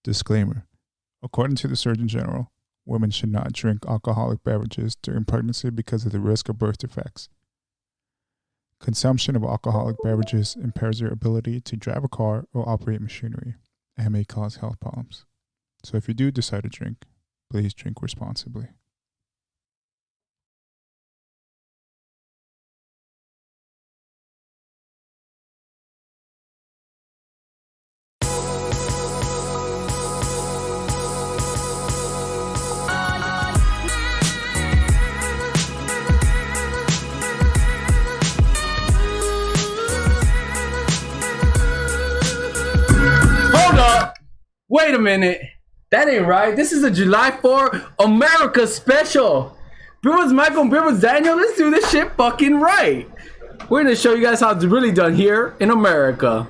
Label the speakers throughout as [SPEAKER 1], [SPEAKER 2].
[SPEAKER 1] Disclaimer. According to the Surgeon General, women should not drink alcoholic beverages during pregnancy because of the risk of birth defects. Consumption of alcoholic beverages impairs your ability to drive a car or operate machinery and may cause health problems. So if you do decide to drink, please drink responsibly.
[SPEAKER 2] Wait a minute. That ain't right. This is a July 4 America special. Brewers Michael and Brewers Daniel, let's do this shit fucking right. We're going to show you guys how it's really done here in America.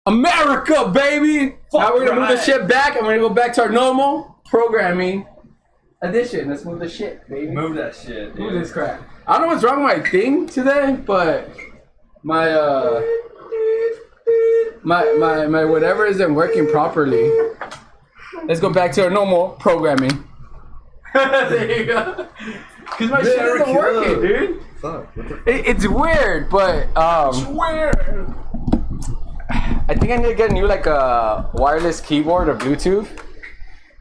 [SPEAKER 2] America, baby! Now we're gonna move the shit back and we're gonna go back to our normal programming edition. Let's move the shit, baby.
[SPEAKER 3] Move that shit, dude.
[SPEAKER 2] Move this crap. I don't know what's wrong with my thing today, but my my whatever isn't working properly. Let's go back to our normal programming. There you go. Cause my shit isn't working, dude.
[SPEAKER 3] Fuck.
[SPEAKER 2] It's weird, but
[SPEAKER 3] It's weird.
[SPEAKER 2] I think I need to get a new like a wireless keyboard or Bluetooth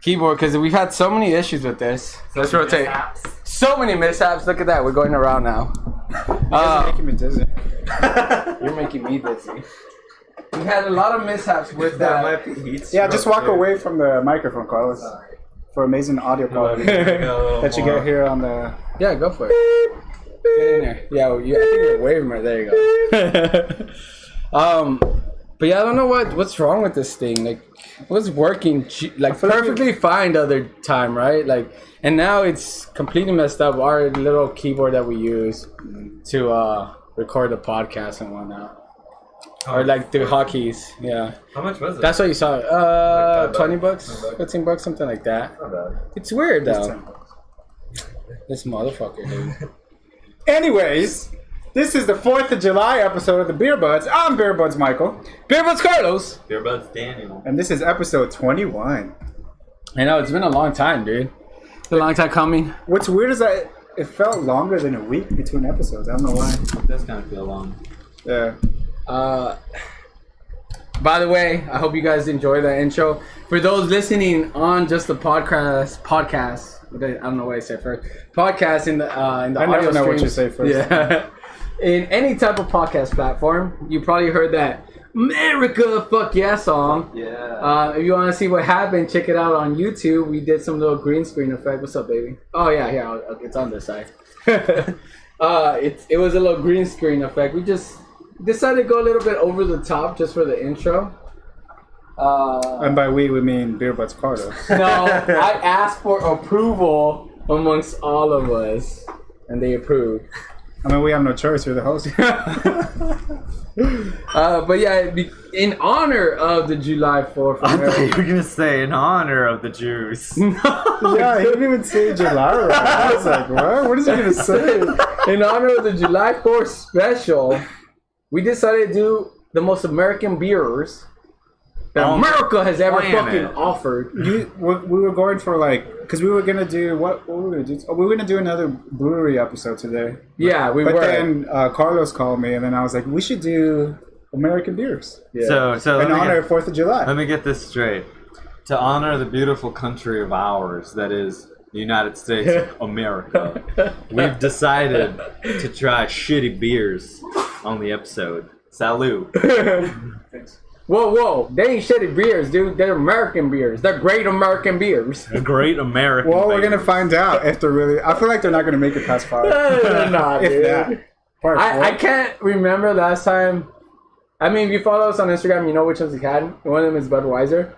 [SPEAKER 2] keyboard because we've had so many issues with this. So let's rotate. So many mishaps. Look at that. We're going around now.
[SPEAKER 4] You're making me dizzy.
[SPEAKER 2] You're making me dizzy. We had a lot of mishaps with that.
[SPEAKER 3] Might be heat
[SPEAKER 4] Yeah,
[SPEAKER 3] stroke,
[SPEAKER 4] just walk
[SPEAKER 3] dude.
[SPEAKER 4] away from the microphone, Carlos, for amazing audio quality that you get here on the.
[SPEAKER 2] Yeah, go for it. Get in there. Yeah, I think you're waving right there. You go. But yeah, I don't know what's wrong with this thing. Like, it was working like perfectly fine the other time, right? Like, and now it's completely messed up. Our little keyboard that we use to record the podcast and whatnot, or like the hotkeys. Yeah.
[SPEAKER 3] How much was it?
[SPEAKER 2] That's what you saw.
[SPEAKER 3] Like
[SPEAKER 2] $20,
[SPEAKER 3] $5.
[SPEAKER 2] $15, something like that.
[SPEAKER 3] Not bad.
[SPEAKER 2] It's weird though. This motherfucker, dude.
[SPEAKER 4] Anyways, this is the 4th of July episode of the Beer Buds. I'm Beer Buds Michael.
[SPEAKER 2] Beer Buds Carlos.
[SPEAKER 3] Beer Buds Daniel.
[SPEAKER 4] And this is episode 21.
[SPEAKER 2] I know, it's been a long time, dude. It's a long time coming.
[SPEAKER 4] What's weird is that it felt longer than a week between episodes. I don't know why.
[SPEAKER 3] It does kind of feel long.
[SPEAKER 4] Yeah.
[SPEAKER 2] By the way, I hope you guys enjoy that intro. For those listening on just the podcast, I don't know what I said first. Podcast in the
[SPEAKER 4] I
[SPEAKER 2] audio
[SPEAKER 4] never know what
[SPEAKER 2] streams.
[SPEAKER 4] you say first.
[SPEAKER 2] Yeah. In any type of podcast platform, you probably heard that America Fuck Yeah song.
[SPEAKER 3] Yeah.
[SPEAKER 2] If you want to see what happened, check it out on YouTube. We did some little green screen effect. What's up, baby? Oh yeah, here it's on this side. It was a little green screen effect. We just decided to go a little bit over the top just for the intro.
[SPEAKER 4] And by we mean Beer Buds Carlos.
[SPEAKER 2] No, I asked for approval amongst all of us, and they approved.
[SPEAKER 4] I mean, we have no choice. We're the host.
[SPEAKER 2] But yeah, in honor of the July 4th
[SPEAKER 3] I thought you
[SPEAKER 2] American...
[SPEAKER 3] were going to say in honor of the Jews.
[SPEAKER 4] Yeah, he didn't even say July. Right? I was like, what? What is he going to say?
[SPEAKER 2] In honor of the July 4th special, we decided to do the most American beers that America has ever fucking offered.
[SPEAKER 4] We were going for like, because we were going to do, what were we going to do? Oh, we were going to do another brewery episode today.
[SPEAKER 2] Yeah, we
[SPEAKER 4] But
[SPEAKER 2] were.
[SPEAKER 4] then Carlos called me, and then I was like, we should do American beers.
[SPEAKER 2] Yeah.
[SPEAKER 3] So
[SPEAKER 4] In honor of 4th of July.
[SPEAKER 3] let me get this straight. To honor the beautiful country of ours, that is the United States of America, we've decided to try shitty beers on the episode. Salute.
[SPEAKER 4] Thanks.
[SPEAKER 2] Whoa. They ain't shitty beers, dude. They're American beers. They're great American beers.
[SPEAKER 3] A great American
[SPEAKER 4] Well, we're
[SPEAKER 3] beer.
[SPEAKER 4] going to find out if they're really... I feel like they're not going to make it past 5.
[SPEAKER 2] They're not,
[SPEAKER 4] If
[SPEAKER 2] dude.
[SPEAKER 4] that. Part 4.
[SPEAKER 2] I can't remember last time. I mean, if you follow us on Instagram, you know which ones we had. One of them is Budweiser.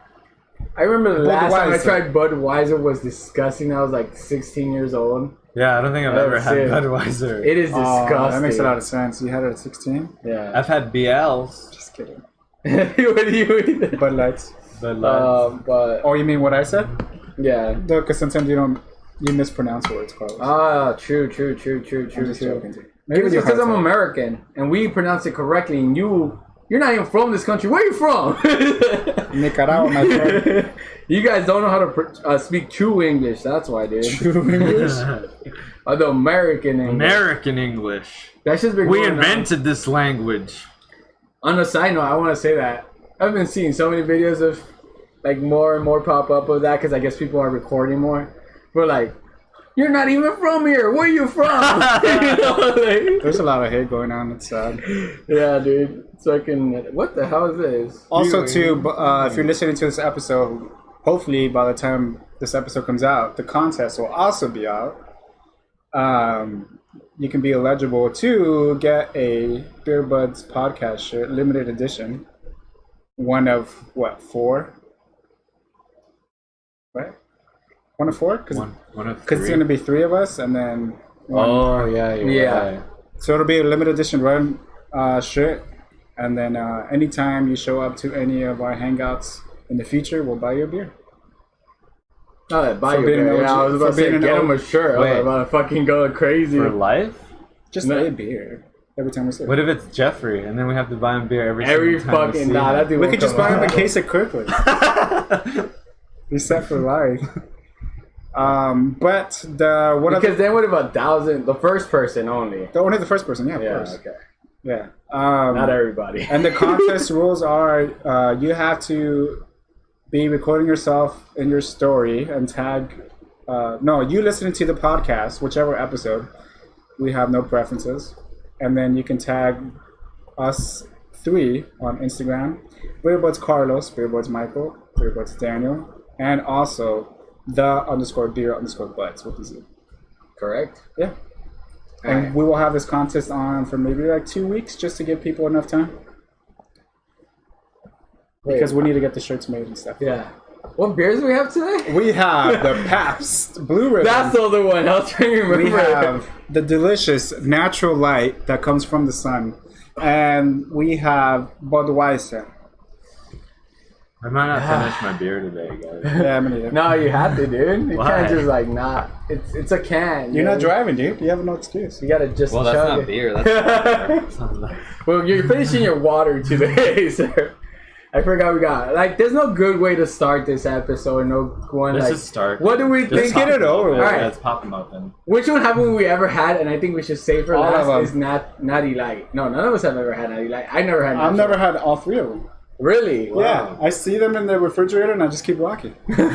[SPEAKER 2] I remember the last time I
[SPEAKER 4] Budweiser.
[SPEAKER 2] tried Budweiser was disgusting. I was like 16 years old.
[SPEAKER 3] Yeah, I don't think I've ever had
[SPEAKER 2] it.
[SPEAKER 3] Budweiser.
[SPEAKER 2] It is disgusting.
[SPEAKER 4] That makes a lot of sense. You had it at 16?
[SPEAKER 2] Yeah.
[SPEAKER 3] I've had BLs.
[SPEAKER 4] Just kidding.
[SPEAKER 2] What do you mean?
[SPEAKER 4] Bud Lights.
[SPEAKER 3] But like,
[SPEAKER 2] But
[SPEAKER 4] Oh, you mean what I said?
[SPEAKER 2] yeah.
[SPEAKER 4] No, because sometimes you mispronounce words, Carlos.
[SPEAKER 2] Ah, true.
[SPEAKER 4] I'm just joking, dude.
[SPEAKER 2] Maybe it's
[SPEAKER 4] Give me a
[SPEAKER 2] because I'm
[SPEAKER 4] hard time.
[SPEAKER 2] American and we pronounce it correctly, and you're not even from this country. Where are you from?
[SPEAKER 4] Nicaragua, my friend.
[SPEAKER 2] You guys don't know how to speak true English. That's why, dude.
[SPEAKER 4] True English.
[SPEAKER 2] Or the American English.
[SPEAKER 3] American English.
[SPEAKER 2] That's just been
[SPEAKER 3] We
[SPEAKER 2] going
[SPEAKER 3] invented this language.
[SPEAKER 2] On a side note, I want to say that I've been seeing so many videos of like more and more pop up of that because I guess people are recording more. But like, you're not even from here. Where are you from? You know, like,
[SPEAKER 4] There's a lot of hate going on. It's sad.
[SPEAKER 2] yeah, dude. So I can. What the hell is this?
[SPEAKER 4] Also, too, if you're listening to this episode, hopefully by the time this episode comes out, the contest will also be out. You can be eligible to get a Beer Budz podcast shirt, limited edition. One of, what, 4? Right? One of 4?
[SPEAKER 3] One of
[SPEAKER 4] Because it's going to be 3 of us, and then one.
[SPEAKER 3] Oh, yeah,
[SPEAKER 2] Yeah.
[SPEAKER 3] right.
[SPEAKER 4] So it'll be a limited edition run shirt. And then anytime you show up to any of our hangouts in the future, we'll buy you a beer.
[SPEAKER 2] Oh, buy
[SPEAKER 4] For
[SPEAKER 2] your
[SPEAKER 4] being an
[SPEAKER 2] beer. Yeah, I
[SPEAKER 4] OG
[SPEAKER 2] was about to
[SPEAKER 4] for
[SPEAKER 2] say,
[SPEAKER 4] being an
[SPEAKER 2] get him a
[SPEAKER 4] OG.
[SPEAKER 2] shirt. I was
[SPEAKER 3] Wait.
[SPEAKER 2] about to fucking go crazy.
[SPEAKER 3] For life?
[SPEAKER 4] Just
[SPEAKER 2] No.
[SPEAKER 4] a beer every time we see it.
[SPEAKER 3] What if it's Jeffrey and then we have to buy him beer every
[SPEAKER 2] Every
[SPEAKER 3] single time we
[SPEAKER 2] fucking
[SPEAKER 3] see
[SPEAKER 2] nah,
[SPEAKER 3] him?
[SPEAKER 2] that dude
[SPEAKER 4] We
[SPEAKER 2] won't
[SPEAKER 4] could just
[SPEAKER 2] come
[SPEAKER 4] buy him a
[SPEAKER 2] out.
[SPEAKER 4] case of Kirkland. He's set for life. But the one of
[SPEAKER 2] Because then what about 1,000? The first person only.
[SPEAKER 4] only the first person, yeah, of
[SPEAKER 2] Yeah,
[SPEAKER 4] course.
[SPEAKER 2] okay.
[SPEAKER 4] Yeah.
[SPEAKER 2] Not everybody.
[SPEAKER 4] And the contest rules are you have to be recording yourself in your story and tag. No, you listening to the podcast, whichever episode. We have no preferences. And then you can tag us 3 on Instagram. Beer Budz Carlos, Beer Budz Michael, Beer Budz Daniel, and also _beer_buds with the Z.
[SPEAKER 2] Correct?
[SPEAKER 4] Yeah. And
[SPEAKER 2] Alright.
[SPEAKER 4] we will have this contest on for maybe like 2 weeks just to give people enough time. Because we need to get the shirts made and stuff.
[SPEAKER 2] Yeah. What beers do we have today?
[SPEAKER 4] We have the Pabst Blue Ribbon.
[SPEAKER 2] That's the other one. I was trying to remember.
[SPEAKER 4] We have the delicious natural light that comes from the sun. And we have Budweiser.
[SPEAKER 3] I might not finish my beer today, guys.
[SPEAKER 4] Yeah, I'm gonna
[SPEAKER 2] No, you have to, dude. You
[SPEAKER 3] Why?
[SPEAKER 2] can't just like not. It's a can.
[SPEAKER 4] You're
[SPEAKER 2] you
[SPEAKER 4] not
[SPEAKER 2] know?
[SPEAKER 4] driving, dude. You have no excuse.
[SPEAKER 2] You gotta just
[SPEAKER 3] Well, that's
[SPEAKER 2] chug
[SPEAKER 3] not
[SPEAKER 2] it.
[SPEAKER 3] beer. That's
[SPEAKER 2] Well, you're finishing your water today, sir. I forgot we got like. There's no good way to start this episode. No one
[SPEAKER 3] Let's
[SPEAKER 2] like.
[SPEAKER 3] just start.
[SPEAKER 2] What do we
[SPEAKER 3] Just
[SPEAKER 2] think?
[SPEAKER 3] pop
[SPEAKER 4] get it
[SPEAKER 3] them
[SPEAKER 4] over
[SPEAKER 3] open.
[SPEAKER 2] with.
[SPEAKER 3] Let's pop them open.
[SPEAKER 2] Which one haven't we ever had? And I think we should say for
[SPEAKER 4] All of
[SPEAKER 2] last
[SPEAKER 4] them.
[SPEAKER 2] is Natty Light. No, none of us have ever had Natty Light. I never had.
[SPEAKER 4] I've
[SPEAKER 2] Natural.
[SPEAKER 4] never had all 3 of them.
[SPEAKER 2] Really? Wow.
[SPEAKER 4] Yeah, I see them in the refrigerator and I just keep walking.
[SPEAKER 2] I've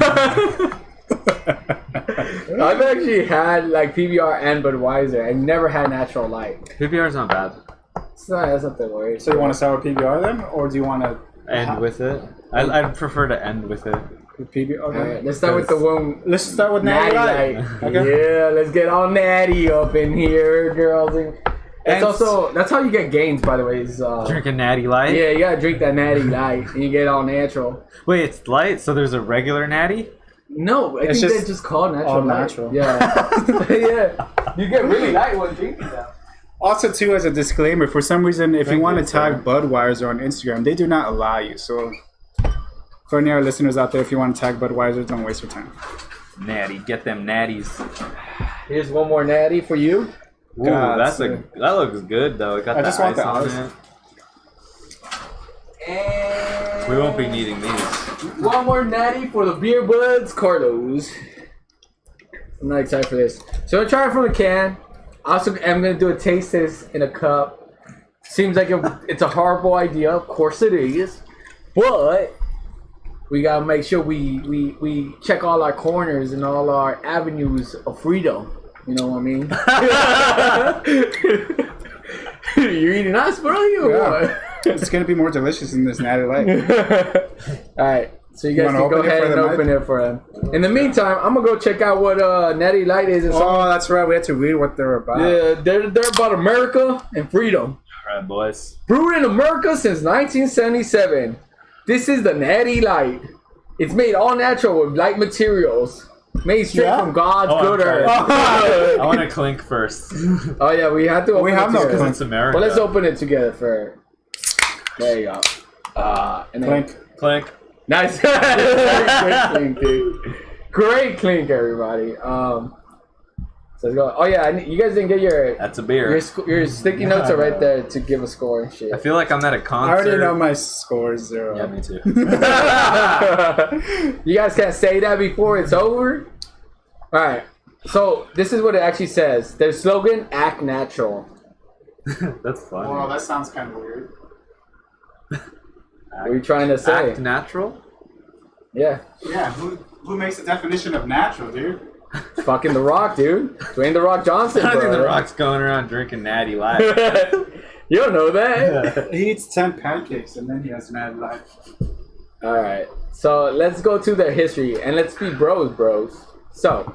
[SPEAKER 2] actually had like PBR and Budweiser. I've never had Natural Light.
[SPEAKER 3] PBR's not bad.
[SPEAKER 2] It's not. That's not the word.
[SPEAKER 4] So you want to start with PBR then? Or do you want to
[SPEAKER 3] End with it. I'd prefer to end with it.
[SPEAKER 4] with PBR? Okay.
[SPEAKER 2] Alright, let's start with the one.
[SPEAKER 4] Let's start with Natty Light. Okay.
[SPEAKER 2] Yeah, let's get all natty up in here, girls. It's
[SPEAKER 4] And-
[SPEAKER 2] also that's how you get gains, by the way. Is
[SPEAKER 3] Drink a natty light?
[SPEAKER 2] yeah, you gotta drink that natty light, and you get all natural.
[SPEAKER 3] Wait, it's light, so there's a regular natty?
[SPEAKER 2] No, I
[SPEAKER 4] It's
[SPEAKER 2] think
[SPEAKER 4] just
[SPEAKER 2] they're just called natural.
[SPEAKER 4] all
[SPEAKER 2] light.
[SPEAKER 4] natural.
[SPEAKER 2] Yeah, yeah. You get really light when drinking them.
[SPEAKER 4] Also, too, as a disclaimer, for some reason, if you want to
[SPEAKER 3] you,
[SPEAKER 4] tag Budweiser on Instagram, they do not allow you. So, for any of our listeners out there, if you want to tag Budweiser, don't waste your time.
[SPEAKER 3] Natty, get them natties.
[SPEAKER 2] Here's one more natty for you.
[SPEAKER 3] Ooh,
[SPEAKER 4] God,
[SPEAKER 3] that
[SPEAKER 4] sir.
[SPEAKER 3] looks good though. It got
[SPEAKER 4] I
[SPEAKER 3] the
[SPEAKER 4] just want
[SPEAKER 3] ice
[SPEAKER 4] the
[SPEAKER 3] on
[SPEAKER 4] ice.
[SPEAKER 3] it.
[SPEAKER 2] And
[SPEAKER 3] We won't be needing these.
[SPEAKER 2] one more natty for the Beer Budz Carlos. I'm not excited for this. So I'm gonna try it from the can. Also, I'm gonna do a taste test in a cup. Seems like it's a horrible idea. Of course it is. But we gotta make sure we check all our corners and all our avenues of freedom. You know what I mean? You're eating us, bro? You or
[SPEAKER 4] Yeah. It's going to be more delicious than this Natty Light.
[SPEAKER 2] what? Alright. So you guys
[SPEAKER 4] wanna
[SPEAKER 2] can go
[SPEAKER 4] open it
[SPEAKER 2] ahead
[SPEAKER 4] for
[SPEAKER 2] and
[SPEAKER 4] the
[SPEAKER 2] open it for him. In the meantime, I'm gonna go check out what Natty Light is. And
[SPEAKER 4] Oh, that's right. We had to read what they're about.
[SPEAKER 2] yeah, they're about America and freedom.
[SPEAKER 3] Alright, boys.
[SPEAKER 2] Brewed in America since 1977. This is the Natty Light. It's made all natural with light materials. Made straight
[SPEAKER 4] Yeah?
[SPEAKER 2] from God's
[SPEAKER 3] Oh,
[SPEAKER 2] good
[SPEAKER 3] I'm
[SPEAKER 2] earth.
[SPEAKER 3] I want to clink first.
[SPEAKER 2] Oh yeah, we have to. Open
[SPEAKER 4] We
[SPEAKER 2] it
[SPEAKER 4] have no
[SPEAKER 2] together.
[SPEAKER 3] Because it's America.
[SPEAKER 2] Well, let's open it together first. There you go. And then
[SPEAKER 4] Clink.
[SPEAKER 3] Clink.
[SPEAKER 2] nice. Great clink, dude. Great clink, everybody. So let's go. Oh yeah, you guys didn't get your
[SPEAKER 3] That's a beer.
[SPEAKER 2] your sticky notes are right there to give a score and shit.
[SPEAKER 3] I feel like I'm at a
[SPEAKER 4] I
[SPEAKER 3] concert.
[SPEAKER 4] already know my score is 0.
[SPEAKER 3] Yeah, me too.
[SPEAKER 2] You guys can't say that before it's over. All right. So this is what it actually says. Their slogan: "Act natural."
[SPEAKER 3] That's funny.
[SPEAKER 4] Well, that sounds kind of weird.
[SPEAKER 2] What are you trying to say?
[SPEAKER 3] Act natural?
[SPEAKER 2] Yeah.
[SPEAKER 4] Yeah, who makes the definition of natural, dude?
[SPEAKER 2] Fucking The Rock, dude. Dwayne The Rock Johnson,
[SPEAKER 3] I
[SPEAKER 2] bro.
[SPEAKER 3] think The Rock's going around drinking Natty Light.
[SPEAKER 2] You don't know that.
[SPEAKER 4] He eats 10 pancakes and then he has mad life.
[SPEAKER 2] All right. So let's go to their history and let's be bros. So,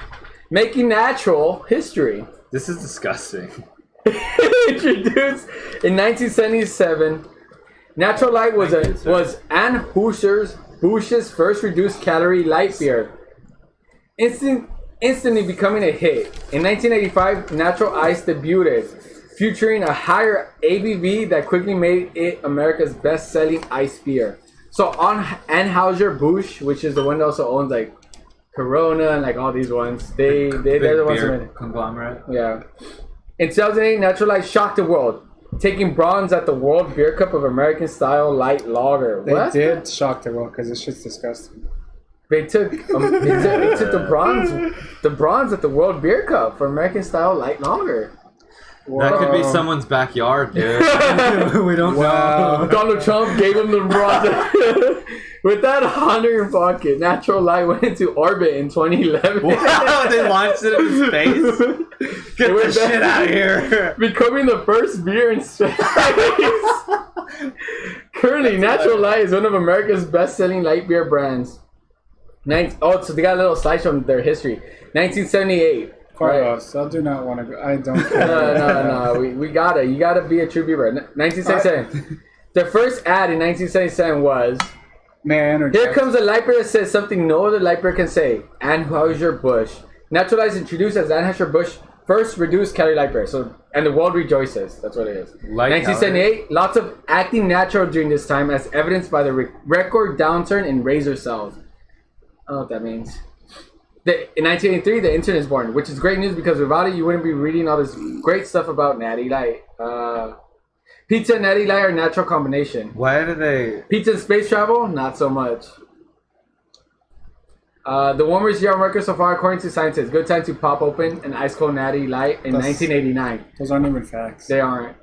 [SPEAKER 2] making natural history.
[SPEAKER 3] This is disgusting.
[SPEAKER 2] Introduced in 1977, Natural Light was Anheuser-Busch's first reduced calorie light beer. Instantly becoming a hit. In 1985, Natural Ice debuted, featuring a higher ABV that quickly made it America's best-selling ice beer. So on Anheuser-Busch, which is the one that also owns like Corona and like all these ones, they're the ones who made it.
[SPEAKER 3] Conglomerate.
[SPEAKER 2] Yeah. In 2008, Natural Light shocked the world, taking bronze at the World Beer Cup of American Style Light Lager.
[SPEAKER 4] They
[SPEAKER 2] What?
[SPEAKER 4] did shock the world because this shit's disgusting.
[SPEAKER 2] They took they took the bronze at the World Beer Cup for American Style Light Lager.
[SPEAKER 3] That could be someone's backyard, dude. We don't know.
[SPEAKER 2] Donald Trump gave him the bronze. With that honor in pocket, Natural Light went into orbit in 2011.
[SPEAKER 3] Wow, they launched it into space? Get
[SPEAKER 2] went
[SPEAKER 3] the shit
[SPEAKER 2] back-
[SPEAKER 3] out of here.
[SPEAKER 2] Becoming the first beer in space. Currently, Natural Light is one of America's best-selling light beer brands. So they got a little slide from their history. 1978.
[SPEAKER 4] Carlos, I do not want to go. I don't care.
[SPEAKER 2] No. We gotta. You gotta be a true beaver. 1977. Their first ad in 1977 was,
[SPEAKER 4] Man,
[SPEAKER 2] "Here comes a light beer that says something no other light beer can say. Anheuser-Busch. Natural Light is introduced as Anheuser-Busch first reduced calorie light beer." So, and the world rejoices. That's what it is.
[SPEAKER 3] Light
[SPEAKER 2] 1978. Lots of acting natural during this time, as evidenced by the record downturn in razor sales. I don't know what that means. In 1983, the internet is born, which is great news because without it, you wouldn't be reading all this great stuff about Natty Light. Pizza and Natty Light are a natural combination.
[SPEAKER 3] Why do they...
[SPEAKER 2] Pizza and space travel? Not so much. The warmest year on record so far, according to scientists. Good time to pop open an ice cold Natty Light in 1989.
[SPEAKER 4] Those aren't even facts.
[SPEAKER 2] They aren't.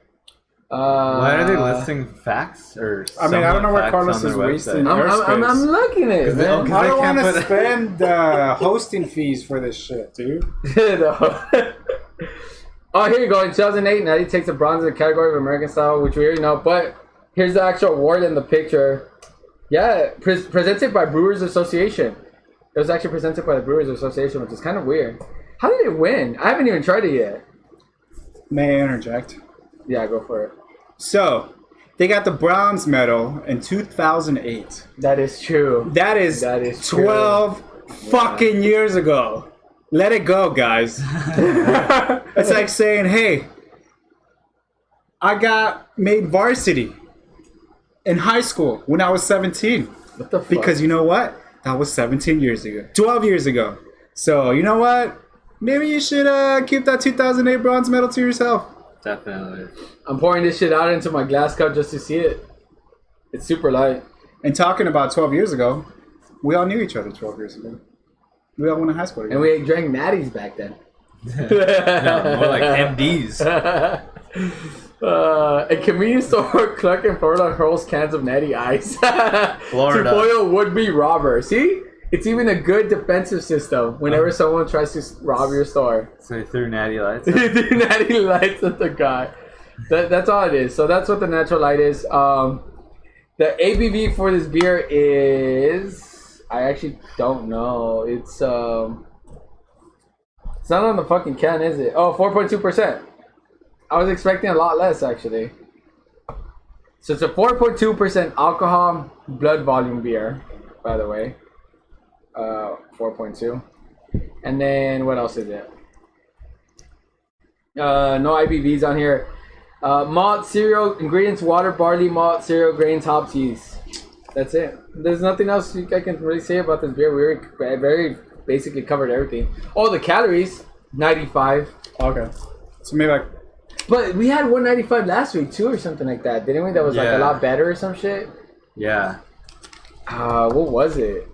[SPEAKER 3] Why are they listing facts? Or
[SPEAKER 4] I mean, I don't know where
[SPEAKER 3] facts
[SPEAKER 4] Carlos
[SPEAKER 3] on their
[SPEAKER 4] is
[SPEAKER 3] website?
[SPEAKER 4] wasting
[SPEAKER 2] I'm looking at it, man.
[SPEAKER 4] I don't
[SPEAKER 3] they
[SPEAKER 4] want
[SPEAKER 3] can't
[SPEAKER 4] to
[SPEAKER 3] put-
[SPEAKER 4] spend hosting fees for this shit, dude.
[SPEAKER 2] Oh, here you go. In 2008, Natty takes the bronze in the category of American style, which we already know. But here's the actual award in the picture. Yeah, presented by Brewers Association. It was actually presented by the Brewers Association, which is kind of weird. How did it win? I haven't even tried it yet.
[SPEAKER 4] May I interject?
[SPEAKER 2] Yeah, go for it.
[SPEAKER 4] So, they got the bronze medal in 2008.
[SPEAKER 2] That is true.
[SPEAKER 4] That is
[SPEAKER 2] That is true.
[SPEAKER 4] 12 fucking years ago. Let it go, guys. It's like saying, hey, I got made varsity in high school when I was 17.
[SPEAKER 2] What the fuck?
[SPEAKER 4] Because you know what? That was 17 years ago. 12 years ago. So, you know what? Maybe you should keep that 2008 bronze medal to yourself.
[SPEAKER 3] Definitely.
[SPEAKER 2] I'm pouring this shit out into my glass cup just to see it. It's super light.
[SPEAKER 4] And talking about 12 years ago, we all knew each other 12 years ago. We all went to high school together.
[SPEAKER 2] And we drank natties back then.
[SPEAKER 3] No, more like MDs.
[SPEAKER 2] A convenience store clerk in Florida hurls cans of natty ice
[SPEAKER 3] Florida.
[SPEAKER 2] to foil would-be robber. See? It's even a good defensive system whenever someone tries to rob your store.
[SPEAKER 3] So he threw Natty Lights.
[SPEAKER 2] You do natty lights at the guy. That's all it is. So that's what the Natural Light is. The ABV for this beer is... I actually don't know. It's not on the fucking can, is it? Oh, 4.2%. I was expecting a lot less, actually. So it's a 4.2% alcohol blood volume beer, by the way. 4.2.
[SPEAKER 5] And then what else is it? No IBVs on here. Malt, cereal, ingredients, water, barley, malt, cereal, grains, hops, yeast. That's it. There's nothing else I can really say about this beer. We very basically covered everything. Oh, the calories, 95.
[SPEAKER 4] Okay. So maybe like...
[SPEAKER 5] But we had 195 last week too or something like that, didn't we? That was like a lot better or some shit.
[SPEAKER 3] Yeah.
[SPEAKER 5] What was it?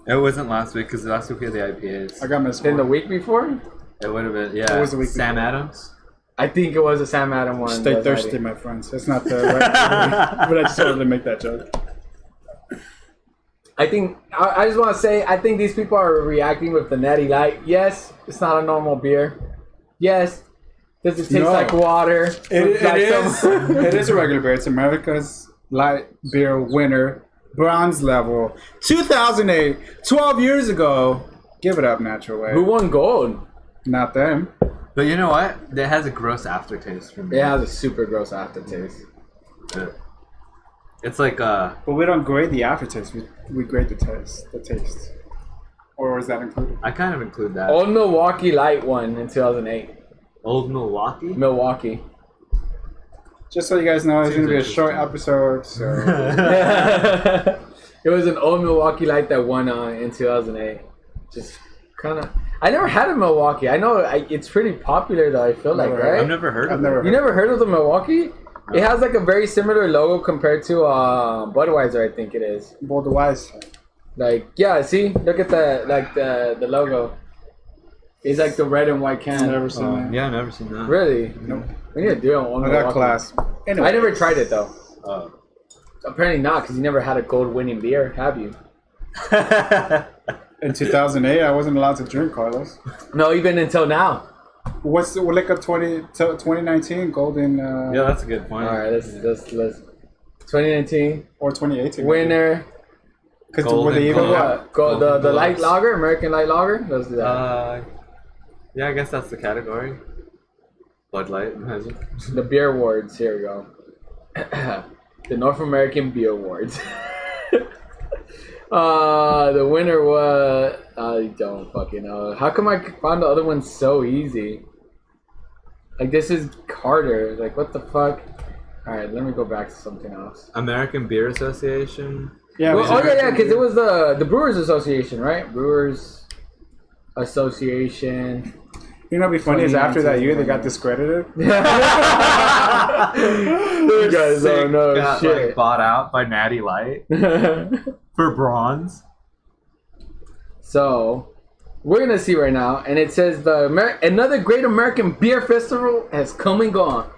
[SPEAKER 3] It wasn't last week because last week we had the IPAs.
[SPEAKER 4] I got missed.
[SPEAKER 5] Then the week before?
[SPEAKER 3] It would have been, yeah.
[SPEAKER 4] It was the week
[SPEAKER 3] Sam
[SPEAKER 4] before.
[SPEAKER 3] Adams.
[SPEAKER 5] I think it was a Sam Adam one.
[SPEAKER 4] Stay thirsty, my friends. That's not the right but I just wanted to make that joke.
[SPEAKER 5] I think, I just want to say, I think these people are reacting with the Natty Light. Yes, it's not a normal beer. Yes, does it taste like water?
[SPEAKER 4] It is a regular beer. It's America's light beer winner, bronze level, 2008, 12 years ago. Give it up, Natural Way.
[SPEAKER 5] Who won gold?
[SPEAKER 4] Not them.
[SPEAKER 3] But you know what? It has a gross aftertaste for me.
[SPEAKER 5] It has a super gross aftertaste.
[SPEAKER 3] It's like
[SPEAKER 4] But we don't grade the aftertaste. We grade the taste. Or is that included?
[SPEAKER 3] I kind of include that.
[SPEAKER 5] Old Milwaukee Light won in 2008.
[SPEAKER 3] Old Milwaukee?
[SPEAKER 5] Milwaukee.
[SPEAKER 4] Just so you guys know, it's going to be a short episode. So
[SPEAKER 5] It was an Old Milwaukee Light that won in 2008. Just kind of... I never had a Milwaukee. I know it's pretty popular though, I feel like, right?
[SPEAKER 3] I've never heard of it.
[SPEAKER 5] You never heard of the Milwaukee? No. It has like a very similar logo compared to Budweiser, I think it is.
[SPEAKER 4] Budweiser.
[SPEAKER 5] Like, yeah, see? Look at the logo. It's like the red and white can.
[SPEAKER 4] Never seen that.
[SPEAKER 3] Yeah, I've never seen that.
[SPEAKER 5] Really?
[SPEAKER 4] Nope.
[SPEAKER 5] We need to do it on
[SPEAKER 4] I got class.
[SPEAKER 5] Anyway. I never tried it though.
[SPEAKER 3] Oh.
[SPEAKER 5] Apparently not, because you never had a gold winning beer, have you?
[SPEAKER 4] In 2008, I wasn't allowed to drink, Carlos.
[SPEAKER 5] No, even until now.
[SPEAKER 4] What's the like a 2019 golden?
[SPEAKER 3] Yeah, that's a good point.
[SPEAKER 5] All right, let's 2019
[SPEAKER 4] or 2018
[SPEAKER 5] winner.
[SPEAKER 4] Because were they even what?
[SPEAKER 5] The light lager, American light lager. Let's do that.
[SPEAKER 3] Yeah, I guess that's the category. Bud Light,
[SPEAKER 5] The beer awards. Here we go. The North American Beer Awards. The winner was... I don't fucking know. How come I found the other one so easy? Like, this is Carter. Like, what the fuck? Alright, let me go back to something else.
[SPEAKER 3] American Beer Association.
[SPEAKER 4] Yeah.
[SPEAKER 5] Well, yeah, because it was the Brewers Association, right? Brewers Association.
[SPEAKER 4] You know, what'd be funny is after that year they got discredited.
[SPEAKER 5] You guys don't know
[SPEAKER 3] got,
[SPEAKER 5] shit.
[SPEAKER 3] Like, bought out by Natty Light for bronze.
[SPEAKER 5] So, we're gonna see right now, and it says another great American beer festival has come and gone.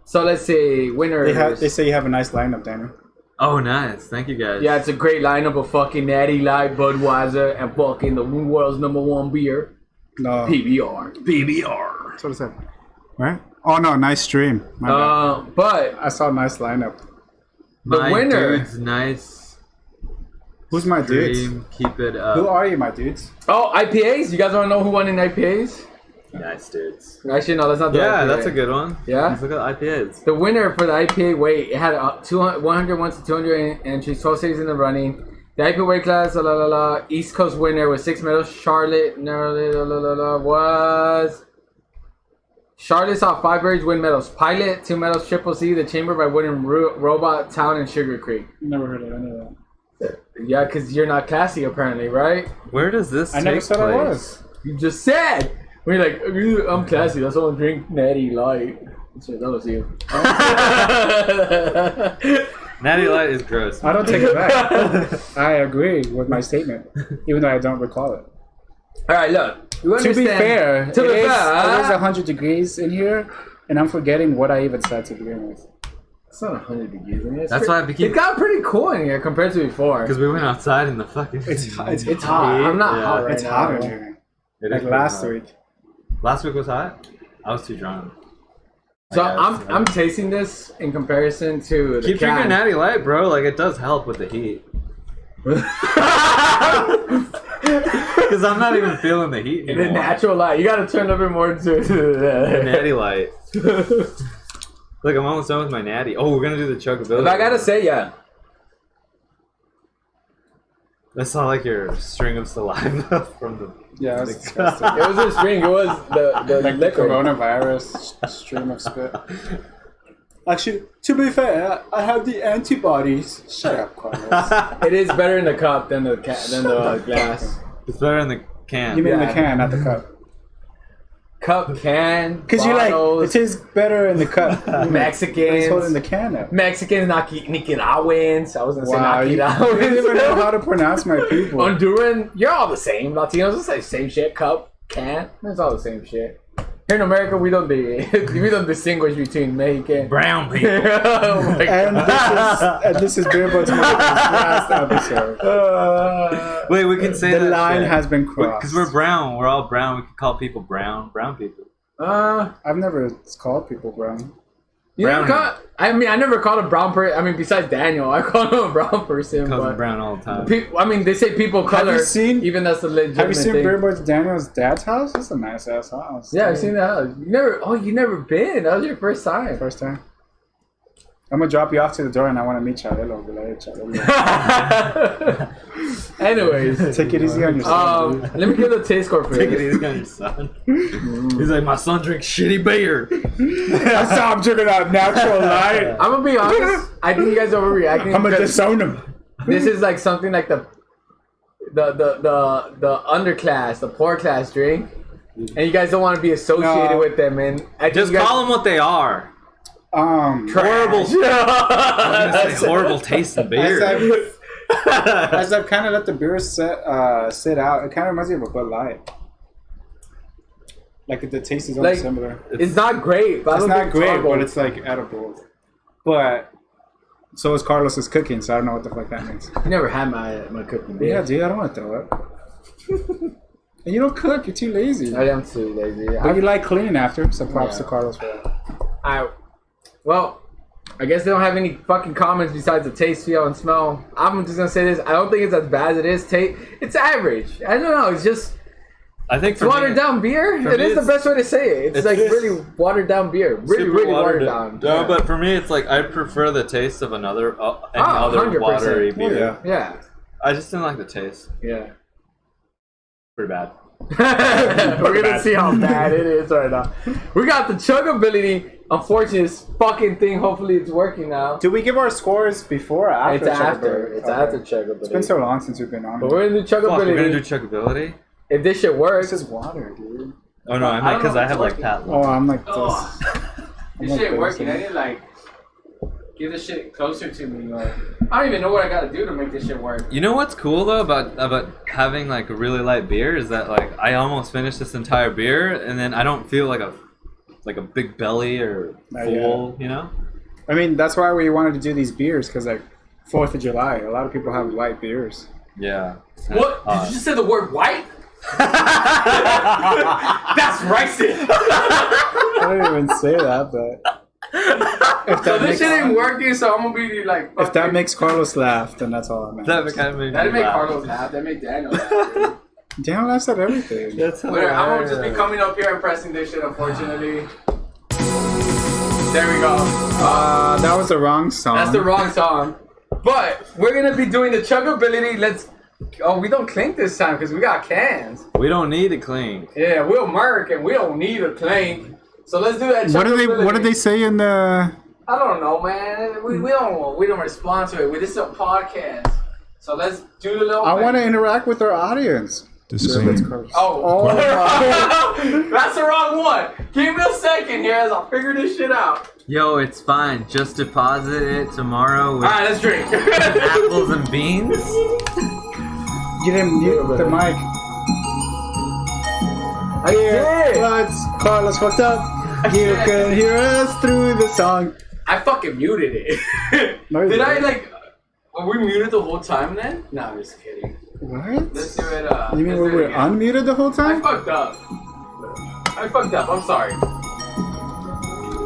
[SPEAKER 5] So let's say winners.
[SPEAKER 4] They say you have a nice lineup, Daniel.
[SPEAKER 3] Oh, nice! Thank you guys.
[SPEAKER 5] Yeah, it's a great lineup of fucking Natty Light, Budweiser, and fucking the world's #1 beer.
[SPEAKER 4] No.
[SPEAKER 3] PBR.
[SPEAKER 4] That's what it said. Right? Oh no, nice stream.
[SPEAKER 5] But
[SPEAKER 4] I saw a nice lineup.
[SPEAKER 5] The winner.
[SPEAKER 3] Dude's nice.
[SPEAKER 4] Who's my dudes?
[SPEAKER 3] Stream, keep it up.
[SPEAKER 4] Who are you, my dudes?
[SPEAKER 5] Oh, IPAs. You guys want to know who won in IPAs?
[SPEAKER 3] Nice dudes.
[SPEAKER 5] Actually, no, that's not the
[SPEAKER 3] Yeah,
[SPEAKER 5] IPA.
[SPEAKER 3] that's a good one.
[SPEAKER 5] Yeah?
[SPEAKER 3] Let's look at IPAs.
[SPEAKER 5] The winner for the IPA weight, it had 101 to 200 entries, 12 cities in the running. The IPA weight class, East Coast winner with 6 medals. Charlotte, was... Charlotte saw 5 birds win medals. Pilot, 2 medals. Triple C, the Chamber by winning Robot Town and Sugar Creek.
[SPEAKER 4] Never heard of any of that.
[SPEAKER 5] Yeah, because you're not classy apparently, right?
[SPEAKER 3] Where does this
[SPEAKER 4] I never said
[SPEAKER 3] place?
[SPEAKER 4] I was.
[SPEAKER 5] You just said! When you're like, I'm classy, that's why I drink Natty Light. That was you.
[SPEAKER 3] Natty Light is gross.
[SPEAKER 4] I don't take it back. I agree with my statement, even though I don't recall it.
[SPEAKER 5] Alright, look.
[SPEAKER 4] To be fair,
[SPEAKER 5] it is
[SPEAKER 4] 100 degrees in here, and I'm forgetting what I even said to begin with.
[SPEAKER 5] It's not 100 degrees in here.
[SPEAKER 3] That's why I keep...
[SPEAKER 5] It got pretty cool in here compared to before.
[SPEAKER 3] Because we went outside in the fucking...
[SPEAKER 4] It's hot.
[SPEAKER 5] I'm not hot right
[SPEAKER 4] It's
[SPEAKER 5] now.
[SPEAKER 4] hot in here.
[SPEAKER 3] It
[SPEAKER 4] Like
[SPEAKER 3] is
[SPEAKER 4] last
[SPEAKER 3] hot.
[SPEAKER 4] week.
[SPEAKER 3] Last week was hot? I was too drunk.
[SPEAKER 5] So I'm tasting this in comparison to the
[SPEAKER 3] Keep
[SPEAKER 5] can.
[SPEAKER 3] drinking Natty Light, bro. Like, it does help with the heat. Because I'm not even feeling the heat anymore.
[SPEAKER 5] The natural light. You gotta turn a little bit more to
[SPEAKER 3] The Natty Light. Look, I'm almost done with my Natty. Oh, we're gonna do the chuggability.
[SPEAKER 5] But I gotta say, yeah.
[SPEAKER 3] That sounded like your string of saliva from the.
[SPEAKER 4] Yeah, that's disgusting.
[SPEAKER 5] It was a string. It was the
[SPEAKER 4] Like the
[SPEAKER 5] liquor.
[SPEAKER 4] coronavirus stream of spit. Actually, to be fair, I have the antibodies. Shut up, Carlos.
[SPEAKER 5] It is better in the cup than the glass.
[SPEAKER 3] It's better in the can.
[SPEAKER 4] You mean
[SPEAKER 5] Yeah.
[SPEAKER 4] the can, not the cup.
[SPEAKER 5] Cup, can,
[SPEAKER 4] Because you like, it tastes better in the cup. He's holding
[SPEAKER 5] Mexicans.
[SPEAKER 4] the can up.
[SPEAKER 5] Mexicans, Nicaraguans. I was gonna
[SPEAKER 4] Wow,
[SPEAKER 5] say
[SPEAKER 4] you don't even know
[SPEAKER 5] Nicaraguans.
[SPEAKER 4] how to pronounce my people.
[SPEAKER 5] Honduran, you're all the same. Latinos, it's like same shit. Cup, can, it's all the same shit. Here in America, we don't distinguish between Mexican.
[SPEAKER 3] Brown people.
[SPEAKER 5] Oh my
[SPEAKER 4] And this is Beer Butts last episode.
[SPEAKER 3] Wait, we can say
[SPEAKER 4] The
[SPEAKER 3] that
[SPEAKER 4] line
[SPEAKER 3] shit.
[SPEAKER 4] has been crossed.
[SPEAKER 3] Because we're brown. We're all brown. We can call people brown. Brown people.
[SPEAKER 4] I've never called people brown.
[SPEAKER 5] You never
[SPEAKER 3] Brown.
[SPEAKER 5] call, I mean, I never called a brown person. I mean, besides Daniel, I call him a brown person.
[SPEAKER 3] Call them
[SPEAKER 5] But
[SPEAKER 3] brown all the time.
[SPEAKER 5] I mean, they say people color.
[SPEAKER 4] seen-
[SPEAKER 5] Even that's a legitimate
[SPEAKER 4] Have you seen
[SPEAKER 5] thing.
[SPEAKER 4] Beer Butts Daniel's dad's house? That's a nice ass house.
[SPEAKER 5] Yeah, I've seen that house. You never. Oh, you never been. That was your first time.
[SPEAKER 4] First time. I'm gonna drop you off to the door and I want to meet Chabelo. Be like, "Hey, Chabelo."
[SPEAKER 5] Anyways,
[SPEAKER 4] Take it easy on yourself.
[SPEAKER 5] let me give the taste score for
[SPEAKER 3] Take it
[SPEAKER 5] this.
[SPEAKER 3] easy on your son. He's like, my son drinks shitty beer.
[SPEAKER 4] I saw him drinking out natural light.
[SPEAKER 5] I'm gonna be honest. I think you guys are overreacting.
[SPEAKER 4] I'm gonna
[SPEAKER 5] because
[SPEAKER 4] disown him.
[SPEAKER 5] this is like something like the underclass, the poor class drink, and you guys don't want to be associated
[SPEAKER 4] No.
[SPEAKER 5] with them. And I think
[SPEAKER 3] Just
[SPEAKER 5] you guys,
[SPEAKER 3] call them what they are.
[SPEAKER 4] Horrible.
[SPEAKER 3] Horrible tasting beer.
[SPEAKER 4] As I've kind of let the beer sit out, it kind of reminds me of a Bud Light. Like the taste is almost
[SPEAKER 5] Like,
[SPEAKER 4] similar.
[SPEAKER 5] It's not great. But I
[SPEAKER 4] It's
[SPEAKER 5] don't
[SPEAKER 4] not
[SPEAKER 5] think
[SPEAKER 4] great,
[SPEAKER 5] horrible.
[SPEAKER 4] but it's like edible. But so is Carlos's cooking, so I don't know what the fuck that means.
[SPEAKER 5] You never had my cooking beer.
[SPEAKER 4] Yeah, dude, I don't want to throw up. And you don't cook, you're too lazy.
[SPEAKER 5] I am too lazy.
[SPEAKER 4] But you like clean after, so props
[SPEAKER 5] Yeah.
[SPEAKER 4] to Carlos for that.
[SPEAKER 5] Well, I guess they don't have any fucking comments besides the taste, feel, and smell. I'm just gonna say this. I don't think it's as bad as it is. It's average. I don't know. It's just
[SPEAKER 3] I think for
[SPEAKER 5] watered
[SPEAKER 3] me,
[SPEAKER 5] down beer.
[SPEAKER 3] for
[SPEAKER 5] It
[SPEAKER 3] me
[SPEAKER 5] is the
[SPEAKER 3] it's-
[SPEAKER 5] best way to say it. It's like
[SPEAKER 3] it's-
[SPEAKER 5] really watered down beer. Really,
[SPEAKER 3] super
[SPEAKER 5] really watered down.
[SPEAKER 3] No,
[SPEAKER 5] Yeah.
[SPEAKER 3] but for me, it's like I prefer the taste of any other
[SPEAKER 5] 100%.
[SPEAKER 3] watery
[SPEAKER 4] Oh,
[SPEAKER 3] beer.
[SPEAKER 4] yeah.
[SPEAKER 5] Yeah.
[SPEAKER 3] I just didn't like the taste.
[SPEAKER 5] Yeah.
[SPEAKER 3] Pretty bad.
[SPEAKER 5] We're gonna see how bad it is right now. We got the chuggability. Unfortunately, this fucking thing. Hopefully, it's working now.
[SPEAKER 4] Did we give our scores before or after?
[SPEAKER 5] It's after.
[SPEAKER 4] Chuckleberry?
[SPEAKER 5] It's
[SPEAKER 4] Okay.
[SPEAKER 5] after chuggability.
[SPEAKER 4] It's been so long since we've been on.
[SPEAKER 5] But we're gonna do
[SPEAKER 3] Fuck, we're gonna do
[SPEAKER 5] chuggability.
[SPEAKER 3] chuggability?
[SPEAKER 5] If this shit works,
[SPEAKER 4] This is water, dude.
[SPEAKER 3] Oh no, I
[SPEAKER 5] I
[SPEAKER 3] meant
[SPEAKER 5] don't
[SPEAKER 3] because
[SPEAKER 5] know
[SPEAKER 3] I
[SPEAKER 5] if
[SPEAKER 3] have
[SPEAKER 5] it's
[SPEAKER 3] like Pat.
[SPEAKER 4] Oh, I'm like this.
[SPEAKER 5] Oh.
[SPEAKER 4] I'm
[SPEAKER 5] this
[SPEAKER 4] like
[SPEAKER 5] shit
[SPEAKER 4] this.
[SPEAKER 5] working. I need to like get this shit closer to me. Like, I don't even know what I gotta do to make this shit work.
[SPEAKER 3] You know what's cool though about having like a really light beer is that like I almost finished this entire beer and then I don't feel like a big belly or full, you know?
[SPEAKER 4] I mean, that's why we wanted to do these beers, because like 4th of July, a lot of people have light beers.
[SPEAKER 3] Yeah.
[SPEAKER 5] What? Did you just say the word white? That's racist.
[SPEAKER 4] I didn't even say that, but if
[SPEAKER 5] So
[SPEAKER 4] that
[SPEAKER 5] this
[SPEAKER 4] makes,
[SPEAKER 5] shit ain't working, so I'm gonna be like.
[SPEAKER 4] if that makes Carlos laugh, then that's all I meant.
[SPEAKER 3] That kind of made me
[SPEAKER 5] That'd make
[SPEAKER 3] laugh.
[SPEAKER 5] Carlos laugh. That make Daniel laugh. Dude.
[SPEAKER 4] Damn, I said everything.
[SPEAKER 3] That's
[SPEAKER 5] Whatever, I'm gonna just be
[SPEAKER 3] hilarious.
[SPEAKER 5] coming up here and pressing this shit. Unfortunately. There we go.
[SPEAKER 4] That was the wrong song.
[SPEAKER 5] That's the wrong song. But we're gonna be doing the chuggability. Let's. Oh, we don't clink this time because we got cans.
[SPEAKER 3] We don't need to clean.
[SPEAKER 5] Yeah, we're American. We don't need a clink. So let's do that.
[SPEAKER 4] What did
[SPEAKER 5] chuggability.
[SPEAKER 4] they say in the?
[SPEAKER 5] I don't know, man. We don't respond to it. This is a podcast. So let's do the little.
[SPEAKER 4] I
[SPEAKER 5] thing.
[SPEAKER 4] want to interact with our audience.
[SPEAKER 1] Disclaimer.
[SPEAKER 5] Oh,
[SPEAKER 4] my.
[SPEAKER 5] that's the wrong one. Give me a second here as I figure this shit out.
[SPEAKER 3] Yo, it's fine. Just deposit it tomorrow with
[SPEAKER 5] All right, let's drink.
[SPEAKER 3] apples and beans.
[SPEAKER 4] You didn't mute the mic.
[SPEAKER 5] I did.
[SPEAKER 4] Let's Carlos fucked up. You can hear us through the song.
[SPEAKER 5] I fucking muted it.
[SPEAKER 4] No, you
[SPEAKER 5] Did I
[SPEAKER 4] didn't.
[SPEAKER 5] like? Were we muted the whole time then? No, I'm just kidding.
[SPEAKER 4] What?
[SPEAKER 5] Let's do it.
[SPEAKER 4] You mean
[SPEAKER 5] let's
[SPEAKER 4] we
[SPEAKER 5] do it
[SPEAKER 4] were
[SPEAKER 5] again.
[SPEAKER 4] unmuted the whole
[SPEAKER 5] I
[SPEAKER 4] time?
[SPEAKER 5] fucked up. I'm sorry.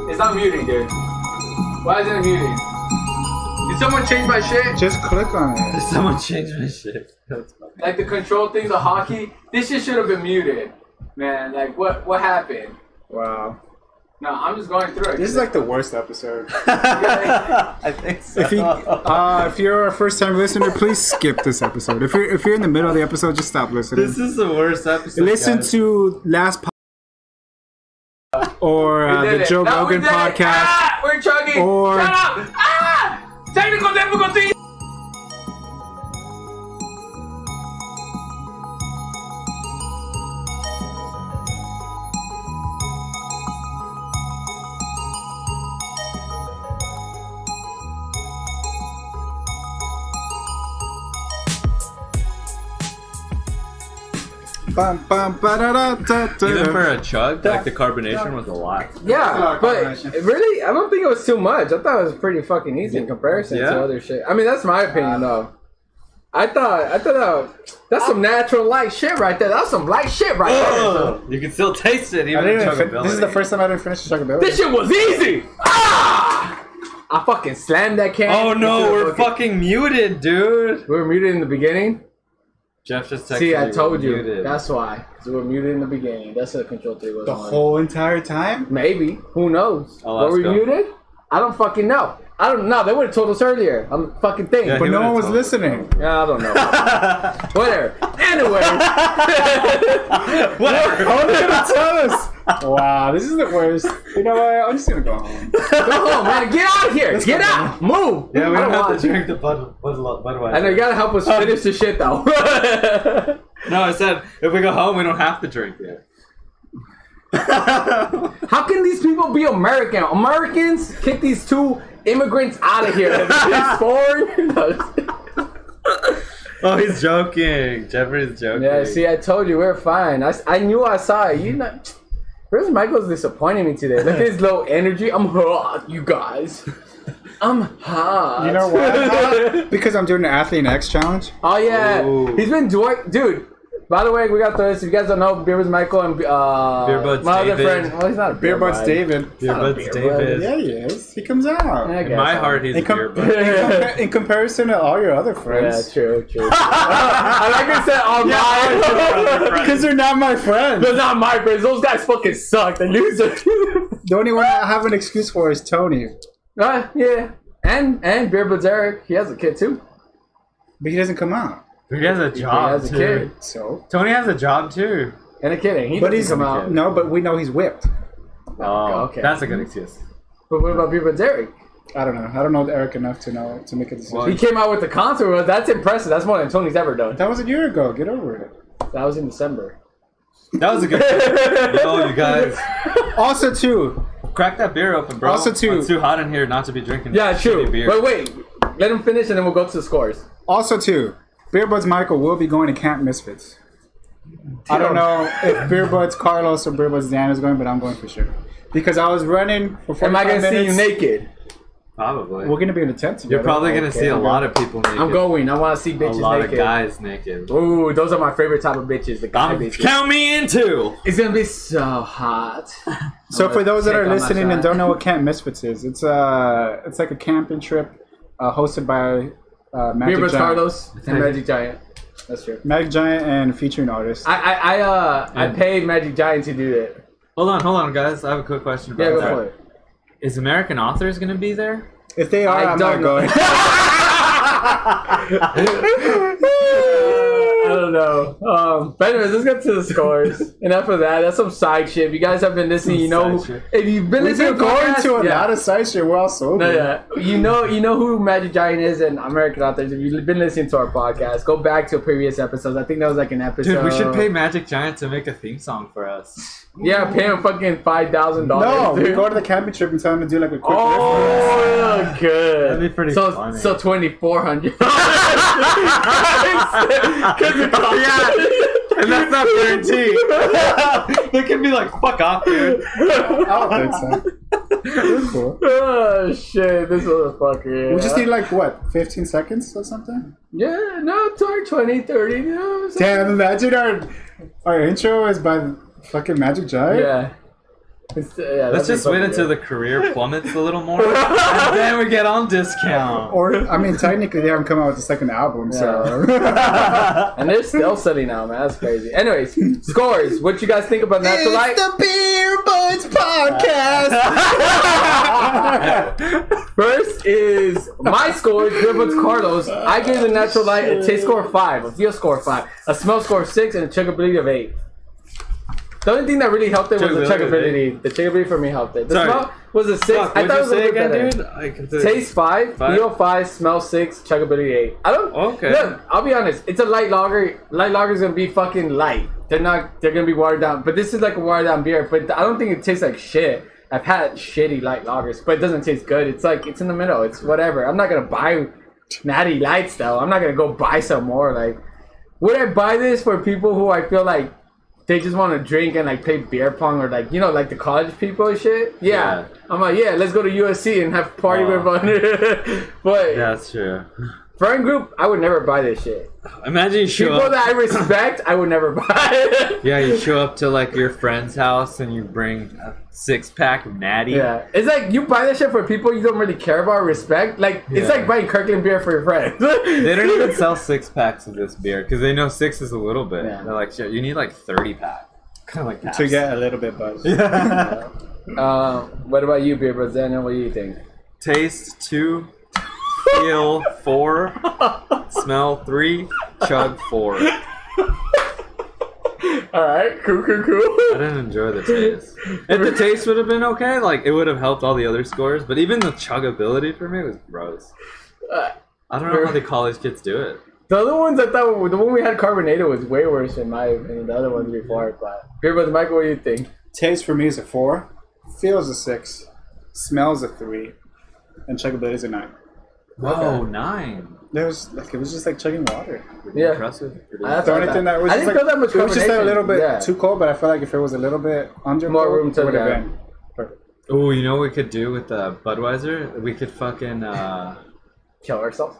[SPEAKER 5] It's not muting, dude. Why isn't it muting? Did someone change my shit?
[SPEAKER 4] Just click on it.
[SPEAKER 3] Someone changed my shit. That's funny.
[SPEAKER 5] Like the control thing, the hockey. This shit should have been muted, man. Like what happened?
[SPEAKER 4] Wow.
[SPEAKER 5] No, I'm just going through it.
[SPEAKER 4] This is like the worst episode.
[SPEAKER 3] I think so.
[SPEAKER 4] If you're a first time listener, please skip this episode. If you're in the middle of the episode, just stop listening.
[SPEAKER 3] This is the worst episode.
[SPEAKER 4] Listen
[SPEAKER 3] guys.
[SPEAKER 4] to last or the Joe Rogan podcast.
[SPEAKER 5] Ah, we're chugging.
[SPEAKER 4] Or-
[SPEAKER 5] Shut up. Ah! Technical difficulty.
[SPEAKER 4] Bum, bum, ba-da-da-da-da.
[SPEAKER 3] Even for a chug, like the carbonation was a lot.
[SPEAKER 5] Yeah, but really, I don't think it was too much. I thought it was pretty fucking easy in comparison
[SPEAKER 3] Yeah?
[SPEAKER 5] to other shit. I mean, that's my opinion, though. I thought that's some natural light shit right there. That's some light shit right there.
[SPEAKER 3] You can still taste it
[SPEAKER 4] I
[SPEAKER 3] even
[SPEAKER 4] didn't
[SPEAKER 3] in
[SPEAKER 4] even
[SPEAKER 3] chuggability.
[SPEAKER 4] this is the first time I didn't finish the chuggability.
[SPEAKER 5] This shit was easy. Ah! I fucking slammed that can.
[SPEAKER 3] Oh no,
[SPEAKER 5] into the
[SPEAKER 3] we're fucking muted, dude.
[SPEAKER 5] We were muted in the beginning.
[SPEAKER 3] Jeff just texted
[SPEAKER 5] See, I
[SPEAKER 3] me,
[SPEAKER 5] told
[SPEAKER 3] we're
[SPEAKER 5] you.
[SPEAKER 3] muted.
[SPEAKER 5] That's why. Because we were muted in the beginning. That's what Control 3 was
[SPEAKER 4] The
[SPEAKER 5] on.
[SPEAKER 4] whole entire time?
[SPEAKER 5] Maybe. Who knows?
[SPEAKER 3] Oh,
[SPEAKER 5] Were
[SPEAKER 3] let's
[SPEAKER 5] we
[SPEAKER 3] go.
[SPEAKER 5] muted? I don't fucking know. I don't know. They would have told us earlier on the fucking thing.
[SPEAKER 3] Yeah,
[SPEAKER 4] But
[SPEAKER 3] he
[SPEAKER 4] no one
[SPEAKER 3] would've
[SPEAKER 4] was
[SPEAKER 3] told us.
[SPEAKER 4] listening.
[SPEAKER 5] Yeah, I don't know. Whatever. Anyway.
[SPEAKER 3] Whatever.
[SPEAKER 4] How are they gonna tell us? Wow, this is the worst. You know what? I'm just gonna go home.
[SPEAKER 5] Go home, man. Get out of here. Get out. Move.
[SPEAKER 3] Yeah, we
[SPEAKER 5] I
[SPEAKER 3] don't have
[SPEAKER 5] want
[SPEAKER 3] to drink the Budweiser.
[SPEAKER 5] I know you gotta help us finish the shit though.
[SPEAKER 3] No, I said if we go home, we don't have to drink it.
[SPEAKER 5] How can these people be American? Americans kick these two immigrants out of here. It's foreign.
[SPEAKER 3] Oh, he's joking. Jeffrey's joking.
[SPEAKER 5] Yeah, see, I told you we're fine. I knew I saw it. You know, where's Michael's disappointing me today? Look at his low energy. I'm hot, you guys. I'm hot.
[SPEAKER 4] You know why? Because I'm doing the Athlete X challenge.
[SPEAKER 5] Oh yeah,
[SPEAKER 3] Ooh.
[SPEAKER 5] he's been doing, dude. By the way, we got this. If you guys don't know, Beer was Michael and
[SPEAKER 3] Budz
[SPEAKER 5] my other
[SPEAKER 3] David.
[SPEAKER 5] friend. Well, he's not a
[SPEAKER 4] Beer Bud's
[SPEAKER 5] bud.
[SPEAKER 4] David.
[SPEAKER 5] He's not a
[SPEAKER 3] Budz
[SPEAKER 5] beer bud.
[SPEAKER 3] David.
[SPEAKER 4] Yeah, he is. He comes out.
[SPEAKER 5] I
[SPEAKER 3] In
[SPEAKER 5] guess
[SPEAKER 3] my
[SPEAKER 5] so.
[SPEAKER 3] heart, he's a
[SPEAKER 4] In, com-
[SPEAKER 3] beer bud.
[SPEAKER 4] in comparison to all your other
[SPEAKER 5] Yeah,
[SPEAKER 4] friends.
[SPEAKER 5] true. I like I said, all mine.
[SPEAKER 4] Because they're not my friends.
[SPEAKER 5] They're not my friends. Those guys fucking suck. They losers.
[SPEAKER 4] The only one I have an excuse for is Tony.
[SPEAKER 5] Yeah. And Beer Bud's Eric. He has a kid too.
[SPEAKER 4] But he doesn't come out.
[SPEAKER 3] He has a
[SPEAKER 5] He
[SPEAKER 3] job
[SPEAKER 5] has a
[SPEAKER 3] too.
[SPEAKER 5] kid.
[SPEAKER 4] So?
[SPEAKER 3] Tony has a job too.
[SPEAKER 5] And a kid. And he
[SPEAKER 4] But
[SPEAKER 5] doesn't
[SPEAKER 4] he's
[SPEAKER 5] come out.
[SPEAKER 4] No, but we know he's whipped.
[SPEAKER 3] Oh,
[SPEAKER 5] okay.
[SPEAKER 3] That's a good excuse.
[SPEAKER 5] But what about Beer Bud's Eric?
[SPEAKER 4] I don't know. I don't know Eric enough to make a decision.
[SPEAKER 3] Well,
[SPEAKER 5] He came out with the concert. Well, that's impressive. That's more than Tony's ever done.
[SPEAKER 4] That was a year ago. Get over it.
[SPEAKER 5] That was in December.
[SPEAKER 3] That was a good. Yo, you guys,
[SPEAKER 4] Also, too,
[SPEAKER 3] crack that beer open, bro.
[SPEAKER 4] Also, too-
[SPEAKER 3] It's too hot in here not to be drinking.
[SPEAKER 5] Yeah, true.
[SPEAKER 3] shitty beer.
[SPEAKER 5] But wait. Let him finish and then we'll go to the scores.
[SPEAKER 4] Beer Bud's Michael will be going to Camp Misfits. I don't know if Beer Bud's Carlos or Beer Bud's Dan is going, but I'm going for sure. Because I was running for 45
[SPEAKER 5] Am I going to see you
[SPEAKER 4] minutes.
[SPEAKER 5] naked?
[SPEAKER 3] Probably.
[SPEAKER 4] We're going to be in a tent together.
[SPEAKER 3] You're probably gonna
[SPEAKER 4] Okay,
[SPEAKER 3] see a
[SPEAKER 4] I'm
[SPEAKER 3] lot
[SPEAKER 4] going.
[SPEAKER 3] of people naked.
[SPEAKER 5] I'm going. I want to see
[SPEAKER 3] A
[SPEAKER 5] bitches
[SPEAKER 3] lot
[SPEAKER 5] naked.
[SPEAKER 3] of guys naked.
[SPEAKER 5] Ooh, those are my favorite type of bitches. The guy bitches.
[SPEAKER 3] Count me into.
[SPEAKER 5] It's going to be so hot.
[SPEAKER 4] So for those that
[SPEAKER 5] Check
[SPEAKER 4] are
[SPEAKER 5] on my
[SPEAKER 4] listening and
[SPEAKER 5] side.
[SPEAKER 4] don't know what Camp Misfits is, it's like a camping trip hosted by
[SPEAKER 5] Beer
[SPEAKER 4] Magic
[SPEAKER 5] Bud's
[SPEAKER 4] Giant.
[SPEAKER 5] Carlos and Magic Giant. That's true.
[SPEAKER 4] Magic Giant and featuring artists.
[SPEAKER 5] I paid Magic Giant to do it.
[SPEAKER 3] Hold on, guys. I have a quick question about
[SPEAKER 5] Yeah, go
[SPEAKER 3] that.
[SPEAKER 5] for it.
[SPEAKER 3] Is American Authors gonna be there?
[SPEAKER 4] If they are,
[SPEAKER 5] I
[SPEAKER 4] I'm
[SPEAKER 5] don't
[SPEAKER 4] not
[SPEAKER 5] know.
[SPEAKER 4] going.
[SPEAKER 5] I don't know. But anyways, let's get to the scores. Enough of that. That's some side shit. If you guys have been listening, you know.
[SPEAKER 3] Side shit.
[SPEAKER 5] If you've been
[SPEAKER 4] We've
[SPEAKER 5] listening
[SPEAKER 4] been going
[SPEAKER 5] podcasts,
[SPEAKER 4] to a
[SPEAKER 5] yeah.
[SPEAKER 4] lot of side shit. We're all sober.
[SPEAKER 5] No, yeah. You know who Magic Giant is and American Authors. If you've been listening to our podcast, go back to previous episodes. I think that was like an episode.
[SPEAKER 3] Dude, we should pay Magic Giant to make a theme song for us.
[SPEAKER 5] Yeah, pay him fucking $5,000.
[SPEAKER 4] No, we
[SPEAKER 5] dude.
[SPEAKER 4] go to the camping trip and tell them to do like a quick reference.
[SPEAKER 5] Oh, good.
[SPEAKER 3] That'd be pretty
[SPEAKER 5] so,
[SPEAKER 3] funny.
[SPEAKER 5] So $2,400.
[SPEAKER 3] Yeah, and that's not guaranteed. They can be like, fuck off, dude.
[SPEAKER 4] I don't think so. It's cool.
[SPEAKER 5] Oh shit, this motherfucker. Yeah.
[SPEAKER 4] We just need like what, 15 seconds or something?
[SPEAKER 5] Yeah, no, 20, 30. You know,
[SPEAKER 4] Damn, imagine our intro is by fucking Magic Giant.
[SPEAKER 5] yeah.
[SPEAKER 3] Let's just wait until the career plummets a little more, and then we get on discount.
[SPEAKER 4] Or, I mean, technically, they haven't come out with the second album, so.
[SPEAKER 5] And they're still selling out, man. That's crazy. Anyways, scores. What you guys think about Natural Light?
[SPEAKER 4] It's the Beer Budz podcast.
[SPEAKER 5] First is my score, Beer Budz Carlos. I gave the Natural Light a taste score of 5, a feel score of 5, a smell score of 6, and a chuggability of 8. The only thing that really helped it was the chuggability. The chuggability for me helped it. The smell was a 6. I thought it was a little bit better.
[SPEAKER 3] Dude?
[SPEAKER 5] Taste 5, feel 5, smell 6, chuggability 8. I don't.
[SPEAKER 3] Okay.
[SPEAKER 5] Look, I'll be honest. It's a light lager. Light lager is gonna be fucking light. They're gonna be watered down. But this is like a watered down beer. But I don't think it tastes like shit. I've had shitty light lagers, but it doesn't taste good. It's like it's in the middle. It's whatever. I'm not gonna buy Natty Lights though. I'm not gonna go buy some more. Like, would I buy this for people who I feel like they just want to drink and like play beer pong, or like, you know, like the college people and shit? Yeah. I'm like, yeah, let's go to USC and have party with fun. But
[SPEAKER 3] yeah, that's true.
[SPEAKER 5] friend group, I would never buy this shit.
[SPEAKER 3] Imagine you show
[SPEAKER 5] People
[SPEAKER 3] up.
[SPEAKER 5] that I respect, I would never buy it.
[SPEAKER 3] Yeah, you show up to like your friend's house and you bring a 6-pack of Natty.
[SPEAKER 5] Yeah, it's like you buy that shit for people you don't really care about or respect. Like, it's like buying Kirkland beer for your friends.
[SPEAKER 3] They don't even sell 6-packs of this beer because they know 6 is a little bit.
[SPEAKER 5] Yeah.
[SPEAKER 3] They're like, shit, you need like 30-pack. Kind of like Pabst.
[SPEAKER 4] To get a little bit buzz.
[SPEAKER 5] What about you, Beer Budz? Daniel, what do you think?
[SPEAKER 3] Taste 2, feel 4, smell 3, chug 4.
[SPEAKER 5] Alright, cool.
[SPEAKER 3] I didn't enjoy the taste. If the taste would have been okay, like it would have helped all the other scores, but even the chuggability for me was gross. I don't know how the college kids do it.
[SPEAKER 5] The other ones, I thought, the one we had carbonated was way worse in my opinion. The other ones before, but Beer Budz, Michael, what do you think?
[SPEAKER 4] Taste for me is a 4. Feels a 6. Smells a 3. And chuggability is a 9.
[SPEAKER 3] Whoa, 9.
[SPEAKER 4] It was just like chugging water.
[SPEAKER 5] Yeah.
[SPEAKER 3] Impressive.
[SPEAKER 4] The only thing that was
[SPEAKER 5] I
[SPEAKER 4] just
[SPEAKER 5] didn't feel that much
[SPEAKER 4] it was just like a little bit
[SPEAKER 5] carbonation.
[SPEAKER 4] too cold, but I feel like if it was a little bit under
[SPEAKER 5] More
[SPEAKER 4] cold,
[SPEAKER 5] room to-
[SPEAKER 4] it would have
[SPEAKER 5] yeah.
[SPEAKER 4] been perfect.
[SPEAKER 3] Oh, you know what we could do with the Budweiser? We could fucking
[SPEAKER 5] Kill ourselves.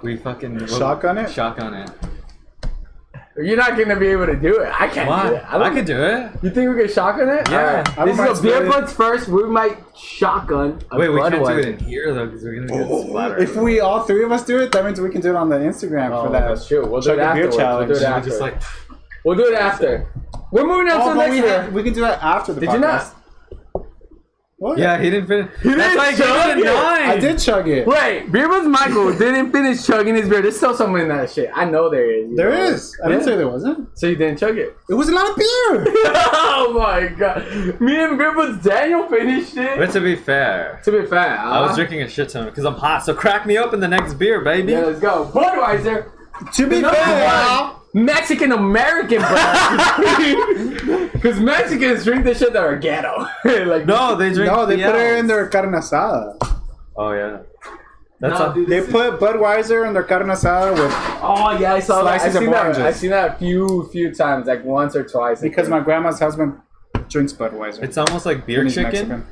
[SPEAKER 3] we fucking
[SPEAKER 4] Shotgun it?
[SPEAKER 3] Shotgun it.
[SPEAKER 5] You're not gonna be able to do it. I can't do
[SPEAKER 3] Why?
[SPEAKER 5] it.
[SPEAKER 3] I could do it.
[SPEAKER 5] You think we could shotgun it?
[SPEAKER 3] Yeah.
[SPEAKER 5] Alright. This is a Beer Budz first. We might shotgun a
[SPEAKER 3] Wait, we can't do
[SPEAKER 5] Budweiser.
[SPEAKER 3] it in here though because we're gonna get splattered.
[SPEAKER 4] If we all 3 of us do it, that means we can do it on the Instagram
[SPEAKER 5] Oh,
[SPEAKER 4] for that.
[SPEAKER 5] that's true. We'll do it
[SPEAKER 4] Chug a beer
[SPEAKER 5] afterwards.
[SPEAKER 4] challenge.
[SPEAKER 5] We'll do it
[SPEAKER 3] We're
[SPEAKER 5] after.
[SPEAKER 3] just like,
[SPEAKER 5] We'll do it after. We're moving on to the
[SPEAKER 4] but
[SPEAKER 5] next beer.
[SPEAKER 4] we can do that after the
[SPEAKER 5] Did
[SPEAKER 4] podcast.
[SPEAKER 5] you not?
[SPEAKER 4] What?
[SPEAKER 3] yeah, he didn't finish.
[SPEAKER 5] didn't
[SPEAKER 3] That's why I
[SPEAKER 5] chug
[SPEAKER 3] gave it a
[SPEAKER 5] it.
[SPEAKER 3] 9.
[SPEAKER 4] I did chug it.
[SPEAKER 5] Wait, Beer Budz Michael didn't finish chugging his beer. There's still someone in that shit. I know there is.
[SPEAKER 4] There is. I didn't
[SPEAKER 5] Yeah.
[SPEAKER 4] say there wasn't.
[SPEAKER 5] So you didn't chug it?
[SPEAKER 4] It was a lot of beer.
[SPEAKER 5] Oh my god. Me and Beer Budz Daniel finished it.
[SPEAKER 3] But to be fair,
[SPEAKER 5] To be fair,
[SPEAKER 3] I was drinking a shit ton because I'm hot. So crack me up in the next beer, baby.
[SPEAKER 5] Yeah, let's go. Budweiser.
[SPEAKER 4] To be
[SPEAKER 5] Number
[SPEAKER 4] fair,
[SPEAKER 5] one, Mexican American brand. Because Mexicans drink the shit that are ghetto. Like,
[SPEAKER 3] No, they drink.
[SPEAKER 4] no, they
[SPEAKER 3] the
[SPEAKER 4] put it
[SPEAKER 3] L's.
[SPEAKER 4] in their carne asada.
[SPEAKER 3] Oh yeah. That's
[SPEAKER 5] No,
[SPEAKER 3] a,
[SPEAKER 5] dude,
[SPEAKER 4] They
[SPEAKER 5] this is-
[SPEAKER 4] put Budweiser in their carne asada with
[SPEAKER 5] Oh yeah, I saw that.
[SPEAKER 4] Slices of oranges.
[SPEAKER 5] I've seen that a few times, like once or twice.
[SPEAKER 4] because my grandma's husband drinks Budweiser.
[SPEAKER 3] it's almost like beer
[SPEAKER 4] And he's
[SPEAKER 3] chicken.
[SPEAKER 4] Mexican.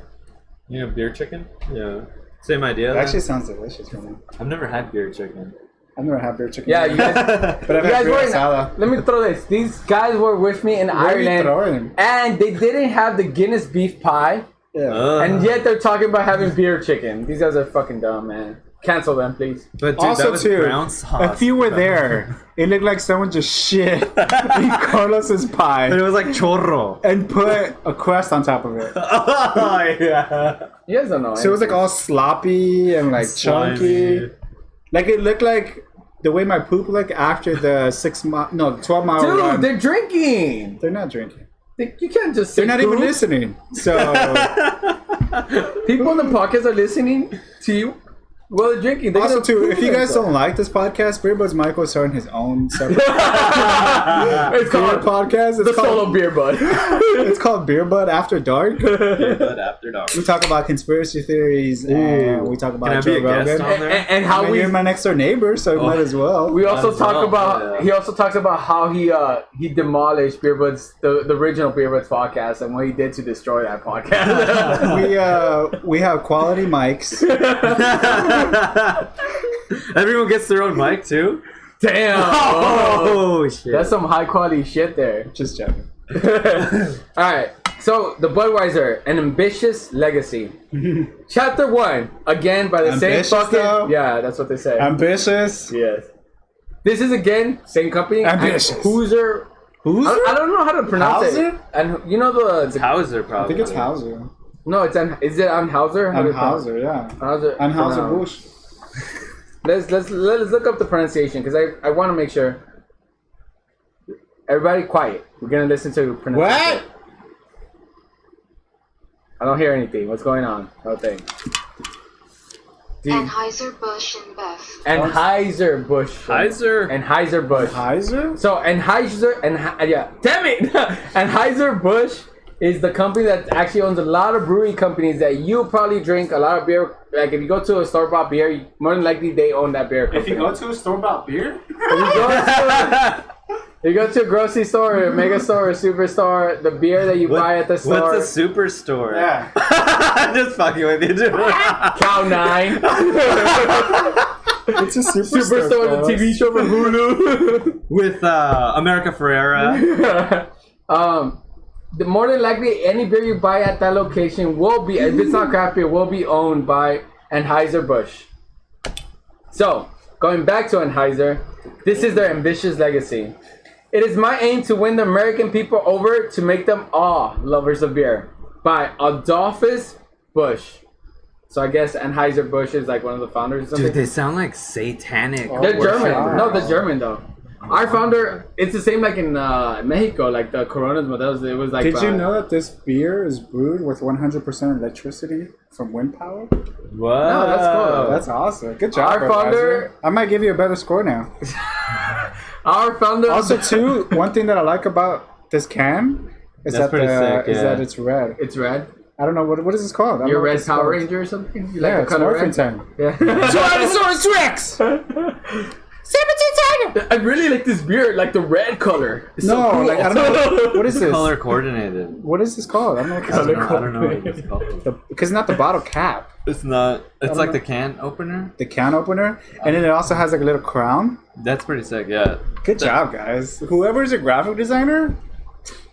[SPEAKER 3] You know, beer chicken. Yeah. Same idea.
[SPEAKER 4] It
[SPEAKER 3] then.
[SPEAKER 4] actually sounds delicious for me.
[SPEAKER 3] I've never had beer chicken.
[SPEAKER 4] I've never had beer chicken.
[SPEAKER 5] Yeah, you guys.
[SPEAKER 4] but I've
[SPEAKER 5] You
[SPEAKER 4] had
[SPEAKER 5] guys
[SPEAKER 4] beer
[SPEAKER 5] were in,
[SPEAKER 4] asada.
[SPEAKER 5] let me throw this. These guys were with me in
[SPEAKER 4] Where are you
[SPEAKER 5] Ireland,
[SPEAKER 4] throwing?
[SPEAKER 5] and they didn't have the Guinness beef pie,
[SPEAKER 4] Yeah.
[SPEAKER 5] and yet they're talking about having beer chicken. These guys are fucking dumb, man. Cancel them, please.
[SPEAKER 3] But dude,
[SPEAKER 4] Also,
[SPEAKER 3] that was
[SPEAKER 4] too,
[SPEAKER 3] brown sauce.
[SPEAKER 4] if you were there, it looked like someone just shit in Carlos's
[SPEAKER 3] But it
[SPEAKER 4] pie
[SPEAKER 3] was like chorro.
[SPEAKER 4] and put a crust on top of it.
[SPEAKER 3] Oh yeah.
[SPEAKER 5] You guys don't know.
[SPEAKER 4] So it was like all sloppy and like chunky.
[SPEAKER 3] Slimy.
[SPEAKER 4] Like it looked like the way my poop looked after the 12-mile
[SPEAKER 5] dude,
[SPEAKER 4] run.
[SPEAKER 5] they're drinking.
[SPEAKER 4] They're not drinking.
[SPEAKER 5] You can't just.
[SPEAKER 4] They're
[SPEAKER 5] say
[SPEAKER 4] not even
[SPEAKER 5] poop.
[SPEAKER 4] listening. So
[SPEAKER 5] People in the podcast are listening to you. Well, they're drinking. They're
[SPEAKER 4] also
[SPEAKER 5] gonna
[SPEAKER 4] too,
[SPEAKER 5] poop
[SPEAKER 4] if you guys
[SPEAKER 5] themselves.
[SPEAKER 4] don't like this podcast, Beer Budz Michael is starting his own separate
[SPEAKER 5] It's
[SPEAKER 4] beer
[SPEAKER 5] called
[SPEAKER 4] podcast.
[SPEAKER 5] the Solo Beer Bud.
[SPEAKER 4] It's called Beer Bud After Dark.
[SPEAKER 3] But after dark.
[SPEAKER 4] We talk about conspiracy theories and we talk
[SPEAKER 3] Can I
[SPEAKER 4] about
[SPEAKER 3] be
[SPEAKER 4] Joe
[SPEAKER 3] a guest
[SPEAKER 4] Rogan.
[SPEAKER 3] on there?
[SPEAKER 5] and
[SPEAKER 4] I
[SPEAKER 5] how
[SPEAKER 4] mean,
[SPEAKER 5] we
[SPEAKER 4] you're my next door neighbor, so might as well.
[SPEAKER 5] we also
[SPEAKER 3] As
[SPEAKER 5] talk
[SPEAKER 3] well,
[SPEAKER 5] about.
[SPEAKER 3] yeah.
[SPEAKER 5] He also talks about how he demolished Beer Bud's the original Beer Bud's podcast and what he did to destroy that podcast.
[SPEAKER 4] we have quality mics.
[SPEAKER 3] Everyone gets their own mic too.
[SPEAKER 5] Damn.
[SPEAKER 3] Oh shit.
[SPEAKER 5] That's some high quality shit there.
[SPEAKER 4] Just joking.
[SPEAKER 5] All right. So, the Budweiser, an ambitious legacy. Chapter 1, again by the
[SPEAKER 4] Ambitious,
[SPEAKER 5] same fucking...
[SPEAKER 4] though?
[SPEAKER 5] Yeah, that's what they say.
[SPEAKER 4] Ambitious.
[SPEAKER 5] Yes. This is, again, same company.
[SPEAKER 4] Ambitious.
[SPEAKER 5] Anheuser.
[SPEAKER 4] Who's
[SPEAKER 5] I don't know how to pronounce
[SPEAKER 4] Hauser?
[SPEAKER 5] it. And you know the
[SPEAKER 3] Hauser,
[SPEAKER 4] I
[SPEAKER 3] probably.
[SPEAKER 4] think it's Hauser.
[SPEAKER 5] no, it's is it Anheuser? How do you pronounce it?
[SPEAKER 4] Anheuser, yeah.
[SPEAKER 5] Anheuser.
[SPEAKER 4] Anheuser-Busch.
[SPEAKER 5] Let's look up the pronunciation because I want to make sure. Everybody, quiet. We're gonna listen to pronunciation.
[SPEAKER 4] What?
[SPEAKER 5] I don't hear anything. What's going on? Nothing.
[SPEAKER 6] Anheuser-Busch InBev.
[SPEAKER 5] Anheuser-Busch.
[SPEAKER 3] Heiser.
[SPEAKER 5] Anheuser-Busch.
[SPEAKER 4] Heiser?
[SPEAKER 5] So yeah, damn it! Anheuser-Busch is the company that actually owns a lot of brewing companies that you probably drink a lot of beer. Like if you go to a store-bought beer, more than likely they own that beer company.
[SPEAKER 4] If you go to a store-bought beer?
[SPEAKER 5] You go to a grocery store, or a mega store, or a superstore, the beer that you buy at the store.
[SPEAKER 3] What's a superstore?
[SPEAKER 4] Yeah.
[SPEAKER 3] I'm just fucking with you, dude.
[SPEAKER 5] Cow 9.
[SPEAKER 4] It's a
[SPEAKER 5] Superstore, the TV show from Hulu.
[SPEAKER 3] With America Ferrera.
[SPEAKER 5] The more than likely, any beer you buy at that location will be, if it's not craft beer, will be owned by Anheuser-Busch. So, going back to Anheuser, this is their ambitious legacy. It is my aim to win the American people over to make them all lovers of beer. By Adolphus Busch. So I guess Anheuser-Busch is like one of the founders or something.
[SPEAKER 3] Dude, they sound like satanic.
[SPEAKER 5] They're German.
[SPEAKER 4] wow.
[SPEAKER 5] No, they're German though. Our founder, it's the same like in Mexico, like the Coronas Modelos. It was like.
[SPEAKER 4] Did you know that this beer is brewed with 100% electricity from wind power?
[SPEAKER 3] What?
[SPEAKER 5] No, that's cool.
[SPEAKER 4] That's awesome. Good job,
[SPEAKER 5] Our founder-
[SPEAKER 4] Budweiser. I might give you a better score now.
[SPEAKER 5] Our founder.
[SPEAKER 4] Also, too, one thing that I like about this can is
[SPEAKER 3] That's pretty sick,
[SPEAKER 4] is
[SPEAKER 3] yeah.
[SPEAKER 4] that it's red.
[SPEAKER 5] It's red.
[SPEAKER 4] I don't know what is this called. I don't
[SPEAKER 5] Your
[SPEAKER 4] know what
[SPEAKER 5] red
[SPEAKER 4] it's
[SPEAKER 5] Power
[SPEAKER 4] called.
[SPEAKER 5] Ranger or something? You
[SPEAKER 4] Yeah,
[SPEAKER 5] like
[SPEAKER 4] it's
[SPEAKER 5] the color
[SPEAKER 4] Morphin
[SPEAKER 5] red?
[SPEAKER 4] Time.
[SPEAKER 5] Yeah.
[SPEAKER 4] Tyrannosaurus Rex.
[SPEAKER 5] I really like this beer, like the red color. It's so
[SPEAKER 4] No,
[SPEAKER 5] cool.
[SPEAKER 4] like I don't know what is this.
[SPEAKER 3] Color coordinated.
[SPEAKER 4] What is this called? I don't know what this is.
[SPEAKER 3] I don't know what it's called.
[SPEAKER 4] Because it's not the bottle cap,
[SPEAKER 3] It's not. It's like
[SPEAKER 4] know.
[SPEAKER 3] the can opener.
[SPEAKER 4] the can opener, and then it also has like a little crown.
[SPEAKER 3] That's pretty sick. Yeah.
[SPEAKER 4] Good job, guys. Whoever's a graphic designer,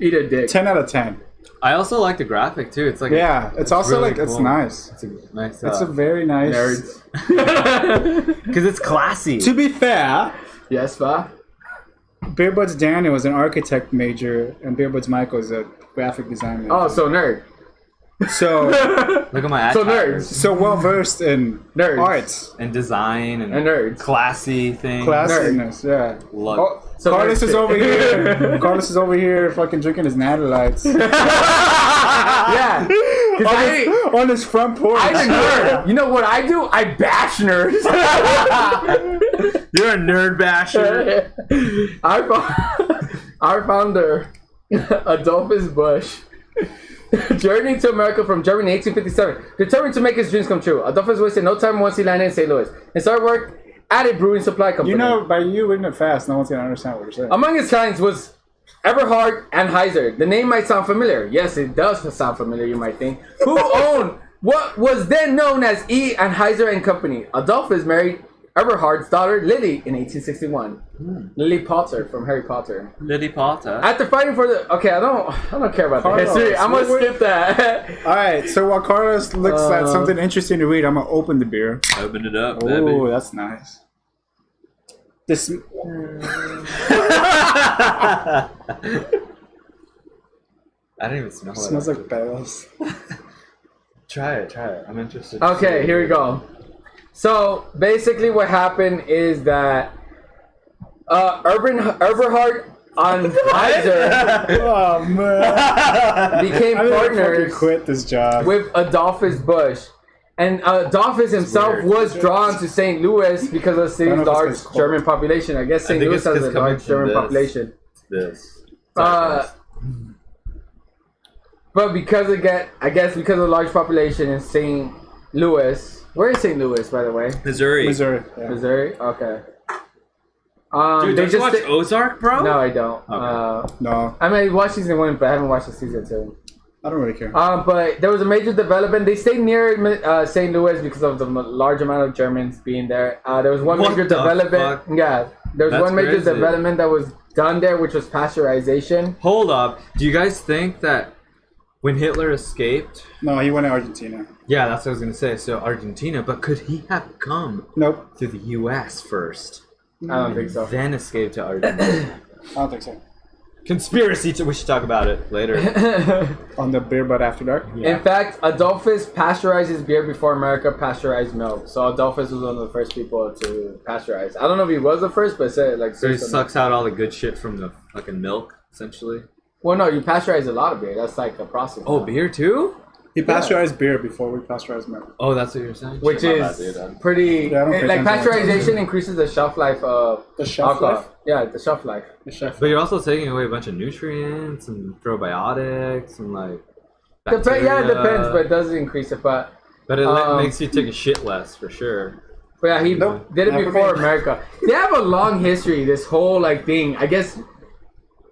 [SPEAKER 5] Eat a dick.
[SPEAKER 4] 10 out of 10.
[SPEAKER 3] I also like the graphic too. It's like
[SPEAKER 4] Yeah, it's also
[SPEAKER 3] really
[SPEAKER 4] like it's
[SPEAKER 3] cool.
[SPEAKER 4] nice.
[SPEAKER 3] It's a nice.
[SPEAKER 4] It's a very nice.
[SPEAKER 5] Nerds.
[SPEAKER 3] Because it's classy.
[SPEAKER 4] To be fair,
[SPEAKER 5] Yes, va?
[SPEAKER 4] Beer Bud's Daniel was an architect major, and Beer Bud's Michael is a graphic designer.
[SPEAKER 5] Oh, so nerd.
[SPEAKER 4] So
[SPEAKER 3] Look at my
[SPEAKER 5] So
[SPEAKER 3] attires.
[SPEAKER 4] so well versed in
[SPEAKER 5] Nerds.
[SPEAKER 4] arts,
[SPEAKER 3] And design and
[SPEAKER 5] nerds.
[SPEAKER 3] classy things.
[SPEAKER 4] classiness. Yeah.
[SPEAKER 3] Look.
[SPEAKER 4] Oh,
[SPEAKER 5] So
[SPEAKER 4] Carlos
[SPEAKER 5] nerd
[SPEAKER 4] is
[SPEAKER 5] shit.
[SPEAKER 4] over here. Carlos is over here, fucking drinking his natty lights
[SPEAKER 5] Yeah. 'Cause
[SPEAKER 4] on his front porch.
[SPEAKER 5] I'm a nerd. You know what I do? I bash nerds.
[SPEAKER 3] You're a nerd basher.
[SPEAKER 5] Our founder, Adolphus Busch, journeyed to America from Germany in 1857, determined to make his dreams come true. Adolphus wasted no time once he landed in St. Louis and started work at a brewing supply company.
[SPEAKER 4] You know, by you reading it fast, no one's gonna understand what you're saying.
[SPEAKER 5] Among his clients was Eberhard Anheuser. The name might sound familiar. Yes, it does sound familiar, you might think. Who owned what was then known as E. Anheuser and Company. Adolphus married Eberhard's daughter, Lily, in 1861. Lily Potter from Harry Potter.
[SPEAKER 3] Lily Potter.
[SPEAKER 5] After fighting for the... Okay, I don't care about the
[SPEAKER 4] Carlos,
[SPEAKER 5] history. I'm going to
[SPEAKER 4] wait.
[SPEAKER 5] skip that.
[SPEAKER 4] All right, so while Carlos looks at something interesting to read, I'm gonna open the beer.
[SPEAKER 3] Open it up,
[SPEAKER 4] Oh,
[SPEAKER 3] baby.
[SPEAKER 4] that's nice. This.
[SPEAKER 3] I don't even smell it.
[SPEAKER 4] Smells like bells.
[SPEAKER 3] Try it. I'm interested.
[SPEAKER 5] Okay, here we go. So, basically what happened is that Eberhard Anheuser
[SPEAKER 4] Oh man!
[SPEAKER 5] became
[SPEAKER 4] I'm gonna fucking
[SPEAKER 5] partners
[SPEAKER 4] quit this job.
[SPEAKER 5] with Adolphus Busch. And Adolphus himself
[SPEAKER 3] weird.
[SPEAKER 5] was drawn to St. Louis because of the
[SPEAKER 4] I don't
[SPEAKER 5] city's
[SPEAKER 4] know if
[SPEAKER 5] large
[SPEAKER 4] it's cold.
[SPEAKER 5] German population. I guess St.
[SPEAKER 3] think
[SPEAKER 5] Louis
[SPEAKER 3] it's
[SPEAKER 5] has a
[SPEAKER 3] just coming
[SPEAKER 5] large
[SPEAKER 3] from
[SPEAKER 5] German
[SPEAKER 3] this.
[SPEAKER 5] population.
[SPEAKER 3] This.
[SPEAKER 5] But because of the large population in St. Louis, where is St. Louis, by the way?
[SPEAKER 3] Missouri.
[SPEAKER 4] Missouri. Yeah.
[SPEAKER 5] Missouri. Okay.
[SPEAKER 3] Dude,
[SPEAKER 5] they
[SPEAKER 3] don't you watch
[SPEAKER 5] sta-
[SPEAKER 3] Ozark, bro?
[SPEAKER 5] No, I don't.
[SPEAKER 3] Okay.
[SPEAKER 4] No,
[SPEAKER 5] I mean, I watched season 1, but I haven't watched the season 2.
[SPEAKER 4] I don't really care.
[SPEAKER 5] But there was a major development. They stayed near St. Louis because of the large amount of Germans being there. There was one
[SPEAKER 3] What
[SPEAKER 5] major
[SPEAKER 3] the
[SPEAKER 5] development.
[SPEAKER 3] fuck?
[SPEAKER 5] Yeah, there was
[SPEAKER 3] That's
[SPEAKER 5] one major
[SPEAKER 3] crazy.
[SPEAKER 5] development that was done there, which was pasteurization.
[SPEAKER 3] Hold up. Do you guys think that When Hitler escaped,
[SPEAKER 4] No, he went to Argentina.
[SPEAKER 3] yeah, that's what I was gonna say. So Argentina, but could he have come
[SPEAKER 4] Nope.
[SPEAKER 3] to the U.S. first,
[SPEAKER 5] I don't think so.
[SPEAKER 3] then escaped to Argentina?
[SPEAKER 4] I don't think so.
[SPEAKER 3] Conspiracy. We should talk about it later.
[SPEAKER 4] On the Beer Butt After Dark?
[SPEAKER 3] Yeah.
[SPEAKER 5] In fact, Adolphus pasteurizes beer before America pasteurized milk. So Adolphus was one of the first people to pasteurize. I don't know if he was the first, but said like.
[SPEAKER 3] So he sucks out all the good shit from the fucking milk, essentially.
[SPEAKER 5] Well, no, you pasteurize a lot of beer. That's like a process.
[SPEAKER 3] Oh, beer too?
[SPEAKER 4] He pasteurized beer before we pasteurized milk.
[SPEAKER 3] Oh, that's what you're saying.
[SPEAKER 5] Which
[SPEAKER 3] Shit, my
[SPEAKER 5] is
[SPEAKER 3] bad, dude.
[SPEAKER 5] pretty.
[SPEAKER 4] Yeah, I don't pay
[SPEAKER 5] like
[SPEAKER 4] attention to
[SPEAKER 5] pasteurization increases the shelf life of
[SPEAKER 4] The shelf
[SPEAKER 5] alcohol.
[SPEAKER 4] life?
[SPEAKER 5] Yeah, the shelf life.
[SPEAKER 4] The chef.
[SPEAKER 3] But you're also taking away a bunch of nutrients and probiotics and like.
[SPEAKER 5] Yeah, it
[SPEAKER 3] bacteria.
[SPEAKER 5] depends, but it does increase it. But
[SPEAKER 3] But it
[SPEAKER 5] Um,
[SPEAKER 3] makes you take a shit less for sure.
[SPEAKER 5] yeah, he
[SPEAKER 4] Nope,
[SPEAKER 5] did it
[SPEAKER 4] never
[SPEAKER 5] before
[SPEAKER 4] made.
[SPEAKER 5] America. They have a long history. This whole like thing, I guess.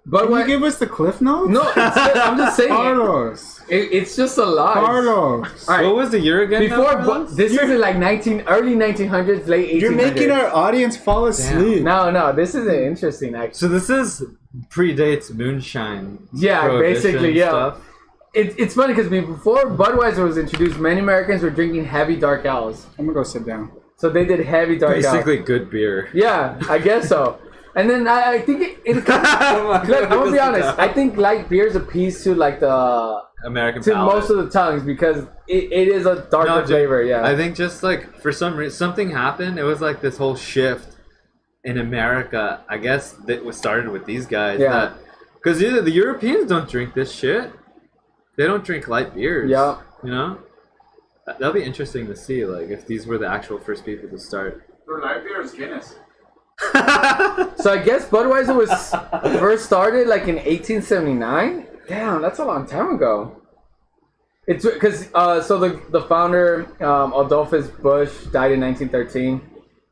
[SPEAKER 5] But
[SPEAKER 4] Can
[SPEAKER 5] what?
[SPEAKER 4] you give us the cliff notes?
[SPEAKER 5] No, I'm just saying.
[SPEAKER 4] Carlos.
[SPEAKER 5] It's just a lie.
[SPEAKER 4] Carlos.
[SPEAKER 5] All right.
[SPEAKER 3] What was the year again?
[SPEAKER 5] Before,
[SPEAKER 3] now,
[SPEAKER 5] but this is in like early 1900s, late 1800s.
[SPEAKER 4] You're making our audience fall asleep.
[SPEAKER 5] No, this isn't interesting actually.
[SPEAKER 3] So this is predates moonshine.
[SPEAKER 5] Yeah,
[SPEAKER 3] prohibition
[SPEAKER 5] basically, yeah.
[SPEAKER 3] Stuff.
[SPEAKER 5] It's funny because before Budweiser was introduced, many Americans were drinking heavy dark ales.
[SPEAKER 4] I'm gonna go sit down.
[SPEAKER 5] So they did heavy dark ales.
[SPEAKER 3] Basically, good beer.
[SPEAKER 5] Yeah, I guess so. And then I think it look, I'm gonna be honest. I think light beers appease to like the
[SPEAKER 3] American
[SPEAKER 5] to
[SPEAKER 3] palate.
[SPEAKER 5] most of the tongues because it is a darker
[SPEAKER 3] No, dude,
[SPEAKER 5] flavor. Yeah,
[SPEAKER 3] I think just like for some reason something happened. It was like this whole shift in America. I guess that was started with these guys.
[SPEAKER 5] Yeah.
[SPEAKER 3] Because the Europeans don't drink this shit. They don't drink light beers.
[SPEAKER 5] Yeah.
[SPEAKER 3] You know. That'll be interesting to see. Like if these were the actual first people to start.
[SPEAKER 4] For light beer is Guinness.
[SPEAKER 5] So I guess Budweiser was first started like in 1879. Damn, that's a long time ago. It's because so the founder Adolphus Busch died in 1913.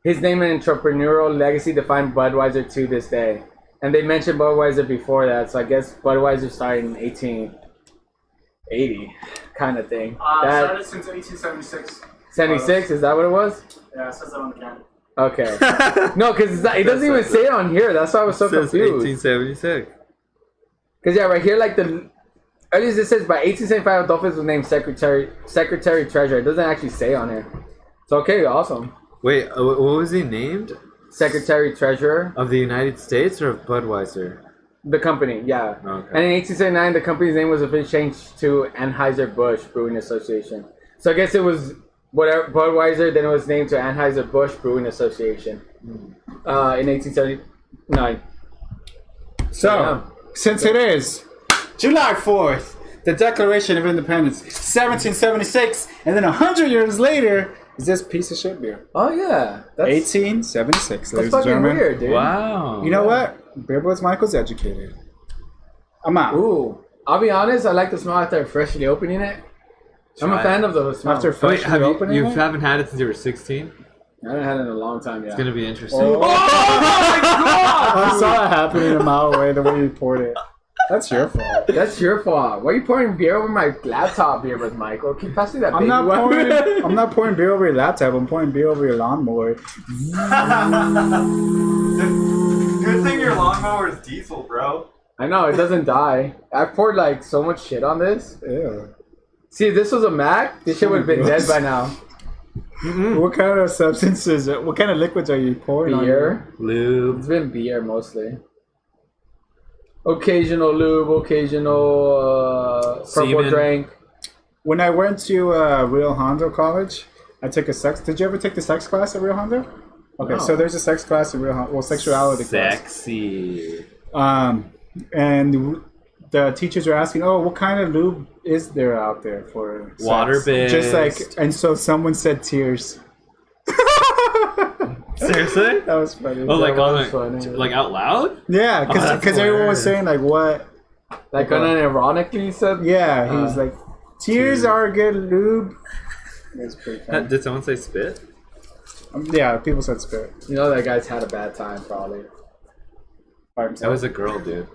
[SPEAKER 5] His name and entrepreneurial legacy define Budweiser to this day. And they mentioned Budweiser before that, so I guess Budweiser started in 1880, kind of thing.
[SPEAKER 4] Started since 1876.
[SPEAKER 5] 76, is that what it was?
[SPEAKER 4] Yeah, it says that on the can.
[SPEAKER 5] Okay. No, because it doesn't even say it on here. That's why I was so
[SPEAKER 3] It says
[SPEAKER 5] confused.
[SPEAKER 3] 1876.
[SPEAKER 5] Because yeah, right here, like the earliest it says by 1875, Adolphus was named secretary treasurer. It doesn't actually say on here. So okay, awesome.
[SPEAKER 3] Wait, what was he named?
[SPEAKER 5] Secretary treasurer,
[SPEAKER 3] Of the United States or of Budweiser?
[SPEAKER 5] the company, yeah.
[SPEAKER 3] Okay.
[SPEAKER 5] And in 1879, the company's name was officially changed to Anheuser-Busch Brewing Association. So I guess it was whatever Budweiser, then it was named to Anheuser-Busch Brewing Association in 1879.
[SPEAKER 4] So,
[SPEAKER 5] Yeah.
[SPEAKER 4] since it is July 4th, the Declaration of Independence, 1776, and then 100 years later, is this piece of shit beer.
[SPEAKER 5] Oh yeah, that's
[SPEAKER 4] 1876, ladies and
[SPEAKER 5] fucking
[SPEAKER 4] gentlemen.
[SPEAKER 5] weird, dude.
[SPEAKER 3] Wow.
[SPEAKER 4] You know what? Beer Boys Michael's educated. I'm out.
[SPEAKER 5] Ooh, I'll be honest. I like the smell after freshly opening it. I'm a
[SPEAKER 3] Try
[SPEAKER 5] fan
[SPEAKER 3] it.
[SPEAKER 5] of the smell.
[SPEAKER 4] After
[SPEAKER 3] Wait,
[SPEAKER 4] freshly
[SPEAKER 3] have you
[SPEAKER 4] opening it?
[SPEAKER 3] haven't had it since you were 16?
[SPEAKER 5] I haven't had it in a long time. Yeah.
[SPEAKER 3] It's gonna be interesting.
[SPEAKER 4] Oh.
[SPEAKER 5] my god!
[SPEAKER 4] I saw it happening a mile away the way you poured it. That's your fault.
[SPEAKER 5] That's your fault. Why are you pouring beer over my laptop beer with Michael? Keep passing that.
[SPEAKER 4] I'm
[SPEAKER 5] baby
[SPEAKER 4] not
[SPEAKER 5] one.
[SPEAKER 4] pouring. I'm not pouring beer over your laptop. I'm pouring beer over your lawnmower.
[SPEAKER 3] Good thing your lawnmower is diesel, bro.
[SPEAKER 5] I know it doesn't die. I poured like so much shit on this.
[SPEAKER 4] Ew.
[SPEAKER 5] See, if this was a Mac, this shit would have been dead by now.
[SPEAKER 4] What kind of substances? What kind of liquids are you pouring on?
[SPEAKER 5] Beer.
[SPEAKER 3] Lube.
[SPEAKER 5] It's been beer mostly. Occasional lube, occasional purple
[SPEAKER 3] Semen.
[SPEAKER 5] drink.
[SPEAKER 4] When I went to Rio Hondo College, I took a sex. Did you ever take the sex class at Rio Hondo? Okay,
[SPEAKER 5] No.
[SPEAKER 4] so there's a sex class at Rio Hondo. Well, sexuality class.
[SPEAKER 3] Sexy.
[SPEAKER 4] And the teachers are asking, "Oh, what kind of lube is there out there for sex?"
[SPEAKER 3] Water-based.
[SPEAKER 4] Just like, and so someone said tears.
[SPEAKER 3] Seriously?
[SPEAKER 4] That was funny.
[SPEAKER 3] Oh, like
[SPEAKER 5] that
[SPEAKER 3] on
[SPEAKER 5] was
[SPEAKER 3] the,
[SPEAKER 5] funny.
[SPEAKER 3] like out loud?
[SPEAKER 4] Yeah,
[SPEAKER 3] Oh, that's
[SPEAKER 4] because everyone was
[SPEAKER 3] hilarious.
[SPEAKER 4] saying like, "What?"
[SPEAKER 5] Like unironically said.
[SPEAKER 4] Yeah, he was like, "Tears are a good lube." It was pretty funny.
[SPEAKER 3] Did someone say spit?
[SPEAKER 4] Yeah, people said spit
[SPEAKER 5] You know that guy's had a bad time probably.
[SPEAKER 4] by
[SPEAKER 3] That
[SPEAKER 4] himself.
[SPEAKER 3] was a girl, dude.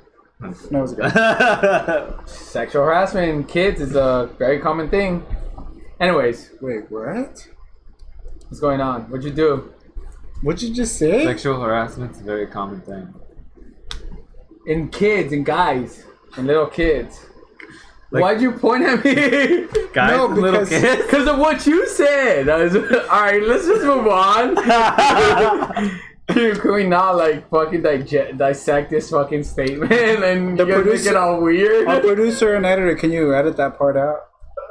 [SPEAKER 4] No, it was a guy.
[SPEAKER 5] Sexual harassment in kids is a very common thing. Anyways,
[SPEAKER 4] Wait, what?
[SPEAKER 5] what's going on? What'd you do?
[SPEAKER 4] What'd you just say?
[SPEAKER 3] Sexual harassment's a very common thing.
[SPEAKER 5] In kids and guys and little kids. Why'd you point at me?
[SPEAKER 3] Guys,
[SPEAKER 4] No,
[SPEAKER 3] and little
[SPEAKER 4] because-
[SPEAKER 3] kids.
[SPEAKER 5] Because of what you said. Alright, let's just move on. Can we not like fucking dissect this fucking statement and
[SPEAKER 4] The
[SPEAKER 5] you guys make
[SPEAKER 4] producer-
[SPEAKER 5] it all weird?
[SPEAKER 4] Our producer and editor, can you edit that part out?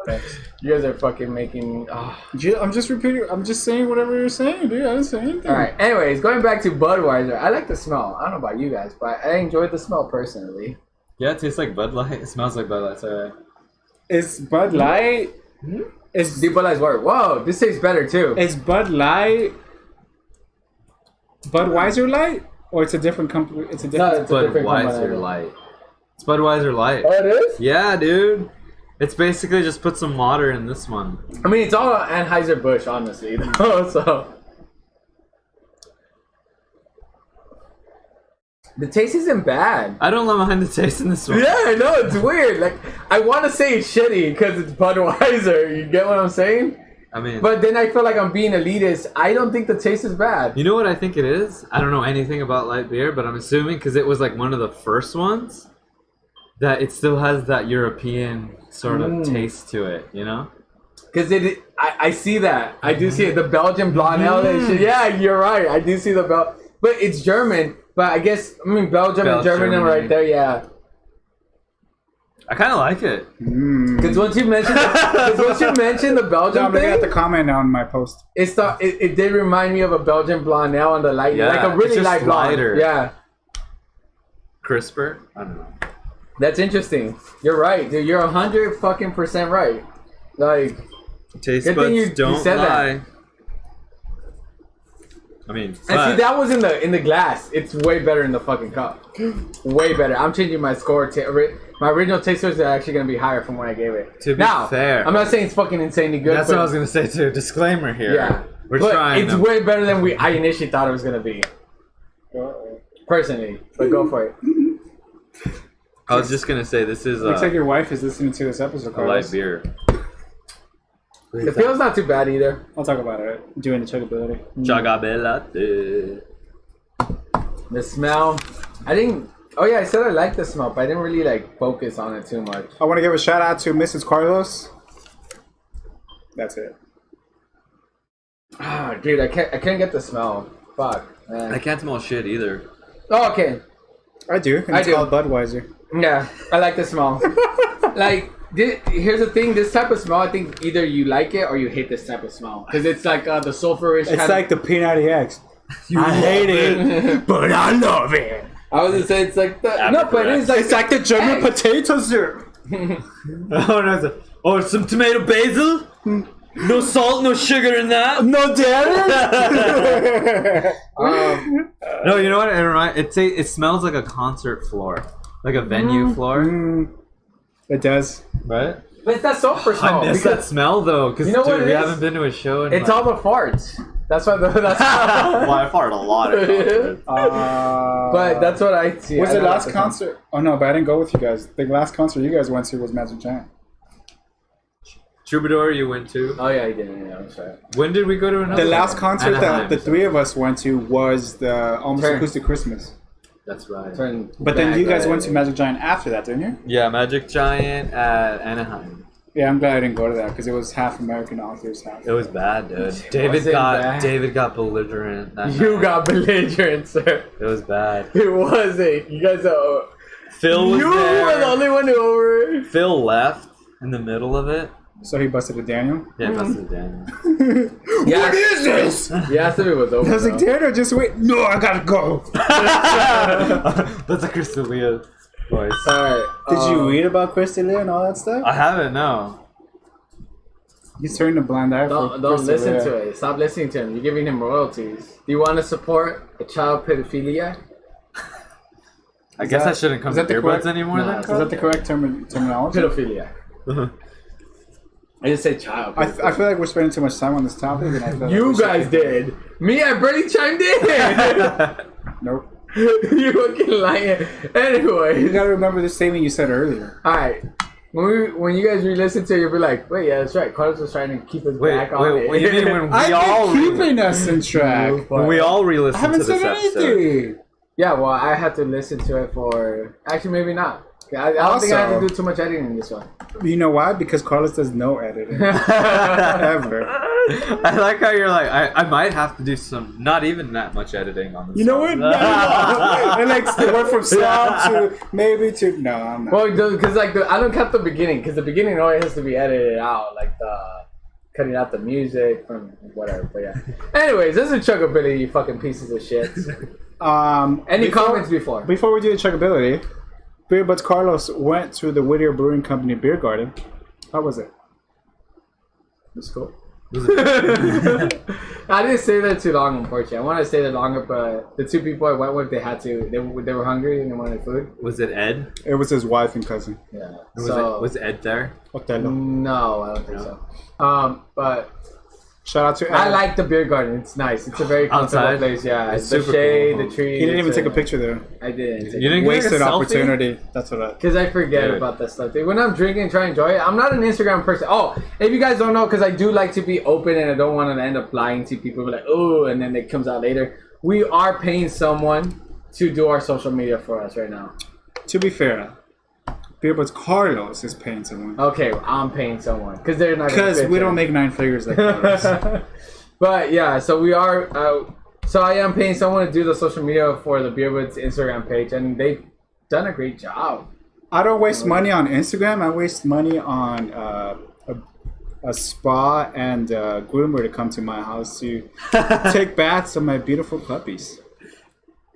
[SPEAKER 4] Thanks.
[SPEAKER 5] You guys are fucking making.
[SPEAKER 4] I'm just repeating. I'm just saying whatever you're saying, dude. I didn't say anything.
[SPEAKER 5] Alright, anyways, going back to Budweiser, I like the smell. I don't know about you guys, but I enjoyed the smell personally.
[SPEAKER 3] Yeah, it tastes like Bud Light. It smells like Bud Light. Sorry.
[SPEAKER 4] Is Bud Light? Is
[SPEAKER 5] The Bud Light's word. Whoa, this tastes better too.
[SPEAKER 4] is Bud Light Budweiser Light, or it's a different company? It's a different.
[SPEAKER 5] it's a different
[SPEAKER 3] Budweiser
[SPEAKER 5] company.
[SPEAKER 3] Light. It's Budweiser Light.
[SPEAKER 5] Oh, it is?
[SPEAKER 3] Yeah, dude. It's basically just put some water in this one.
[SPEAKER 5] I mean, it's all Anheuser-Busch, honestly. So the taste isn't bad.
[SPEAKER 3] I don't mind the taste in this one.
[SPEAKER 5] Yeah, I know, it's weird. Like, I want to say it's shitty because it's Budweiser. You get what I'm saying?
[SPEAKER 3] I mean,
[SPEAKER 5] But then I feel like I'm being elitist. I don't think the taste is bad.
[SPEAKER 3] you know what I think it is? I don't know anything about light beer, but I'm assuming because it was like one of the first ones that it still has that European sort of taste to it, you know?
[SPEAKER 5] Because I see that. I do see it. The Belgian blonde ale and shit. Yeah, you're right. I do see the but it's German. But I guess, Belgium and Germany are right there, yeah.
[SPEAKER 3] I kind of like it.
[SPEAKER 5] Because once you mentioned the Belgian
[SPEAKER 4] I'm looking at the
[SPEAKER 5] thing,
[SPEAKER 4] comment now on my post.
[SPEAKER 5] it did remind me of a Belgian blonde ale on the light,
[SPEAKER 3] Yeah,
[SPEAKER 5] like a really
[SPEAKER 3] it's just
[SPEAKER 5] light blonde.
[SPEAKER 3] lighter.
[SPEAKER 5] Yeah,
[SPEAKER 3] Crisper? I don't know.
[SPEAKER 5] that's interesting. You're right, dude. You're 100% right. Like,
[SPEAKER 3] Taste
[SPEAKER 5] Good thing
[SPEAKER 3] buds
[SPEAKER 5] you
[SPEAKER 3] don't
[SPEAKER 5] said that.
[SPEAKER 3] lie. I mean,
[SPEAKER 5] and see,
[SPEAKER 3] but-
[SPEAKER 5] that was in the glass. It's way better in the fucking cup. Way better. I'm changing my score. My original taste was actually gonna be higher from what I gave it.
[SPEAKER 3] To be
[SPEAKER 5] now,
[SPEAKER 3] fair,
[SPEAKER 5] I'm not saying it's fucking insanely good.
[SPEAKER 3] that's
[SPEAKER 5] but
[SPEAKER 3] what I was gonna say too. Disclaimer here.
[SPEAKER 5] Yeah,
[SPEAKER 3] We're
[SPEAKER 5] but
[SPEAKER 3] trying.
[SPEAKER 5] it's
[SPEAKER 3] them.
[SPEAKER 5] way better than I initially thought it was gonna be. Personally, but go for it.
[SPEAKER 3] I was just gonna say this is
[SPEAKER 4] Looks like your wife is listening to this episode.
[SPEAKER 3] a
[SPEAKER 4] Carlos.
[SPEAKER 3] light beer.
[SPEAKER 5] It feels not too bad either.
[SPEAKER 4] I'll talk about it. Doing the chuggability.
[SPEAKER 3] Chagabelate.
[SPEAKER 5] The smell, I didn't. Oh yeah, I said I liked the smell, but I didn't really like focus on it too much.
[SPEAKER 4] I want to give a shout out to Mrs. Carlos. That's it.
[SPEAKER 5] Ah, dude, I can't get the smell. Fuck, man.
[SPEAKER 3] I can't smell shit either.
[SPEAKER 5] Oh, okay.
[SPEAKER 4] I do. And
[SPEAKER 5] I
[SPEAKER 4] it's
[SPEAKER 5] do.
[SPEAKER 4] called Budweiser.
[SPEAKER 5] Yeah, I like the smell. Like, here's the thing. This type of smell, I think either you like it or you hate this type of smell because it's like the sulfurish.
[SPEAKER 4] It's like the P90X. I hate it, but I love it.
[SPEAKER 5] I was gonna say it's like the no, but it is like
[SPEAKER 4] It's like the German
[SPEAKER 5] Hey.
[SPEAKER 4] potato syrup.
[SPEAKER 3] Oh, some tomato basil? No salt, no sugar in that.
[SPEAKER 4] No dairy.
[SPEAKER 3] No, you know what? It smells like a concert floor, like a venue floor,
[SPEAKER 4] It does.
[SPEAKER 3] right?
[SPEAKER 5] But it's that sulfur smell.
[SPEAKER 3] I miss that smell though, because
[SPEAKER 5] You know what it
[SPEAKER 3] we
[SPEAKER 5] is?
[SPEAKER 3] haven't been to a show. In
[SPEAKER 5] It's all the farts. That's why. That's
[SPEAKER 3] Well, I fart a lot.
[SPEAKER 5] but that's what I see.
[SPEAKER 4] Was
[SPEAKER 5] I
[SPEAKER 4] the
[SPEAKER 5] don't
[SPEAKER 4] last
[SPEAKER 5] like the smell.
[SPEAKER 4] concert? Oh no, but I didn't go with you guys. The last concert you guys went to was Magic Giant.
[SPEAKER 3] Troubadour, you went to.
[SPEAKER 5] Oh yeah, he didn't. Yeah, I'm sorry.
[SPEAKER 3] When did we go to another?
[SPEAKER 4] The last
[SPEAKER 3] one?
[SPEAKER 4] concert that
[SPEAKER 3] Anaheim.
[SPEAKER 4] the three of us went to was the Almost
[SPEAKER 5] Turn.
[SPEAKER 4] Acoustic Christmas.
[SPEAKER 3] That's right.
[SPEAKER 5] Turn
[SPEAKER 4] But then
[SPEAKER 5] back,
[SPEAKER 4] you guys
[SPEAKER 5] right?
[SPEAKER 4] went to Magic Giant after that, didn't you?
[SPEAKER 3] Yeah, Magic Giant at Anaheim.
[SPEAKER 4] Yeah, I'm glad I didn't go to that because it was half American authors, half.
[SPEAKER 3] It was bad, dude.
[SPEAKER 5] Was it bad?
[SPEAKER 3] David got belligerent. That
[SPEAKER 5] You
[SPEAKER 3] night.
[SPEAKER 5] got belligerent, sir.
[SPEAKER 3] It was bad.
[SPEAKER 5] It wasn't. You guys are.
[SPEAKER 3] Phil was
[SPEAKER 5] You were the
[SPEAKER 3] there.
[SPEAKER 5] only one who over.
[SPEAKER 3] Phil left in the middle of it.
[SPEAKER 4] So he busted a Daniel.
[SPEAKER 3] Yeah, busted Daniel.
[SPEAKER 4] What is this?
[SPEAKER 5] He asked if it was over.
[SPEAKER 4] I was like,
[SPEAKER 5] though.
[SPEAKER 4] Daniel, just wait. No, I gotta go.
[SPEAKER 3] That's a Crystalia voice.
[SPEAKER 5] Alright.
[SPEAKER 4] Did you read about Crystalia and all that stuff?
[SPEAKER 3] I haven't, no.
[SPEAKER 4] He's turning a blind eye for
[SPEAKER 5] Don't listen
[SPEAKER 4] Crystalia.
[SPEAKER 5] to it. Stop listening to him. You're giving him royalties. Do you want to support a child pedophilia?
[SPEAKER 3] I guess
[SPEAKER 4] that-
[SPEAKER 3] I shouldn't come
[SPEAKER 4] is
[SPEAKER 3] to
[SPEAKER 4] that the
[SPEAKER 3] earbuds
[SPEAKER 4] correct-
[SPEAKER 3] anymore
[SPEAKER 5] Nah,
[SPEAKER 3] then?
[SPEAKER 5] is
[SPEAKER 4] Is that the correct terminology?
[SPEAKER 5] Pedophilia. I just say child.
[SPEAKER 4] I feel like we're spending too much time on this topic. And I feel like we
[SPEAKER 5] You
[SPEAKER 4] should
[SPEAKER 5] guys
[SPEAKER 4] keep-
[SPEAKER 5] did. Me, I barely chimed in.
[SPEAKER 4] Nope.
[SPEAKER 5] You fucking lying.
[SPEAKER 4] You
[SPEAKER 5] Anyway.
[SPEAKER 4] gotta remember the statement you said earlier.
[SPEAKER 5] Alright. When you guys re-listen to it, you'll be like, wait, yeah, that's right. Carlos was trying to keep us back on it.
[SPEAKER 3] What do you mean when we
[SPEAKER 4] I've
[SPEAKER 3] all
[SPEAKER 4] been keeping us in track.
[SPEAKER 3] when we all
[SPEAKER 4] I
[SPEAKER 3] re-listen
[SPEAKER 4] haven't
[SPEAKER 3] to
[SPEAKER 4] said
[SPEAKER 3] this episode?
[SPEAKER 4] anything.
[SPEAKER 5] Yeah, well, I had to listen to it for... Actually, maybe not. I don't think I have to
[SPEAKER 4] Also-
[SPEAKER 5] do too much editing in this one.
[SPEAKER 4] You know why? Because Carlos does no editing. Ever.
[SPEAKER 3] I like how you're like, I might have to do some, not even that much editing on this.
[SPEAKER 4] You know what? No. And like it went from stop to maybe to no. I'm not.
[SPEAKER 5] Well, because like I don't cut the beginning because the beginning always has to be edited out, like cutting out the music from whatever. But yeah. Anyways, this is chuggability, you fucking pieces of shit. Any comments before?
[SPEAKER 4] Before we do the chuggability, Beer Budz Carlos went to the Whittier Brewing Company beer garden. How was it?
[SPEAKER 5] It's cool. I didn't stay there too long, unfortunately. I wanted to stay there longer, but the two people I went with, they had to. They were hungry and they wanted food.
[SPEAKER 3] Was it Ed?
[SPEAKER 4] It was his wife and cousin.
[SPEAKER 5] Yeah.
[SPEAKER 3] Was Ed there?
[SPEAKER 4] Othello.
[SPEAKER 5] No, I don't think so. But
[SPEAKER 4] Shout out to Ed.
[SPEAKER 5] I like the beer garden. It's nice. It's a very comfortable
[SPEAKER 3] Outside?
[SPEAKER 5] place. Yeah,
[SPEAKER 3] It's
[SPEAKER 5] the
[SPEAKER 3] super
[SPEAKER 5] shade,
[SPEAKER 3] cool.
[SPEAKER 5] the trees.
[SPEAKER 4] He didn't even take a picture there.
[SPEAKER 5] I didn't.
[SPEAKER 3] You didn't get
[SPEAKER 4] Wasted
[SPEAKER 3] a selfie?
[SPEAKER 4] opportunity. That's what I.
[SPEAKER 5] Because I forget
[SPEAKER 3] Dude.
[SPEAKER 5] about that stuff. Dude. When I'm drinking and trying to enjoy it, I'm not an Instagram person. Oh, if you guys don't know, because I do like to be open and I don't want to end up lying to people. Like, oh, and then it comes out later. We are paying someone to do our social media for us right now.
[SPEAKER 4] To be fair, Beer Budz Carlos is paying someone.
[SPEAKER 5] Okay, I'm paying someone because they're not. gonna
[SPEAKER 4] Because
[SPEAKER 5] fit
[SPEAKER 4] we
[SPEAKER 5] in.
[SPEAKER 4] don't make 9 figures like Carlos.
[SPEAKER 5] But yeah, so we are. So I am paying someone to do the social media for the Beer Budz Instagram page, and they've done a great job.
[SPEAKER 4] I don't waste money on Instagram. I waste money on a spa and a groomer to come to my house to take baths of my beautiful puppies.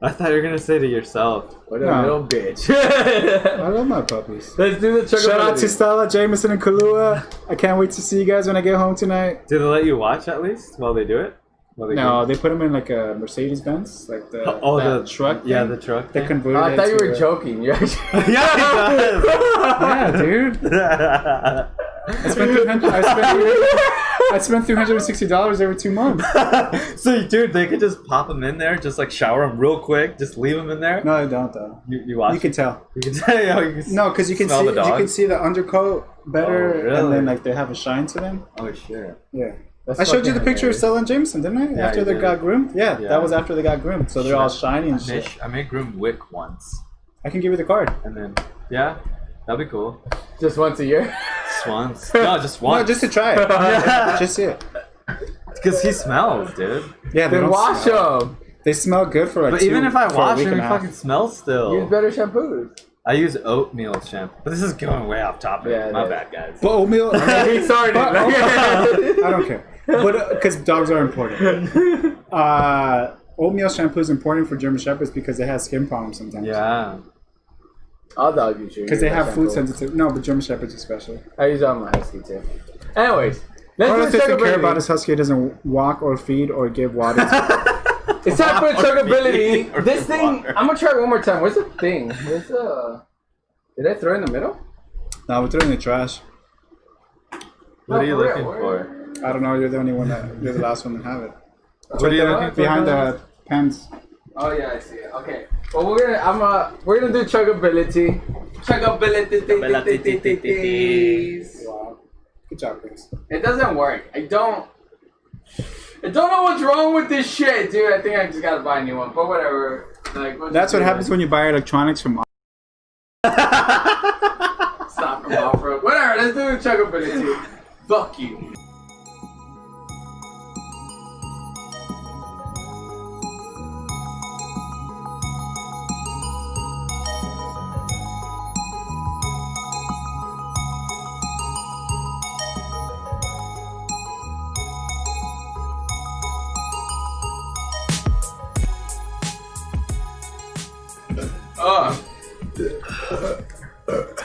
[SPEAKER 3] I thought you were gonna say to yourself.
[SPEAKER 5] What a
[SPEAKER 4] No.
[SPEAKER 5] little bitch.
[SPEAKER 4] I love my puppies.
[SPEAKER 5] Let's do the
[SPEAKER 4] Shout out to
[SPEAKER 5] chuggability.
[SPEAKER 4] Stella, Jameson, and Kahlua. I can't wait to see you guys when I get home tonight.
[SPEAKER 3] Did they let you watch at least while they do it? While they
[SPEAKER 4] No, they put them in like a Mercedes Benz, like the
[SPEAKER 3] the
[SPEAKER 4] truck.
[SPEAKER 3] Yeah,
[SPEAKER 4] thing.
[SPEAKER 3] the truck.
[SPEAKER 4] They
[SPEAKER 3] thing.
[SPEAKER 4] converted.
[SPEAKER 5] I thought you
[SPEAKER 4] it
[SPEAKER 5] were
[SPEAKER 4] to
[SPEAKER 5] joking. You actually.
[SPEAKER 3] Yeah, he
[SPEAKER 4] Yeah, dude.
[SPEAKER 3] does.
[SPEAKER 4] I spent $360 every 2 months.
[SPEAKER 3] So, dude, they could just pop them in there, just like shower them real quick, just leave them in there.
[SPEAKER 4] No, I don't though.
[SPEAKER 3] You watch.
[SPEAKER 4] You can tell.
[SPEAKER 3] You can tell. You can
[SPEAKER 4] No, because you can
[SPEAKER 3] smell
[SPEAKER 4] see
[SPEAKER 3] the dog?
[SPEAKER 4] you can see the undercoat better,
[SPEAKER 3] Oh, really?
[SPEAKER 4] and then like they have a shine to them.
[SPEAKER 3] Oh shit.
[SPEAKER 4] Yeah.
[SPEAKER 5] That's
[SPEAKER 4] I showed you the
[SPEAKER 5] fucking
[SPEAKER 4] picture of
[SPEAKER 5] hilarious.
[SPEAKER 4] Stella and Jameson, didn't I?
[SPEAKER 3] Yeah,
[SPEAKER 4] After
[SPEAKER 3] you
[SPEAKER 4] they
[SPEAKER 3] did.
[SPEAKER 4] got groomed? Yeah,
[SPEAKER 3] Yeah.
[SPEAKER 4] that was after they got groomed. So they're all shiny and
[SPEAKER 3] I
[SPEAKER 4] shit.
[SPEAKER 3] made groomed wick once,
[SPEAKER 4] I can give you the card.
[SPEAKER 3] and then yeah, that'd be cool.
[SPEAKER 5] Just once a year.
[SPEAKER 3] Just once. No, just once.
[SPEAKER 4] No, just to try it. Just see it.
[SPEAKER 3] because he smells, dude.
[SPEAKER 4] Yeah, they
[SPEAKER 5] Then
[SPEAKER 4] don't
[SPEAKER 5] wash
[SPEAKER 4] smell.
[SPEAKER 5] them.
[SPEAKER 4] They smell good for like
[SPEAKER 3] But
[SPEAKER 4] two-
[SPEAKER 3] even if I
[SPEAKER 4] for a
[SPEAKER 3] wash
[SPEAKER 4] week
[SPEAKER 3] him,
[SPEAKER 4] and
[SPEAKER 3] he
[SPEAKER 4] a half.
[SPEAKER 3] fucking smells still.
[SPEAKER 5] Use better shampoos.
[SPEAKER 3] I use oatmeal shampoo, but this is going way off topic.
[SPEAKER 5] Yeah, it
[SPEAKER 3] My
[SPEAKER 5] is.
[SPEAKER 3] bad, guys.
[SPEAKER 4] But oatmeal,
[SPEAKER 5] He started.
[SPEAKER 4] But- I don't care. But because dogs are important. Oatmeal shampoo is important for German Shepherds because they have skin problems sometimes.
[SPEAKER 3] Yeah.
[SPEAKER 5] All dogs use
[SPEAKER 4] Because they have food
[SPEAKER 5] shampoo.
[SPEAKER 4] sensitive. No, but German Shepherds especially.
[SPEAKER 5] I use it on my husky too. Anyways,
[SPEAKER 4] Carlos
[SPEAKER 5] let's do
[SPEAKER 4] doesn't care about
[SPEAKER 5] chuggability.
[SPEAKER 4] his husky. He doesn't walk or feed or give water to.
[SPEAKER 5] It's time for
[SPEAKER 3] Or
[SPEAKER 5] chuggability.
[SPEAKER 3] or
[SPEAKER 5] This thing,
[SPEAKER 3] water.
[SPEAKER 5] I'm gonna try it one more time. Where's the thing? Where's the? Did I throw it in the middle?
[SPEAKER 4] No, we threw it in the trash.
[SPEAKER 3] What are you
[SPEAKER 5] for real,
[SPEAKER 3] looking
[SPEAKER 5] where-
[SPEAKER 3] for?
[SPEAKER 4] I don't know. You're the only one that. You're the last one to have it.
[SPEAKER 3] What are you
[SPEAKER 4] There,
[SPEAKER 3] looking for?
[SPEAKER 4] behind the pens.
[SPEAKER 5] Oh yeah, I see it. Okay. Well, we're gonna do chuggability. Chuggability.
[SPEAKER 4] Wow. Good job, Chris.
[SPEAKER 5] It doesn't work. I don't know what's wrong with this shit, dude. I think I just gotta buy a new one. But whatever. Like, we'll
[SPEAKER 4] That's
[SPEAKER 5] just
[SPEAKER 4] what
[SPEAKER 5] do
[SPEAKER 4] happens
[SPEAKER 5] it.
[SPEAKER 4] when you buy electronics from.
[SPEAKER 5] Stop from off-road. Whatever. Let's do chuggability. Fuck you.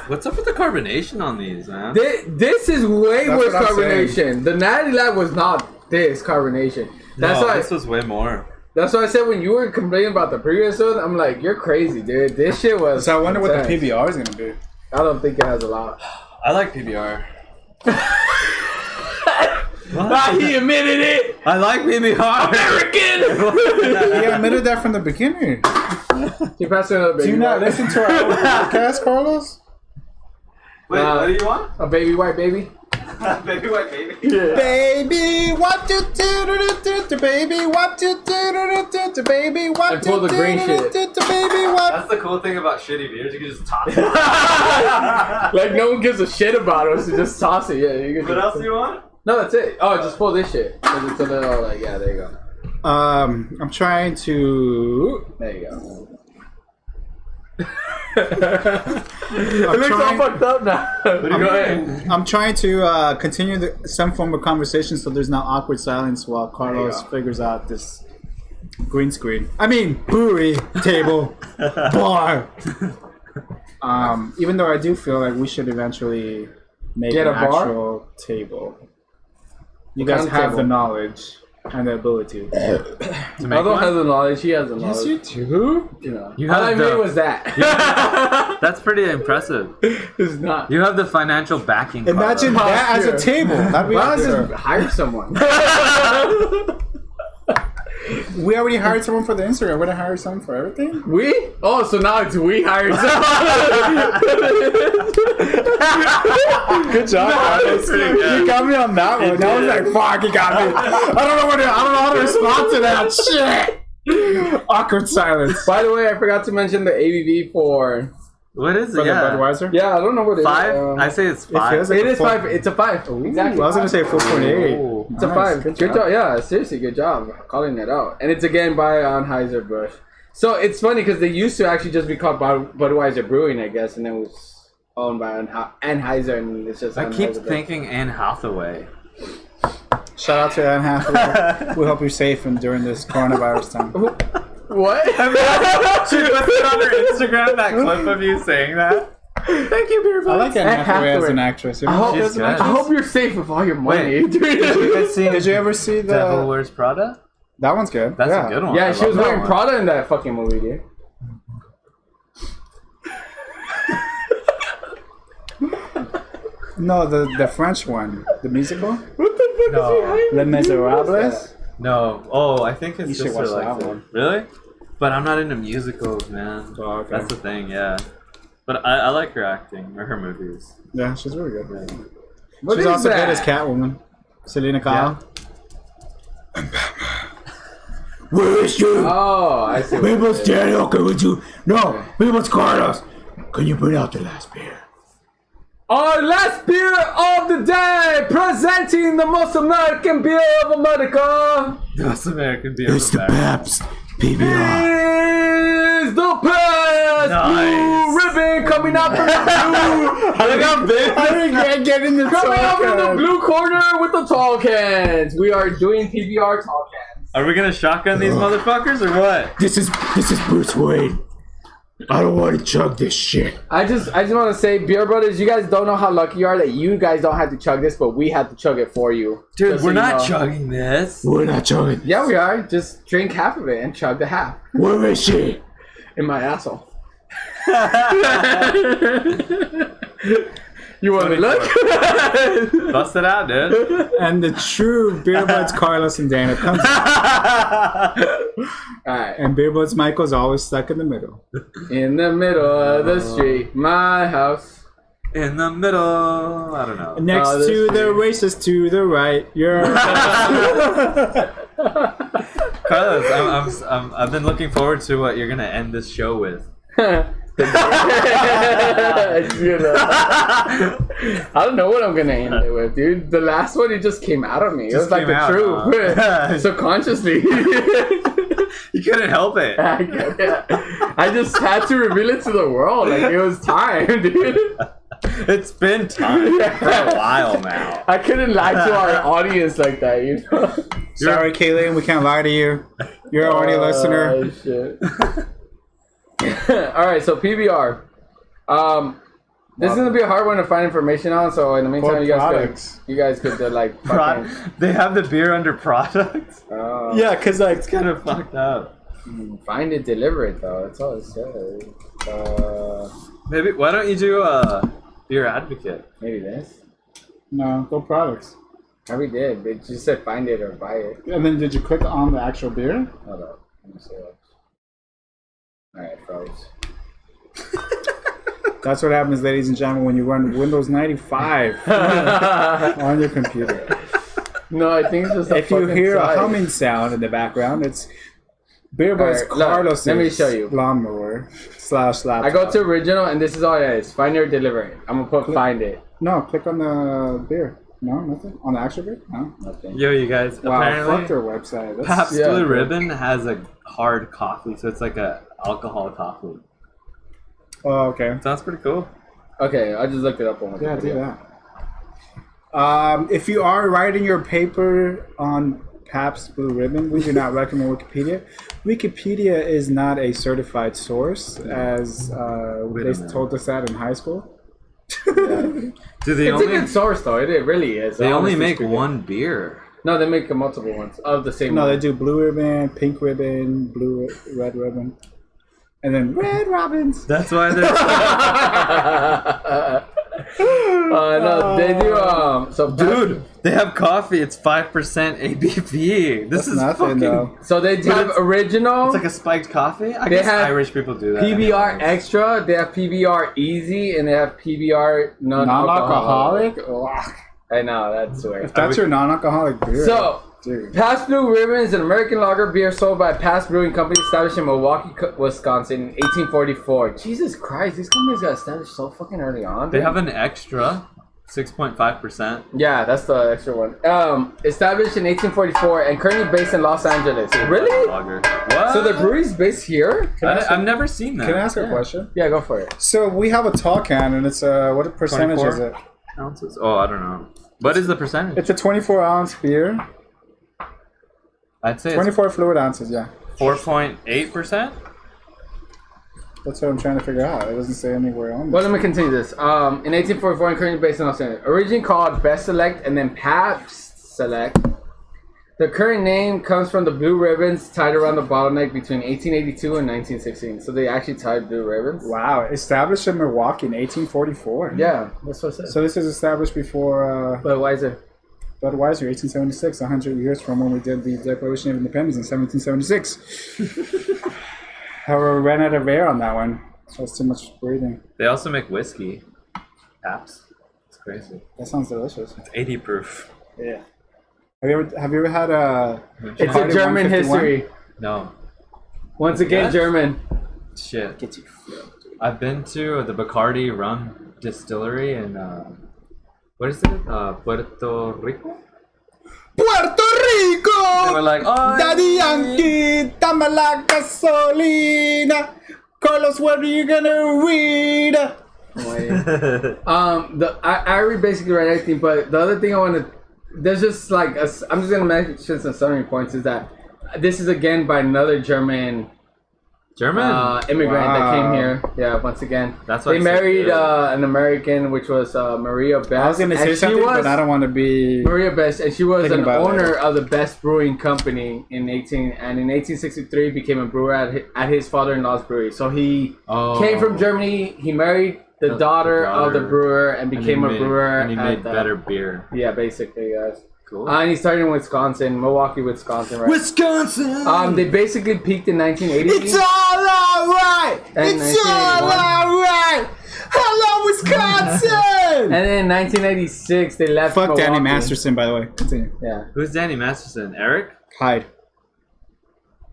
[SPEAKER 3] What's up with the carbonation on these, man?
[SPEAKER 5] This is way
[SPEAKER 4] That's
[SPEAKER 5] worse
[SPEAKER 4] what I'm
[SPEAKER 5] carbonation. The Natty Lab was not this carbonation. That's
[SPEAKER 3] no,
[SPEAKER 5] why.
[SPEAKER 3] this was way more.
[SPEAKER 5] That's why I said when you were complaining about the previous one, I'm like, you're crazy, dude. This shit was.
[SPEAKER 4] So I wonder what the
[SPEAKER 5] intense.
[SPEAKER 4] PBR is gonna be.
[SPEAKER 5] I don't think it has a lot.
[SPEAKER 3] I like PBR.
[SPEAKER 5] He admitted it.
[SPEAKER 3] I like PBR.
[SPEAKER 5] American.
[SPEAKER 4] He admitted that from the beginning.
[SPEAKER 5] You passed another baby.
[SPEAKER 4] Do you not
[SPEAKER 5] white.
[SPEAKER 4] listen to our own podcast, Carlos?
[SPEAKER 3] Wait, what do you want?
[SPEAKER 5] A baby white baby.
[SPEAKER 3] Baby white baby.
[SPEAKER 5] Yeah.
[SPEAKER 4] Baby, what do baby, what do baby, what
[SPEAKER 5] And pull the green shit.
[SPEAKER 4] baby, what?
[SPEAKER 3] That's the cool thing about shitty beers. You can just toss it.
[SPEAKER 5] Like no one gives a shit about it, so just toss it. Yeah. You can
[SPEAKER 3] What else do you want?
[SPEAKER 5] No, that's it. Oh, just pull this shit. 'Cause it's a little like yeah. There you go.
[SPEAKER 4] I'm trying to.
[SPEAKER 5] There you go.
[SPEAKER 4] I'm
[SPEAKER 5] It looks all
[SPEAKER 4] trying-
[SPEAKER 5] fucked up now. Go ahead.
[SPEAKER 4] I'm trying to continue some form of conversation so there's not awkward silence while Carlos figures out this green screen. I mean, brewery table bar. Even though I do feel like we should eventually make
[SPEAKER 5] Get
[SPEAKER 4] an
[SPEAKER 5] a bar?
[SPEAKER 4] actual table. You
[SPEAKER 5] What
[SPEAKER 4] guys
[SPEAKER 5] kind of
[SPEAKER 4] have
[SPEAKER 5] table?
[SPEAKER 4] the knowledge and the ability.
[SPEAKER 5] Although has the knowledge, he has the knowledge.
[SPEAKER 2] Yes, you do.
[SPEAKER 5] You know.
[SPEAKER 3] You
[SPEAKER 5] All
[SPEAKER 3] have
[SPEAKER 5] I
[SPEAKER 3] the-
[SPEAKER 5] made was that.
[SPEAKER 3] That's pretty impressive.
[SPEAKER 5] It's not.
[SPEAKER 3] You have the financial backing.
[SPEAKER 4] Imagine
[SPEAKER 3] Carlos.
[SPEAKER 4] that as a table. That'd be
[SPEAKER 5] Why don't
[SPEAKER 4] awesome.
[SPEAKER 5] just hire someone?
[SPEAKER 4] We already hired someone for the Instagram. We're gonna hire someone for everything.
[SPEAKER 5] We? Oh, so now it's we hired someone.
[SPEAKER 4] Good job, Carlos.
[SPEAKER 3] pretty good.
[SPEAKER 4] You got me on that one. That was like, fuck, you got me. I don't know how to respond to that shit. Awkward silence.
[SPEAKER 5] By the way, I forgot to mention the ABV for.
[SPEAKER 3] What is
[SPEAKER 4] For
[SPEAKER 3] it?
[SPEAKER 4] the
[SPEAKER 3] Yeah.
[SPEAKER 4] Budweiser.
[SPEAKER 5] Yeah, I don't know what it is.
[SPEAKER 3] 5? I say it's 5.
[SPEAKER 4] feels like
[SPEAKER 5] It
[SPEAKER 4] a
[SPEAKER 5] is
[SPEAKER 4] four-
[SPEAKER 5] 5. It's a 5. Exactly.
[SPEAKER 4] I was gonna say 4.8.
[SPEAKER 3] Ooh.
[SPEAKER 5] It's a 5. Good job. Yeah, seriously, good job calling it out. And it's again by Anheuser-Busch. So it's funny because they used to actually just be called Budweiser Brewing, I guess, and then it was owned by Anheuser, and it's just.
[SPEAKER 3] I keep
[SPEAKER 5] Anheuser-Busch.
[SPEAKER 3] thinking Anne Hathaway.
[SPEAKER 4] Shout out to Anne Hathaway. We hope you're safe and during this coronavirus time.
[SPEAKER 5] What?
[SPEAKER 3] She posted on her Instagram that clip of you saying that. Thank you, beer
[SPEAKER 4] I like Anne
[SPEAKER 5] Anne
[SPEAKER 4] Hathaway as
[SPEAKER 5] Hathaway.
[SPEAKER 4] an actress. You
[SPEAKER 5] I
[SPEAKER 4] know
[SPEAKER 5] hope,
[SPEAKER 4] she is an
[SPEAKER 3] good.
[SPEAKER 5] I
[SPEAKER 4] actress?
[SPEAKER 5] hope you're safe with all your money.
[SPEAKER 3] Wait, did you guys see
[SPEAKER 4] Did you ever see the?
[SPEAKER 3] Devil Wears Prada?
[SPEAKER 4] That one's good.
[SPEAKER 3] That's
[SPEAKER 4] yeah.
[SPEAKER 3] a good one.
[SPEAKER 5] Yeah,
[SPEAKER 3] I
[SPEAKER 5] she
[SPEAKER 3] love
[SPEAKER 5] was
[SPEAKER 3] that
[SPEAKER 5] wearing
[SPEAKER 3] one.
[SPEAKER 5] Prada in that fucking movie, dude.
[SPEAKER 4] No, the French one, the musical,
[SPEAKER 5] What the fuck
[SPEAKER 3] No.
[SPEAKER 5] is behind
[SPEAKER 4] Les
[SPEAKER 5] me?
[SPEAKER 4] Miserables.
[SPEAKER 3] No. Oh, I think
[SPEAKER 4] You
[SPEAKER 3] his
[SPEAKER 4] should
[SPEAKER 3] sister
[SPEAKER 4] watch
[SPEAKER 3] likes
[SPEAKER 4] that
[SPEAKER 3] it.
[SPEAKER 4] one.
[SPEAKER 3] Really? But I'm not into musicals, man.
[SPEAKER 4] Oh, okay.
[SPEAKER 3] That's the thing, yeah. But I like her acting or her movies.
[SPEAKER 4] Yeah, she's really good.
[SPEAKER 5] What
[SPEAKER 4] She's
[SPEAKER 5] is
[SPEAKER 4] also
[SPEAKER 5] that?
[SPEAKER 4] good as Catwoman. Selena Kyle.
[SPEAKER 6] Where is you?
[SPEAKER 5] Oh, I see. what it
[SPEAKER 6] People's
[SPEAKER 5] is.
[SPEAKER 6] Daniel, can you? No, People's Carlos. Can you bring out the last beer?
[SPEAKER 5] Our last beer of the day, presenting the most American beer of America,
[SPEAKER 3] The most American beer
[SPEAKER 6] It's
[SPEAKER 3] of
[SPEAKER 6] the
[SPEAKER 3] America.
[SPEAKER 6] Pabst PBR.
[SPEAKER 5] is the Pabst
[SPEAKER 3] Nice.
[SPEAKER 5] Blue Ribbon coming out from the blue.
[SPEAKER 3] Look how big.
[SPEAKER 4] I didn't get in the
[SPEAKER 5] Coming out from the blue corner with the tall cans. We are doing PBR tall cans.
[SPEAKER 3] Are we gonna shotgun these motherfuckers or what?
[SPEAKER 6] This is Bruce Wayne. I don't want to chug this shit.
[SPEAKER 5] I just want to say, Beer Brothers, you guys don't know how lucky you are that you guys don't have to chug this, but we had to chug it for you.
[SPEAKER 3] Dude,
[SPEAKER 5] Just so
[SPEAKER 3] we're
[SPEAKER 5] you
[SPEAKER 3] not
[SPEAKER 5] know.
[SPEAKER 3] chugging this.
[SPEAKER 6] We're not chugging.
[SPEAKER 5] Yeah, we are. Just drink half of it and chug the half
[SPEAKER 6] Where is she?
[SPEAKER 5] in my asshole. You want to look?
[SPEAKER 3] Bust it out, dude.
[SPEAKER 4] And the true Beer Buds Carlos and Dana comes out.
[SPEAKER 5] Alright.
[SPEAKER 4] And Beer Buds Michael's always stuck in the middle.
[SPEAKER 5] In the middle of the street, my house.
[SPEAKER 3] In the middle. I don't know.
[SPEAKER 4] Next
[SPEAKER 5] Oh,
[SPEAKER 4] to
[SPEAKER 5] that's
[SPEAKER 4] the racist to the right. You're
[SPEAKER 3] Carlos, I've been looking forward to what you're gonna end this show with.
[SPEAKER 5] I don't know what I'm gonna end it with, dude. The last one, it just came out of me. It was
[SPEAKER 3] Just
[SPEAKER 5] like
[SPEAKER 3] came
[SPEAKER 5] the
[SPEAKER 3] out,
[SPEAKER 5] truth,
[SPEAKER 3] huh?
[SPEAKER 5] subconsciously.
[SPEAKER 3] You couldn't help it.
[SPEAKER 5] I just had to reveal it to the world. Like it was time, dude.
[SPEAKER 3] It's been time for a while now.
[SPEAKER 5] I couldn't lie to our audience like that, you know.
[SPEAKER 4] sorry, Kaylin. We can't lie to you. You're already a listener.
[SPEAKER 5] Oh, shit. All right, so PBR. This is gonna be a hard one to find information on. So in the meantime,
[SPEAKER 4] Or
[SPEAKER 5] you guys
[SPEAKER 4] products.
[SPEAKER 5] could like fucking.
[SPEAKER 3] They have the beer under products?
[SPEAKER 4] Yeah, because like
[SPEAKER 3] It's kind of fucked up.
[SPEAKER 5] Find it, deliver it though. That's all it says.
[SPEAKER 3] Maybe, why don't you do Beer Advocate?
[SPEAKER 5] Maybe this.
[SPEAKER 4] no, go products.
[SPEAKER 5] I already did. It just said find it or buy it.
[SPEAKER 4] And then did you click on the actual beer?
[SPEAKER 5] Hold up. Let me see what. Alright, froze.
[SPEAKER 4] That's what happens, ladies and gentlemen, when you run Windows 95 on your computer.
[SPEAKER 5] No, I think it's just a
[SPEAKER 4] If you
[SPEAKER 5] fucking
[SPEAKER 4] hear a
[SPEAKER 5] site.
[SPEAKER 4] humming sound in the background, it's Beer Boys
[SPEAKER 5] Alright, look,
[SPEAKER 4] Carlos.
[SPEAKER 5] let me show you.
[SPEAKER 4] Lawnmower / laptop.
[SPEAKER 5] I go to original, and this is all it is. Find or deliver it. I'm gonna put find it.
[SPEAKER 4] No, click on the beer. No, nothing. On the actual beer? No.
[SPEAKER 5] Nothing.
[SPEAKER 3] Yo, you guys.
[SPEAKER 4] Wow, fuck
[SPEAKER 3] Apparently,
[SPEAKER 4] their website. That's,
[SPEAKER 3] Pabst
[SPEAKER 5] Yeah.
[SPEAKER 3] Blue Ribbon has a hard coffee, so it's like a alcohol coffee.
[SPEAKER 4] oh, okay.
[SPEAKER 3] Sounds pretty cool.
[SPEAKER 5] Okay, I just looked it up on
[SPEAKER 4] Yeah,
[SPEAKER 5] Wikipedia.
[SPEAKER 4] do that. If you are writing your paper on Pabst Blue Ribbon, we do not recommend Wikipedia. Wikipedia is not a certified source, as they told us that in high school.
[SPEAKER 3] Do they
[SPEAKER 5] It's a
[SPEAKER 3] only
[SPEAKER 5] good source, though. It really is.
[SPEAKER 3] they only
[SPEAKER 5] honestly
[SPEAKER 3] make
[SPEAKER 5] speaking.
[SPEAKER 3] one beer?
[SPEAKER 5] No, they make multiple ones of the same.
[SPEAKER 4] No,
[SPEAKER 5] one.
[SPEAKER 4] they do blue ribbon, pink ribbon, red ribbon, and then red robins.
[SPEAKER 3] That's why they're.
[SPEAKER 5] No, they do. So
[SPEAKER 3] Dude, they have coffee. It's 5% ABV. This
[SPEAKER 4] That's
[SPEAKER 3] is
[SPEAKER 4] nothing,
[SPEAKER 3] fucking.
[SPEAKER 4] though.
[SPEAKER 5] So they have
[SPEAKER 3] it's-
[SPEAKER 5] original.
[SPEAKER 3] It's like a spiked coffee. I
[SPEAKER 5] They
[SPEAKER 3] guess
[SPEAKER 5] have
[SPEAKER 3] Irish people do that.
[SPEAKER 5] PBR
[SPEAKER 3] anyways.
[SPEAKER 5] extra. They have PBR easy, and they have PBR non-alcoholic.
[SPEAKER 4] Non-alcoholic?
[SPEAKER 5] I know that's weird.
[SPEAKER 4] If that's your non-alcoholic beer.
[SPEAKER 5] So,
[SPEAKER 4] dude.
[SPEAKER 5] Pabst Blue Ribbon is an American lager beer sold by Pabst Brewing Company, established in Milwaukee, Wisconsin, in 1844. Jesus Christ, these companies got established so fucking early on.
[SPEAKER 3] They
[SPEAKER 5] dude.
[SPEAKER 3] have an extra 6.5%.
[SPEAKER 5] Yeah, that's the extra one. Established in 1844 and currently based in Los Angeles. Really?
[SPEAKER 3] Lager. What?
[SPEAKER 5] So the brewery's based here?
[SPEAKER 3] I've never seen that.
[SPEAKER 4] Can I ask a question?
[SPEAKER 5] Yeah, go for it.
[SPEAKER 4] So we have a tall can, and it's what percentage
[SPEAKER 3] 24?
[SPEAKER 4] is it?
[SPEAKER 3] Ounces? Oh, I don't know. What is the percentage?
[SPEAKER 4] It's a 24-ounce beer.
[SPEAKER 3] I'd say it's
[SPEAKER 4] 24 fluid ounces, yeah.
[SPEAKER 3] 4.8%.
[SPEAKER 4] That's what I'm trying to figure out. It doesn't say anywhere on
[SPEAKER 5] Well,
[SPEAKER 4] this.
[SPEAKER 5] let me continue this. In 1844 and currently based in Los Angeles. Originally called Best Select and then Pabst Select. The current name comes from the blue ribbons tied around the bottleneck between 1882 and 1916. So they actually tied blue ribbons.
[SPEAKER 4] Wow, established in Milwaukee in 1844.
[SPEAKER 5] Yeah, that's what it says.
[SPEAKER 4] So this is established before
[SPEAKER 5] Budweiser.
[SPEAKER 4] Budweiser, 1876, 100 years from when we did the Declaration of Independence in 1776. However, we ran out of air on that one. So it's too much breathing.
[SPEAKER 3] They also make whiskey. Pabst. It's crazy.
[SPEAKER 4] That sounds delicious.
[SPEAKER 3] It's 80 proof.
[SPEAKER 4] Yeah. Have you ever had a?
[SPEAKER 5] It's a
[SPEAKER 4] Bacardi
[SPEAKER 5] German
[SPEAKER 4] 151?
[SPEAKER 5] history.
[SPEAKER 3] No.
[SPEAKER 5] Once again,
[SPEAKER 3] What?
[SPEAKER 5] German.
[SPEAKER 3] Shit.
[SPEAKER 4] Gets you.
[SPEAKER 3] I've been to the Bacardi rum distillery in what is it? Puerto Rico.
[SPEAKER 4] Puerto Rico.
[SPEAKER 3] They were like, oh,
[SPEAKER 4] Daddy Yankee, dame la gasolina. Carlos, what are you gonna read?
[SPEAKER 5] I already basically read everything, but the other thing I want to, there's just like, I'm just gonna mention some summary points. Is that this is again by another German immigrant that came
[SPEAKER 4] Wow.
[SPEAKER 5] here. Yeah, once again.
[SPEAKER 3] That's why
[SPEAKER 5] they
[SPEAKER 3] it's so
[SPEAKER 5] married
[SPEAKER 3] good.
[SPEAKER 5] an American, which was Maria Best.
[SPEAKER 4] I was gonna say
[SPEAKER 5] and
[SPEAKER 4] something, but I don't want to be.
[SPEAKER 5] Maria Best, and she was
[SPEAKER 4] Thinking
[SPEAKER 5] an
[SPEAKER 4] about it
[SPEAKER 5] owner
[SPEAKER 4] later.
[SPEAKER 5] of the Best Brewing Company in 1863 became a brewer at his father-in-law's brewery. So he came from Germany. He married the daughter of the brewer and became a brewer.
[SPEAKER 3] And he
[SPEAKER 5] at
[SPEAKER 3] made
[SPEAKER 5] the-
[SPEAKER 3] better beer.
[SPEAKER 5] Yeah, basically, yes.
[SPEAKER 3] Cool.
[SPEAKER 5] And he started in Wisconsin, Milwaukee, Wisconsin, right?
[SPEAKER 3] Wisconsin!
[SPEAKER 5] They basically peaked in 1980.
[SPEAKER 4] It's all alright.
[SPEAKER 5] And
[SPEAKER 4] It's all
[SPEAKER 5] 1981.
[SPEAKER 4] alright. Hello, Wisconsin.
[SPEAKER 5] And then in 1986, they left
[SPEAKER 4] Fuck
[SPEAKER 5] Milwaukee.
[SPEAKER 4] Danny Masterson, by the way. Continue.
[SPEAKER 5] Yeah.
[SPEAKER 3] Who's Danny Masterson? Eric?
[SPEAKER 4] Hyde.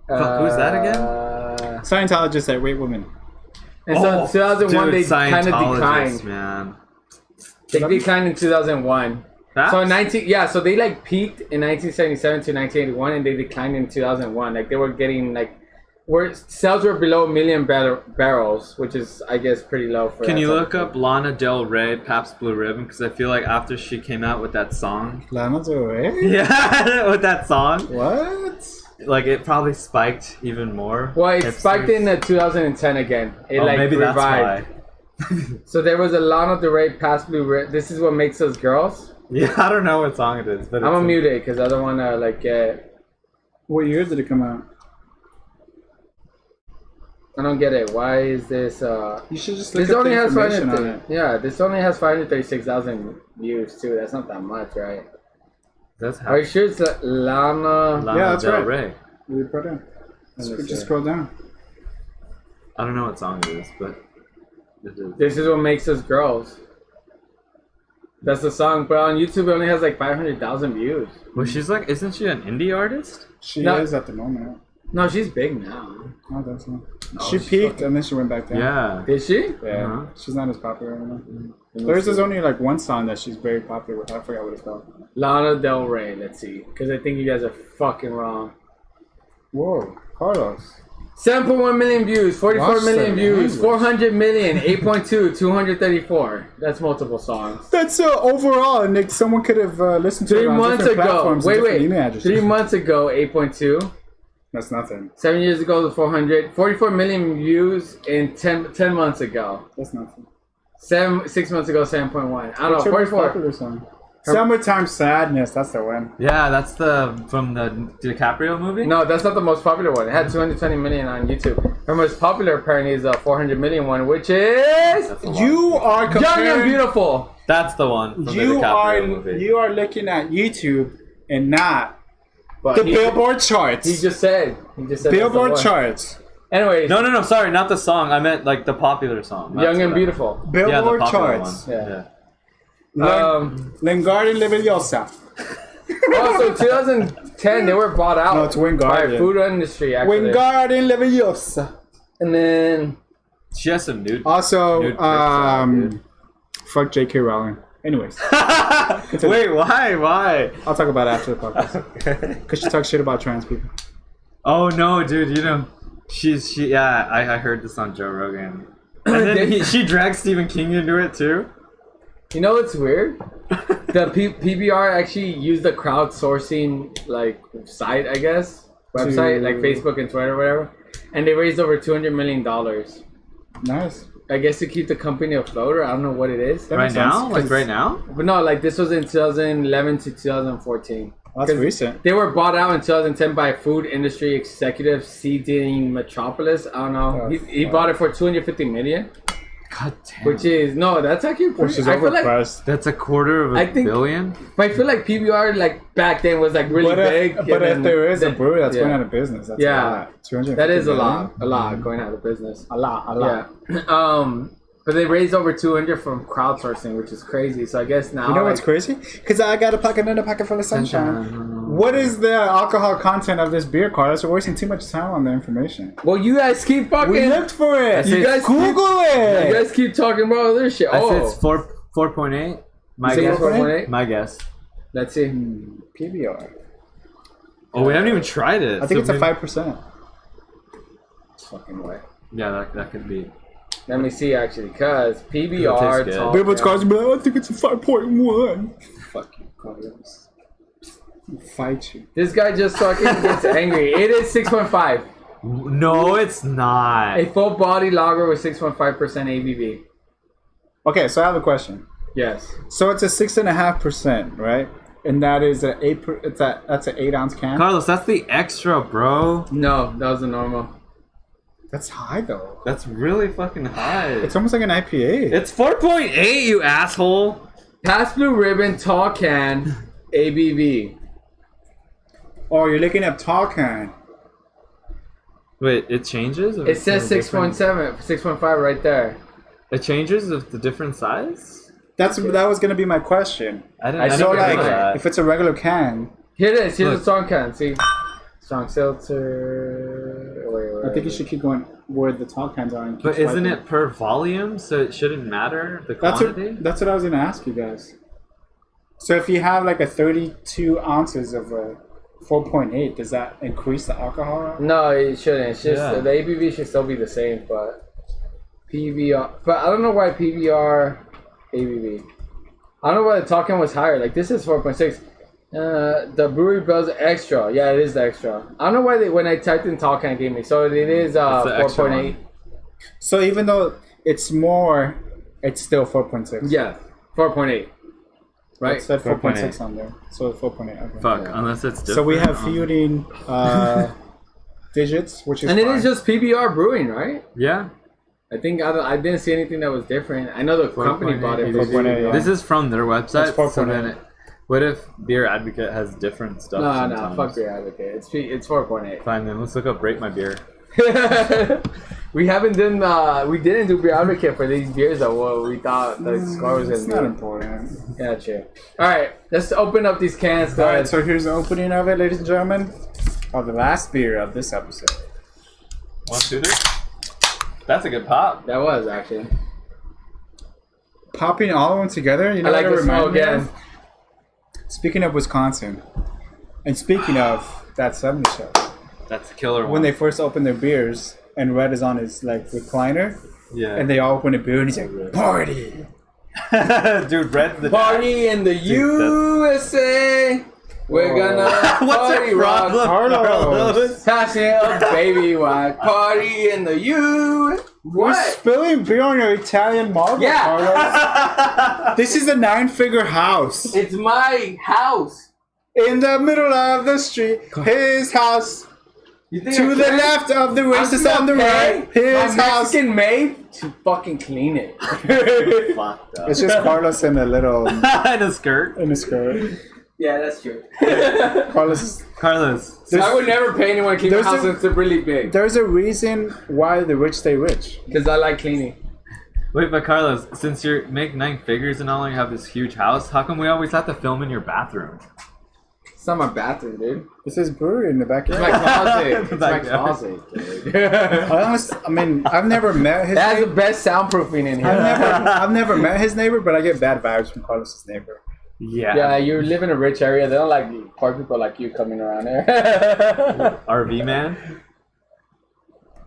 [SPEAKER 3] Fuck, who's that again?
[SPEAKER 4] Scientologists that rape women.
[SPEAKER 5] And so in 2001,
[SPEAKER 3] dude,
[SPEAKER 5] they kind of
[SPEAKER 3] Scientologists,
[SPEAKER 5] declined.
[SPEAKER 3] man.
[SPEAKER 5] They declined in 2001.
[SPEAKER 3] Pabst?
[SPEAKER 5] So so they like peaked in 1977 to 1981, and they declined in 2001. Like they were getting sales were below 1 million barrels, which is I guess pretty low for.
[SPEAKER 3] Can
[SPEAKER 5] that
[SPEAKER 3] you
[SPEAKER 5] type
[SPEAKER 3] look
[SPEAKER 5] of
[SPEAKER 3] up Lana Del Rey, Pabst Blue Ribbon? Because I feel like after she came out with that song,
[SPEAKER 4] Lana Del Rey?
[SPEAKER 3] yeah, with that song,
[SPEAKER 4] What?
[SPEAKER 3] like it probably spiked even more.
[SPEAKER 5] Well, it
[SPEAKER 3] Hipsters.
[SPEAKER 5] spiked in 2010 again. It
[SPEAKER 3] maybe
[SPEAKER 5] revived.
[SPEAKER 3] that's why.
[SPEAKER 5] So there was a Lana Del Rey Pabst Blue Ribbon. This is what makes us girls.
[SPEAKER 3] Yeah, I don't know what song it is, but
[SPEAKER 5] I'm gonna
[SPEAKER 3] it's
[SPEAKER 5] mute it because I don't want to like get.
[SPEAKER 4] What year did it come out?
[SPEAKER 5] I don't get it. Why is this?
[SPEAKER 4] You should just look
[SPEAKER 5] This
[SPEAKER 4] at
[SPEAKER 5] only
[SPEAKER 4] the
[SPEAKER 5] has
[SPEAKER 4] information on it.
[SPEAKER 5] this only has 536,000 views too. That's not that much, right?
[SPEAKER 3] That's how
[SPEAKER 5] Are you sure it's Lana?
[SPEAKER 3] Lana
[SPEAKER 4] Yeah, that's
[SPEAKER 3] Del
[SPEAKER 4] right.
[SPEAKER 3] Rey.
[SPEAKER 4] We put in.
[SPEAKER 5] Let me
[SPEAKER 4] Just
[SPEAKER 5] see.
[SPEAKER 4] scroll down.
[SPEAKER 3] I don't know what song it is, but it is.
[SPEAKER 5] This is what makes us girls. That's the song, but on YouTube it only has like 500,000 views.
[SPEAKER 3] Well, she's like, isn't she an indie artist?
[SPEAKER 4] She
[SPEAKER 5] No.
[SPEAKER 4] is at the moment.
[SPEAKER 5] No, she's big now.
[SPEAKER 4] I don't think so.
[SPEAKER 5] No,
[SPEAKER 4] She
[SPEAKER 5] she's
[SPEAKER 4] peaked
[SPEAKER 5] fucking-
[SPEAKER 4] and then she went back down.
[SPEAKER 3] Yeah.
[SPEAKER 5] Did she?
[SPEAKER 4] Yeah.
[SPEAKER 3] Uh-huh.
[SPEAKER 4] She's not as popular anymore. There's only like one song that she's very popular with. I forgot what it's called.
[SPEAKER 5] Lana Del Rey. Let's see, because I think you guys are fucking wrong.
[SPEAKER 4] Whoa, Carlos.
[SPEAKER 5] 7.1 million views, 44
[SPEAKER 4] Watch
[SPEAKER 5] million
[SPEAKER 4] that
[SPEAKER 5] views,
[SPEAKER 4] language.
[SPEAKER 5] 400 million, 8.2, 234. That's multiple songs.
[SPEAKER 4] That's overall, Nick. Someone could have listened to
[SPEAKER 5] 3
[SPEAKER 4] it on
[SPEAKER 5] months
[SPEAKER 4] different
[SPEAKER 5] ago.
[SPEAKER 4] platforms and different
[SPEAKER 5] Wait.
[SPEAKER 4] email addresses.
[SPEAKER 5] 3 months ago, 8.2.
[SPEAKER 4] That's nothing.
[SPEAKER 5] 7 years ago, the 400. 44 million views in 10 months ago.
[SPEAKER 4] That's nothing.
[SPEAKER 5] 6 months ago, 7.1. I don't
[SPEAKER 4] What's
[SPEAKER 5] know,
[SPEAKER 4] your most
[SPEAKER 5] 44.
[SPEAKER 4] popular song? Summertime Sadness. That's the one.
[SPEAKER 3] Yeah, that's from the DiCaprio movie.
[SPEAKER 5] No, that's not the most popular one. It had 220 million on YouTube. Her most popular apparently is the 400 million one, which is
[SPEAKER 3] That's a lot.
[SPEAKER 4] You are
[SPEAKER 5] Young and
[SPEAKER 4] comparing.
[SPEAKER 5] Beautiful.
[SPEAKER 3] That's the one from the
[SPEAKER 4] You
[SPEAKER 3] DiCaprio movie.
[SPEAKER 4] you are looking at YouTube and not
[SPEAKER 5] But
[SPEAKER 4] the
[SPEAKER 5] he,
[SPEAKER 4] Billboard charts.
[SPEAKER 5] He just said.
[SPEAKER 4] Billboard
[SPEAKER 5] that's the one.
[SPEAKER 4] charts.
[SPEAKER 5] Anyways,
[SPEAKER 3] No, sorry, not the song. I meant like the popular song. That's
[SPEAKER 5] Young and
[SPEAKER 3] what I-
[SPEAKER 5] Beautiful.
[SPEAKER 3] Yeah, the
[SPEAKER 4] Billboard
[SPEAKER 3] popular
[SPEAKER 4] charts.
[SPEAKER 3] one.
[SPEAKER 5] Yeah.
[SPEAKER 3] Yeah.
[SPEAKER 4] Wingardium Leviosa.
[SPEAKER 5] Also, 2010, they were bought out
[SPEAKER 4] No, it's
[SPEAKER 5] by
[SPEAKER 4] Wingardium.
[SPEAKER 5] food industry, actually.
[SPEAKER 4] Wingardium Leviosa.
[SPEAKER 5] And then,
[SPEAKER 3] She has some nude.
[SPEAKER 4] Also,
[SPEAKER 3] Nude pics out, dude.
[SPEAKER 4] fuck J.K. Rowling. Anyways,
[SPEAKER 3] Wait, why?
[SPEAKER 4] I'll talk about it after the podcast. Because she talks shit about trans people.
[SPEAKER 3] Oh no, dude, you know, I heard this on Joe Rogan. And then she dragged Stephen King into it too.
[SPEAKER 5] you know what's weird? The PBR actually used the crowdsourcing, like, site, I guess. Website, like Facebook and Twitter or whatever. And they raised over $200 million.
[SPEAKER 4] Nice.
[SPEAKER 5] I guess to keep the company afloat, or I don't know what it is.
[SPEAKER 4] That
[SPEAKER 3] Right
[SPEAKER 4] makes
[SPEAKER 3] now?
[SPEAKER 4] sense,
[SPEAKER 3] Like
[SPEAKER 4] 'cause
[SPEAKER 3] right now?
[SPEAKER 5] But no, like this was in 2011 to 2014.
[SPEAKER 4] That's recent.
[SPEAKER 5] They were bought out in 2010 by food industry executive Seeding Metropolis. I don't know.
[SPEAKER 4] Oh,
[SPEAKER 5] He bought it for 250 million,
[SPEAKER 3] God damn.
[SPEAKER 5] which is that's actually pretty.
[SPEAKER 4] Which is
[SPEAKER 5] I feel like
[SPEAKER 4] overpriced.
[SPEAKER 3] That's a quarter of
[SPEAKER 5] I
[SPEAKER 3] a
[SPEAKER 5] think-
[SPEAKER 3] billion?
[SPEAKER 5] I feel like PBR like back then was like really big.
[SPEAKER 4] But
[SPEAKER 5] and
[SPEAKER 4] if there is a
[SPEAKER 5] then-
[SPEAKER 4] brewery that's
[SPEAKER 5] yeah.
[SPEAKER 4] going out of business, that's
[SPEAKER 5] Yeah.
[SPEAKER 4] a lot. 250
[SPEAKER 5] that is a
[SPEAKER 4] million?
[SPEAKER 5] lot going out of business.
[SPEAKER 4] A lot.
[SPEAKER 5] Yeah. But they raised over 200 from crowdsourcing, which is crazy. So I guess now
[SPEAKER 4] You know what's crazy? Because I got a pocket and a pocket full of sunshine. What is the alcohol content of this beer, Carlos? We're wasting too much time on the information.
[SPEAKER 5] Well, you guys keep fucking.
[SPEAKER 4] We looked for it.
[SPEAKER 5] You guys
[SPEAKER 4] Google
[SPEAKER 5] You
[SPEAKER 4] it.
[SPEAKER 5] guys keep talking about other shit.
[SPEAKER 3] I said
[SPEAKER 5] Oh,
[SPEAKER 3] it's 4.8. My
[SPEAKER 5] You say
[SPEAKER 3] guess.
[SPEAKER 5] 4.8?
[SPEAKER 3] My guess.
[SPEAKER 5] Let's see.
[SPEAKER 4] PBR.
[SPEAKER 3] Oh, we haven't even tried it.
[SPEAKER 4] I think
[SPEAKER 3] so
[SPEAKER 4] it's a
[SPEAKER 3] maybe-
[SPEAKER 4] 5%.
[SPEAKER 5] Fucking way.
[SPEAKER 3] Yeah, that could be.
[SPEAKER 5] Let me see actually, cause
[SPEAKER 3] It
[SPEAKER 5] PBR
[SPEAKER 3] tastes good.
[SPEAKER 5] talk.
[SPEAKER 4] Billboard's cars be like, I think it's a 5.1. Fuck you, Carlos. I'll fight you.
[SPEAKER 5] This guy just fucking gets angry. It is 6.5.
[SPEAKER 3] No, it's not.
[SPEAKER 5] A full body lager with 6.5% ABV.
[SPEAKER 4] Okay, so I have a question.
[SPEAKER 5] Yes.
[SPEAKER 4] So it's a 6.5%, right? And that is that's an 8-ounce can.
[SPEAKER 3] Carlos, that's the extra, bro.
[SPEAKER 5] No, that was the normal.
[SPEAKER 4] That's high though.
[SPEAKER 3] That's really fucking high.
[SPEAKER 4] It's almost like an IPA.
[SPEAKER 3] It's 4.8, you asshole.
[SPEAKER 5] Past Blue Ribbon tall can ABV.
[SPEAKER 4] Oh, you're looking at tall can.
[SPEAKER 3] Wait, it changes? If
[SPEAKER 5] It
[SPEAKER 3] it's
[SPEAKER 5] says
[SPEAKER 3] a different-
[SPEAKER 5] 6.7, 6.5 right there.
[SPEAKER 3] It changes of the different size?
[SPEAKER 4] That was gonna be my question.
[SPEAKER 3] I
[SPEAKER 5] I
[SPEAKER 4] So
[SPEAKER 5] never
[SPEAKER 4] like,
[SPEAKER 5] know
[SPEAKER 3] that.
[SPEAKER 4] if it's a regular can,
[SPEAKER 5] Here it is. Here's
[SPEAKER 3] Look.
[SPEAKER 5] the strong can. See, strong seltzer. Wait.
[SPEAKER 4] I think you should keep going where the tall cans are. And keep
[SPEAKER 3] But isn't
[SPEAKER 4] swiping.
[SPEAKER 3] it per volume, so it shouldn't matter the
[SPEAKER 4] That's
[SPEAKER 3] quantity?
[SPEAKER 4] what I was gonna ask you guys. So if you have like a 32 ounces of a 4.8, does that increase the alcohol?
[SPEAKER 5] No, it shouldn't. It's just
[SPEAKER 3] Yeah.
[SPEAKER 5] the ABV should still be the same, but PBR. But I don't know why PBR ABV. I don't know why the tall can was higher. Like this is 4.6. The Brewery Bell's extra. Yeah, it is the extra. I don't know why when I typed in tall can it gave me. So it is
[SPEAKER 3] It's the extra
[SPEAKER 5] 4.8.
[SPEAKER 4] So even though it's more, it's still 4.6.
[SPEAKER 5] Yeah, 4.8. Right.
[SPEAKER 4] It said 4.6
[SPEAKER 3] 4.8.
[SPEAKER 4] on there. So 4.8. Okay.
[SPEAKER 3] Fuck, unless it's different.
[SPEAKER 4] So we have
[SPEAKER 3] um,
[SPEAKER 4] feuding digits, which is
[SPEAKER 5] And it
[SPEAKER 4] fine.
[SPEAKER 5] is just PBR Brewing, right?
[SPEAKER 3] Yeah.
[SPEAKER 5] I think I didn't see anything that was different. I know the company
[SPEAKER 3] 4.8
[SPEAKER 5] bought it.
[SPEAKER 3] ABV.
[SPEAKER 4] 4.8, yeah.
[SPEAKER 3] This is from their website.
[SPEAKER 4] It's 4.8.
[SPEAKER 3] So then what if Beer Advocate has different stuff?
[SPEAKER 5] No,
[SPEAKER 3] sometimes?
[SPEAKER 5] fuck Beer Advocate. It's 4.8.
[SPEAKER 3] Fine, then let's look up Rate My Beer.
[SPEAKER 5] We haven't done. We didn't do Beer Advocate for these beers though. Well, we thought the score was
[SPEAKER 4] It's not
[SPEAKER 5] gonna be.
[SPEAKER 4] important.
[SPEAKER 5] Yeah, true. All right, let's open up these cans.
[SPEAKER 4] All right, so here's the opening of it, ladies and gentlemen. Oh, the last beer of this episode.
[SPEAKER 3] 1, 2, 3. That's a good pop.
[SPEAKER 5] That was actually.
[SPEAKER 4] Popping all of them together, you know
[SPEAKER 5] I like
[SPEAKER 4] what it
[SPEAKER 5] the smell
[SPEAKER 4] reminded me
[SPEAKER 5] again.
[SPEAKER 4] of? Speaking of Wisconsin, and speaking of that 70 show,
[SPEAKER 3] That's a killer one.
[SPEAKER 4] when they first opened their beers, and Red is on his like recliner,
[SPEAKER 3] yeah.
[SPEAKER 4] and they all open a beer, and he's like, "Party!"
[SPEAKER 3] Dude, Red the
[SPEAKER 5] Party in the USA. We're gonna
[SPEAKER 3] What's
[SPEAKER 5] party
[SPEAKER 3] your
[SPEAKER 5] rock.
[SPEAKER 3] problem,
[SPEAKER 4] Carlos?
[SPEAKER 5] Passing up, baby, why? Party in the U.
[SPEAKER 4] We're
[SPEAKER 5] What?
[SPEAKER 4] spilling beer on your Italian marble,
[SPEAKER 5] Yeah.
[SPEAKER 4] Carlos. This is a 9-figure house
[SPEAKER 5] It's my house.
[SPEAKER 4] in the middle of the street. His house.
[SPEAKER 5] You think
[SPEAKER 4] To
[SPEAKER 5] I
[SPEAKER 4] the
[SPEAKER 5] care?
[SPEAKER 4] left of the racist
[SPEAKER 5] I'm
[SPEAKER 4] on the
[SPEAKER 5] paying
[SPEAKER 4] right. His
[SPEAKER 5] my
[SPEAKER 4] house.
[SPEAKER 5] Mexican maid to fucking clean it.
[SPEAKER 3] Fucked up.
[SPEAKER 4] It's just Carlos in a little
[SPEAKER 3] In a skirt.
[SPEAKER 4] in a skirt.
[SPEAKER 5] Yeah, that's true.
[SPEAKER 4] Carlos.
[SPEAKER 3] Carlos.
[SPEAKER 5] I would never pay anyone to clean my
[SPEAKER 4] there's
[SPEAKER 5] house
[SPEAKER 4] a-
[SPEAKER 5] if it's really big.
[SPEAKER 4] There's a reason why the rich stay rich.
[SPEAKER 5] Because I like cleaning.
[SPEAKER 3] Wait, but Carlos, since you make 9 figures and all, and you have this huge house, how come we always have to film in your bathroom?
[SPEAKER 5] It's not my bathroom, dude.
[SPEAKER 4] This is brewery in the
[SPEAKER 5] It's my
[SPEAKER 4] backyard.
[SPEAKER 5] closet. It's my
[SPEAKER 3] Backyard.
[SPEAKER 5] closet, dude.
[SPEAKER 4] I mean, I've never met his
[SPEAKER 5] That has the
[SPEAKER 4] neighbor.
[SPEAKER 5] best soundproofing in here.
[SPEAKER 4] I've never met his neighbor, but I get bad vibes from Carlos's neighbor.
[SPEAKER 3] Yeah.
[SPEAKER 5] Yeah, you live in a rich area. They don't like poor people like you coming around there.
[SPEAKER 3] RV man?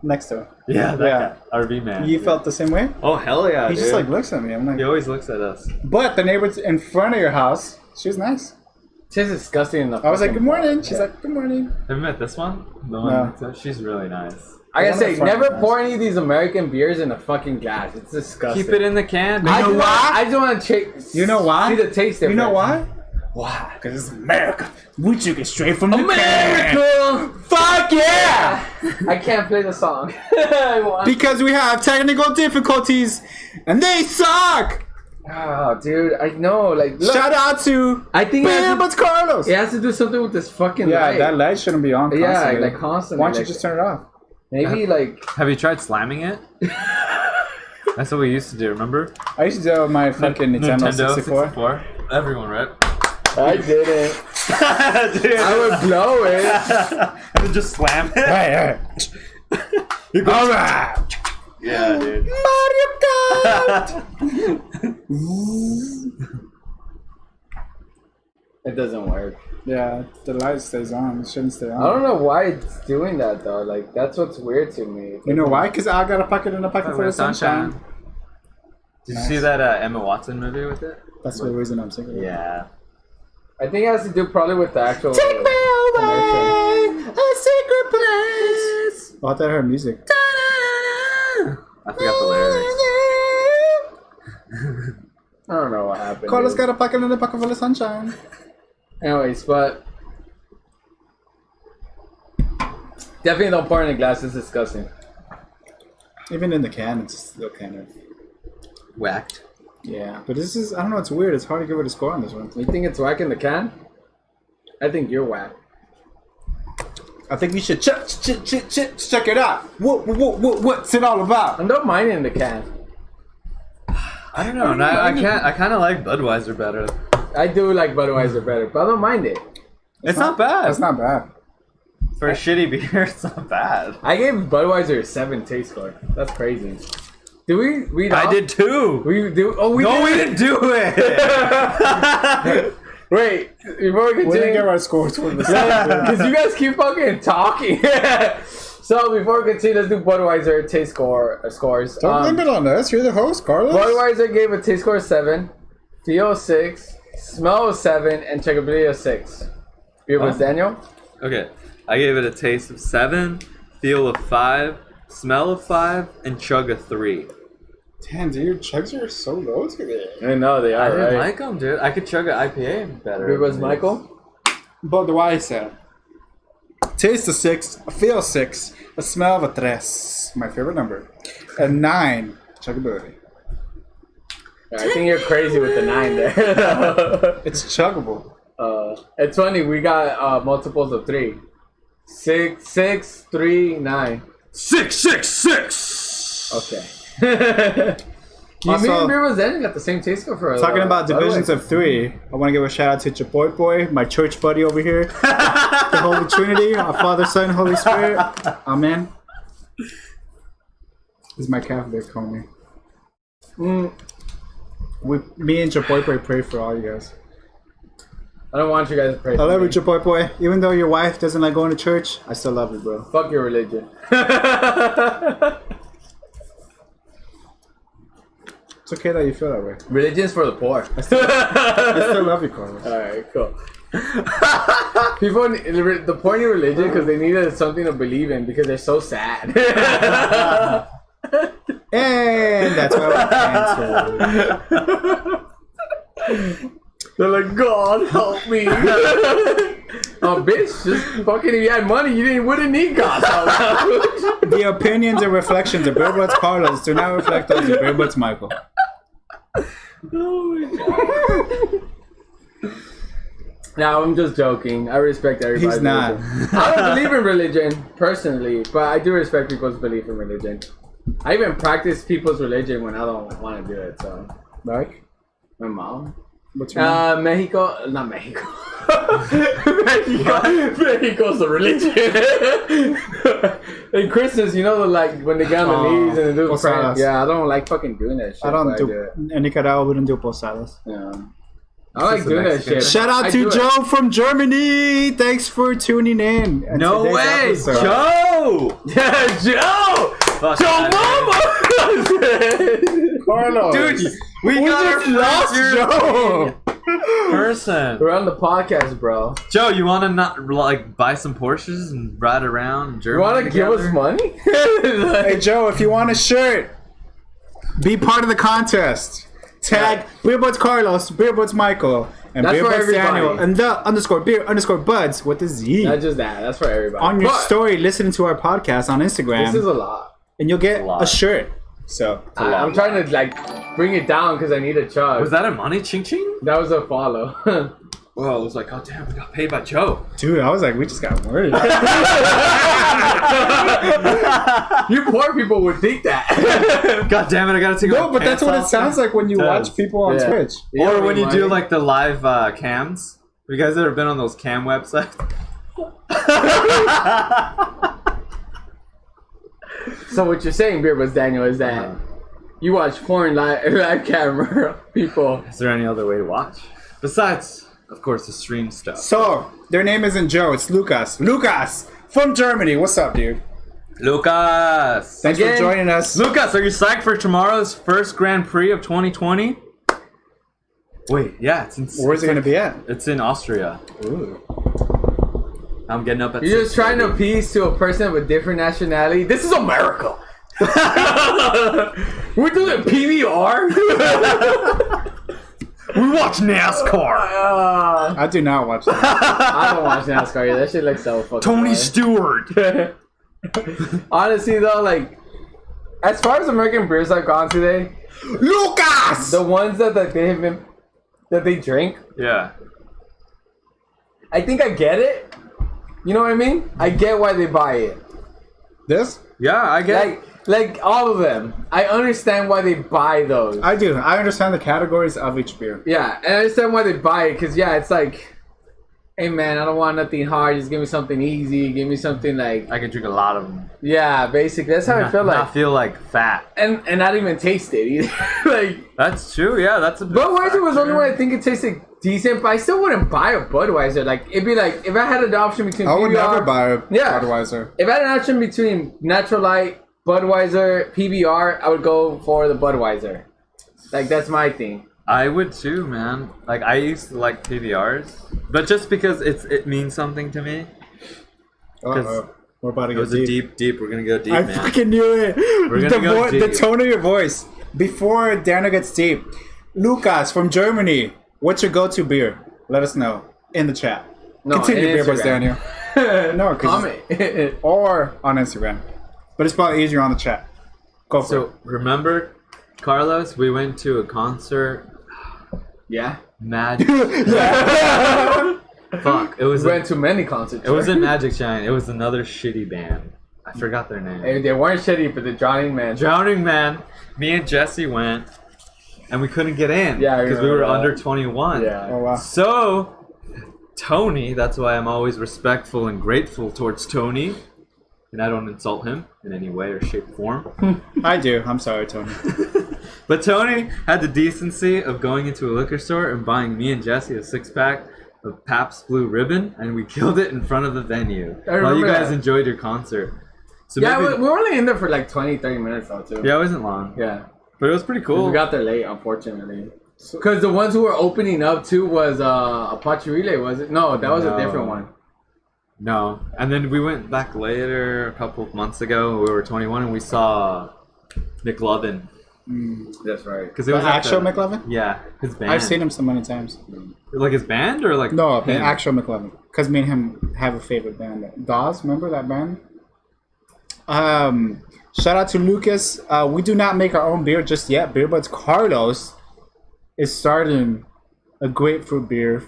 [SPEAKER 4] Next to him.
[SPEAKER 3] Yeah, that
[SPEAKER 4] Yeah.
[SPEAKER 3] guy. RV man.
[SPEAKER 4] You felt the same way?
[SPEAKER 3] Oh, hell yeah,
[SPEAKER 4] He
[SPEAKER 3] dude.
[SPEAKER 4] just like looks at me. I'm
[SPEAKER 3] He
[SPEAKER 4] like,
[SPEAKER 3] always looks at us.
[SPEAKER 4] but the neighbor in front of your house, she was nice.
[SPEAKER 5] It's disgusting enough.
[SPEAKER 4] I was like, good morning. She's like, good morning.
[SPEAKER 3] Have you met this one? The one
[SPEAKER 4] No.
[SPEAKER 3] that's- she's really nice.
[SPEAKER 5] I gotta
[SPEAKER 4] One of
[SPEAKER 5] say,
[SPEAKER 4] the
[SPEAKER 5] never
[SPEAKER 4] fucking
[SPEAKER 5] pour any of these American beers in a fucking glass. It's disgusting.
[SPEAKER 3] Keep it in the can.
[SPEAKER 5] I
[SPEAKER 3] dude.
[SPEAKER 5] just want to chase.
[SPEAKER 4] You know why?
[SPEAKER 5] See the taste
[SPEAKER 4] You
[SPEAKER 5] difference.
[SPEAKER 4] know why?
[SPEAKER 5] Why?
[SPEAKER 4] Because it's America. We took it straight from the can.
[SPEAKER 5] America!
[SPEAKER 4] Fuck yeah!
[SPEAKER 5] I can't play the song. I want-
[SPEAKER 4] Because we have technical difficulties, and they suck.
[SPEAKER 5] Oh, dude, I know. Like, look,
[SPEAKER 4] Shout out to
[SPEAKER 5] I think it has,
[SPEAKER 4] Bam,
[SPEAKER 5] to,
[SPEAKER 4] it's Carlos.
[SPEAKER 5] it has to do something with this fucking
[SPEAKER 4] Yeah,
[SPEAKER 5] light.
[SPEAKER 4] that light shouldn't be on
[SPEAKER 5] Yeah,
[SPEAKER 4] constantly.
[SPEAKER 5] like constantly.
[SPEAKER 4] Why don't you
[SPEAKER 5] like,
[SPEAKER 4] just turn it off?
[SPEAKER 5] maybe like
[SPEAKER 3] Have you tried slamming it? That's what we used to do, remember?
[SPEAKER 4] I used to do it with my fucking Nintendo 64.
[SPEAKER 3] Everyone, right?
[SPEAKER 5] I did it.
[SPEAKER 3] Dude.
[SPEAKER 5] I would blow it.
[SPEAKER 3] And then just slam it.
[SPEAKER 4] Hey, hey. All right.
[SPEAKER 3] Yeah, dude.
[SPEAKER 4] Mario Kart.
[SPEAKER 5] It doesn't work.
[SPEAKER 4] Yeah, the light stays on. It shouldn't stay on.
[SPEAKER 5] I don't know why it's doing that though. Like that's what's weird to me.
[SPEAKER 4] You know why? Because I got a pocket and a pocket for the sunshine.
[SPEAKER 3] Did you see that Emma Watson movie with it?
[SPEAKER 4] That's the reason I'm singing.
[SPEAKER 3] Yeah.
[SPEAKER 5] I think it has to do probably with the actual.
[SPEAKER 4] Take me
[SPEAKER 5] commercial.
[SPEAKER 4] away, a secret place. Oh, I thought I heard music.
[SPEAKER 3] I forgot the lyrics.
[SPEAKER 5] I don't know what happened.
[SPEAKER 4] Carlos
[SPEAKER 5] dude.
[SPEAKER 4] got a pocket and a pocket full of sunshine.
[SPEAKER 5] Anyways, but definitely don't pour in a glass. It's disgusting.
[SPEAKER 4] Even in the can, it's still kind of.
[SPEAKER 3] Whacked.
[SPEAKER 4] Yeah, but this is, I don't know, it's weird. It's hard to give it a score on this one.
[SPEAKER 5] You think it's whack in the can? I think you're whack.
[SPEAKER 4] I think we should check it out. What's it all about?
[SPEAKER 5] I don't mind it in the can.
[SPEAKER 3] I don't know. And I kind of like Budweiser better.
[SPEAKER 5] I do like Budweiser better, but I don't mind it.
[SPEAKER 3] It's not bad.
[SPEAKER 4] That's not bad.
[SPEAKER 3] For a shitty beer, it's not bad.
[SPEAKER 5] I gave Budweiser a 7 taste score. That's crazy. Did we read off?
[SPEAKER 3] I did too.
[SPEAKER 5] We do. Oh, we
[SPEAKER 3] No,
[SPEAKER 5] did.
[SPEAKER 3] we didn't do it.
[SPEAKER 5] Wait, before we
[SPEAKER 4] We didn't
[SPEAKER 5] continue,
[SPEAKER 4] get our scores for the
[SPEAKER 5] because you guys keep fucking talking. So before we continue, let's do Budweiser taste scores.
[SPEAKER 4] Don't limit on us. You're the host, Carlos.
[SPEAKER 5] Budweiser gave a taste score of 7, feel 6, smell of 7, and checkability of 6. Beer was Daniel.
[SPEAKER 3] Okay, I gave it a taste of 7, feel of 5, smell of 5, and chug a 3.
[SPEAKER 4] Damn, dude, your chugs are so low today.
[SPEAKER 5] I know they
[SPEAKER 3] I
[SPEAKER 5] are,
[SPEAKER 3] didn't
[SPEAKER 5] right?
[SPEAKER 3] like them, dude. I could chug an IPA better.
[SPEAKER 5] Beer was Michael.
[SPEAKER 4] Budweiser. Taste of 6, a feel of 6, a smell of a 3, my favorite number, a 9, chuggability.
[SPEAKER 5] I think you're crazy with the 9 there.
[SPEAKER 4] It's chuggable.
[SPEAKER 5] It's funny, we got multiples of 3. 6, 3, 9.
[SPEAKER 3] 666.
[SPEAKER 5] Okay. Me
[SPEAKER 4] Also,
[SPEAKER 5] and Beer was Daniel got the same taste for
[SPEAKER 4] talking about divisions of 3, I want to give a shout out to Chapoy Boy, my church buddy over here. The Holy Trinity, our Father, Son, Holy Spirit. Amen. This is my Catholic homie. Me and Chapoy Boy pray for all you guys.
[SPEAKER 5] I don't want you guys to pray.
[SPEAKER 4] I
[SPEAKER 5] for
[SPEAKER 4] love
[SPEAKER 5] me.
[SPEAKER 4] you, Chapoy Boy. Even though your wife doesn't like going to church, I still love you, bro.
[SPEAKER 5] Fuck your religion.
[SPEAKER 4] It's okay that you feel that way.
[SPEAKER 5] Religion's for the poor.
[SPEAKER 4] I still love you, Carlos.
[SPEAKER 5] Alright, cool. People, the point of religion because they needed something to believe in because they're so sad.
[SPEAKER 4] And that's why we're canceled.
[SPEAKER 5] They're like, God help me. Oh, bitch, just fucking if you had money, you wouldn't need God's help.
[SPEAKER 4] The opinions and reflections of Beer Butts Carlos do not reflect those of Beer Butts Michael.
[SPEAKER 5] Oh my God. No, I'm just joking. I respect everybody's
[SPEAKER 4] He's not.
[SPEAKER 5] religion. I don't believe in religion, personally, but I do respect people's belief in religion. I even practice people's religion when I don't want to do it, so.
[SPEAKER 4] Like?
[SPEAKER 5] My mom.
[SPEAKER 4] What's your name?
[SPEAKER 5] Mexico, not Mexico. Mexico's the religion. In Christmas, you know, like when they get on the knees and they do the prayer.
[SPEAKER 4] Posadas.
[SPEAKER 5] Yeah, I don't like fucking doing that shit.
[SPEAKER 4] I don't
[SPEAKER 5] but
[SPEAKER 4] do
[SPEAKER 5] it.
[SPEAKER 4] in Nicaragua. We don't do posadas.
[SPEAKER 5] Yeah. I like
[SPEAKER 3] This is
[SPEAKER 5] doing that
[SPEAKER 3] Mexican.
[SPEAKER 5] shit.
[SPEAKER 4] Shout out
[SPEAKER 5] I
[SPEAKER 4] to
[SPEAKER 5] do it.
[SPEAKER 4] Joe from Germany. Thanks for tuning in. And
[SPEAKER 3] No
[SPEAKER 4] today's
[SPEAKER 3] way,
[SPEAKER 4] episode-
[SPEAKER 3] Joe!
[SPEAKER 5] Yeah, Joe!
[SPEAKER 3] Fuck
[SPEAKER 5] Joe
[SPEAKER 3] that,
[SPEAKER 5] Mama!
[SPEAKER 4] Carlos.
[SPEAKER 3] Dude, we got our
[SPEAKER 4] lost
[SPEAKER 3] first
[SPEAKER 4] Joe.
[SPEAKER 3] person.
[SPEAKER 5] We're on the podcast, bro.
[SPEAKER 3] Joe, you want to not like buy some Porsches and ride around
[SPEAKER 5] You
[SPEAKER 3] Germany?
[SPEAKER 5] want to give
[SPEAKER 3] together?
[SPEAKER 5] us money?
[SPEAKER 4] Hey Joe, if you want a shirt, be part of the contest. Tag Beer Butts Carlos, Beer Butts Michael, and
[SPEAKER 5] That's
[SPEAKER 4] Beer
[SPEAKER 5] for
[SPEAKER 4] Butts
[SPEAKER 5] everybody.
[SPEAKER 4] Daniel, and the _beer_buds with the Z.
[SPEAKER 5] Not just that. That's for everybody.
[SPEAKER 4] On your
[SPEAKER 5] But
[SPEAKER 4] story, listening to our podcast on Instagram,
[SPEAKER 5] this is a lot.
[SPEAKER 4] and you'll get
[SPEAKER 3] lot.
[SPEAKER 4] a shirt. So
[SPEAKER 5] I'm trying to like bring it down because I need a chug.
[SPEAKER 3] Was that a money ching ching?
[SPEAKER 5] That was a follow.
[SPEAKER 3] Well, it was like, oh damn, we got paid by Joe.
[SPEAKER 4] dude, I was like, we just got word.
[SPEAKER 5] You poor people would think that.
[SPEAKER 3] God damn it, I gotta take
[SPEAKER 4] No,
[SPEAKER 3] my
[SPEAKER 4] but that's
[SPEAKER 3] pants
[SPEAKER 4] what it
[SPEAKER 3] off.
[SPEAKER 4] sounds like when you
[SPEAKER 3] Does.
[SPEAKER 4] watch people on
[SPEAKER 5] Yeah.
[SPEAKER 4] Twitch.
[SPEAKER 3] Or when you do
[SPEAKER 5] money.
[SPEAKER 3] like the live cams. Have you guys ever been on those cam websites?
[SPEAKER 5] So what you're saying, Beer Buzz Daniel, is that you watch porn live camera people.
[SPEAKER 3] Is there any other way to watch? Besides, of course, the stream stuff.
[SPEAKER 4] So their name isn't Joe, it's Lucas. Lucas from Germany. What's up, dude?
[SPEAKER 3] Lucas!
[SPEAKER 4] Thanks
[SPEAKER 5] Again.
[SPEAKER 4] for joining us.
[SPEAKER 3] Lucas, are you psyched for tomorrow's first Grand Prix of 2020? Wait, yeah, it's in.
[SPEAKER 4] Where's it gonna be at?
[SPEAKER 3] It's in Austria.
[SPEAKER 4] Ooh.
[SPEAKER 3] I'm getting up at.
[SPEAKER 5] You're just
[SPEAKER 3] 6:30.
[SPEAKER 5] trying to appease to a person with different nationality. This is America. We're doing PBR.
[SPEAKER 3] We watch NASCAR.
[SPEAKER 4] I do not watch that.
[SPEAKER 5] I don't watch NASCAR either. That shit looks so fucking
[SPEAKER 3] Tony
[SPEAKER 5] boring.
[SPEAKER 3] Stewart.
[SPEAKER 5] Honestly though, like as far as American beers I've gone today,
[SPEAKER 4] Lucas!
[SPEAKER 5] the ones that they have been that they drink,
[SPEAKER 3] Yeah.
[SPEAKER 5] I think I get it. You know what I mean? I get why they buy it.
[SPEAKER 4] This?
[SPEAKER 3] Yeah, I get.
[SPEAKER 5] Like all of them. I understand why they buy those.
[SPEAKER 4] I do. I understand the categories of each beer.
[SPEAKER 5] Yeah, and I understand why they buy it, because, yeah, it's like, hey, man, I don't want nothing hard. Just give me something easy. Give me something like,
[SPEAKER 3] I can drink a lot of them.
[SPEAKER 5] yeah, basically. That's how I feel like.
[SPEAKER 3] Not feel like fat.
[SPEAKER 5] And not even taste it either. Like,
[SPEAKER 3] That's true. Yeah, that's a. big
[SPEAKER 5] Budweiser was the only
[SPEAKER 3] factor.
[SPEAKER 5] one I think it tasted decent, but I still wouldn't buy a Budweiser. Like, it'd be like, if I had an option between
[SPEAKER 4] I would
[SPEAKER 5] PBR,
[SPEAKER 4] never buy a
[SPEAKER 5] Yeah.
[SPEAKER 4] Budweiser.
[SPEAKER 5] if I had an option between Natural Light, Budweiser, PBR, I would go for the Budweiser. Like, that's my thing.
[SPEAKER 3] I would too, man. Like I used to like PBRs, but just because it means something to me.
[SPEAKER 4] Uh-oh. We're about to
[SPEAKER 3] It
[SPEAKER 4] get
[SPEAKER 3] was a deep. We're gonna go deep,
[SPEAKER 4] I
[SPEAKER 3] man.
[SPEAKER 4] fucking knew it.
[SPEAKER 3] We're gonna go
[SPEAKER 4] The
[SPEAKER 3] deep.
[SPEAKER 4] tone of your voice. Before Daniel gets deep. Lucas from Germany. What's your go-to beer? Let us know in the chat.
[SPEAKER 5] No,
[SPEAKER 4] Continue,
[SPEAKER 5] in
[SPEAKER 4] Beer Buzz
[SPEAKER 5] Instagram.
[SPEAKER 4] Daniel. No, 'cause-
[SPEAKER 5] Comment.
[SPEAKER 4] Or on Instagram. But it's probably easier on the chat. Go for it.
[SPEAKER 3] So remember, Carlos, we went to a concert.
[SPEAKER 5] Yeah.
[SPEAKER 3] Magic. Fuck. It was.
[SPEAKER 5] We went to many concerts.
[SPEAKER 3] It wasn't Magic Giant. It was another shitty band. I forgot their name.
[SPEAKER 5] Hey, they weren't shitty, but the Drowning Man.
[SPEAKER 3] Drowning Man. Me and Jesse went. and we couldn't get in
[SPEAKER 5] Yeah, I
[SPEAKER 3] because we were
[SPEAKER 5] remember that.
[SPEAKER 3] under 21.
[SPEAKER 5] Yeah.
[SPEAKER 4] Oh wow.
[SPEAKER 3] So, Tony, that's why I'm always respectful and grateful towards Tony, and I don't insult him in any way or shape or form.
[SPEAKER 4] I do. I'm sorry, Tony.
[SPEAKER 3] But Tony had the decency of going into a liquor store and buying me and Jesse a 6-pack of Pabst Blue Ribbon, and we killed it in front of the venue
[SPEAKER 5] I
[SPEAKER 3] while you
[SPEAKER 5] remember
[SPEAKER 3] guys
[SPEAKER 5] that.
[SPEAKER 3] enjoyed your concert. So
[SPEAKER 5] Yeah,
[SPEAKER 3] maybe,
[SPEAKER 5] we were only in there for like 20, 30 minutes though, too.
[SPEAKER 3] yeah, it wasn't long,
[SPEAKER 5] Yeah.
[SPEAKER 3] but it was pretty cool.
[SPEAKER 5] We got there late, unfortunately. Because the ones who were opening up, too, was Apache Relay, was it? No, that was a
[SPEAKER 3] No.
[SPEAKER 5] different one.
[SPEAKER 3] No, and then we went back later a couple of months ago. We were 21 and we saw McLovin
[SPEAKER 5] That's right.
[SPEAKER 3] because it
[SPEAKER 4] The
[SPEAKER 3] was at
[SPEAKER 4] actual
[SPEAKER 3] the-
[SPEAKER 4] McLovin?
[SPEAKER 3] Yeah, his band.
[SPEAKER 4] I've seen him so many times.
[SPEAKER 3] Like his band or like
[SPEAKER 4] No, the
[SPEAKER 3] him?
[SPEAKER 4] actual McLovin. Because me and him have a favorite band. Dawes, remember that band? Shout out to Lucas. We do not make our own beer just yet. Beer Budz Carlos is starting a grapefruit beer.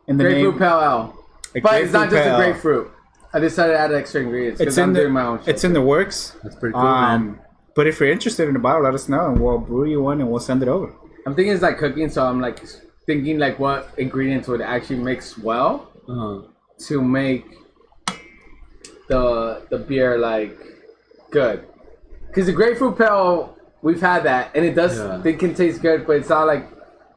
[SPEAKER 4] In the
[SPEAKER 5] Grapefruit
[SPEAKER 4] name,
[SPEAKER 5] Pale Ale.
[SPEAKER 4] a
[SPEAKER 5] But it's not
[SPEAKER 4] grapefruit
[SPEAKER 5] just a
[SPEAKER 4] pale.
[SPEAKER 5] grapefruit. I decided to add extra ingredients
[SPEAKER 4] It's
[SPEAKER 5] because I'm
[SPEAKER 4] in
[SPEAKER 5] doing my own
[SPEAKER 4] the
[SPEAKER 5] shit.
[SPEAKER 4] it's in the works.
[SPEAKER 3] That's pretty cool, man.
[SPEAKER 4] But if you're interested in the bottle, let us know and we'll brew you one and we'll send it over.
[SPEAKER 5] I'm thinking it's like cooking, so I'm like thinking like what ingredients would actually mix well to make the beer like good. Because the grapefruit pale, we've had that and it does
[SPEAKER 3] Yeah.
[SPEAKER 5] it can taste good, but it's not like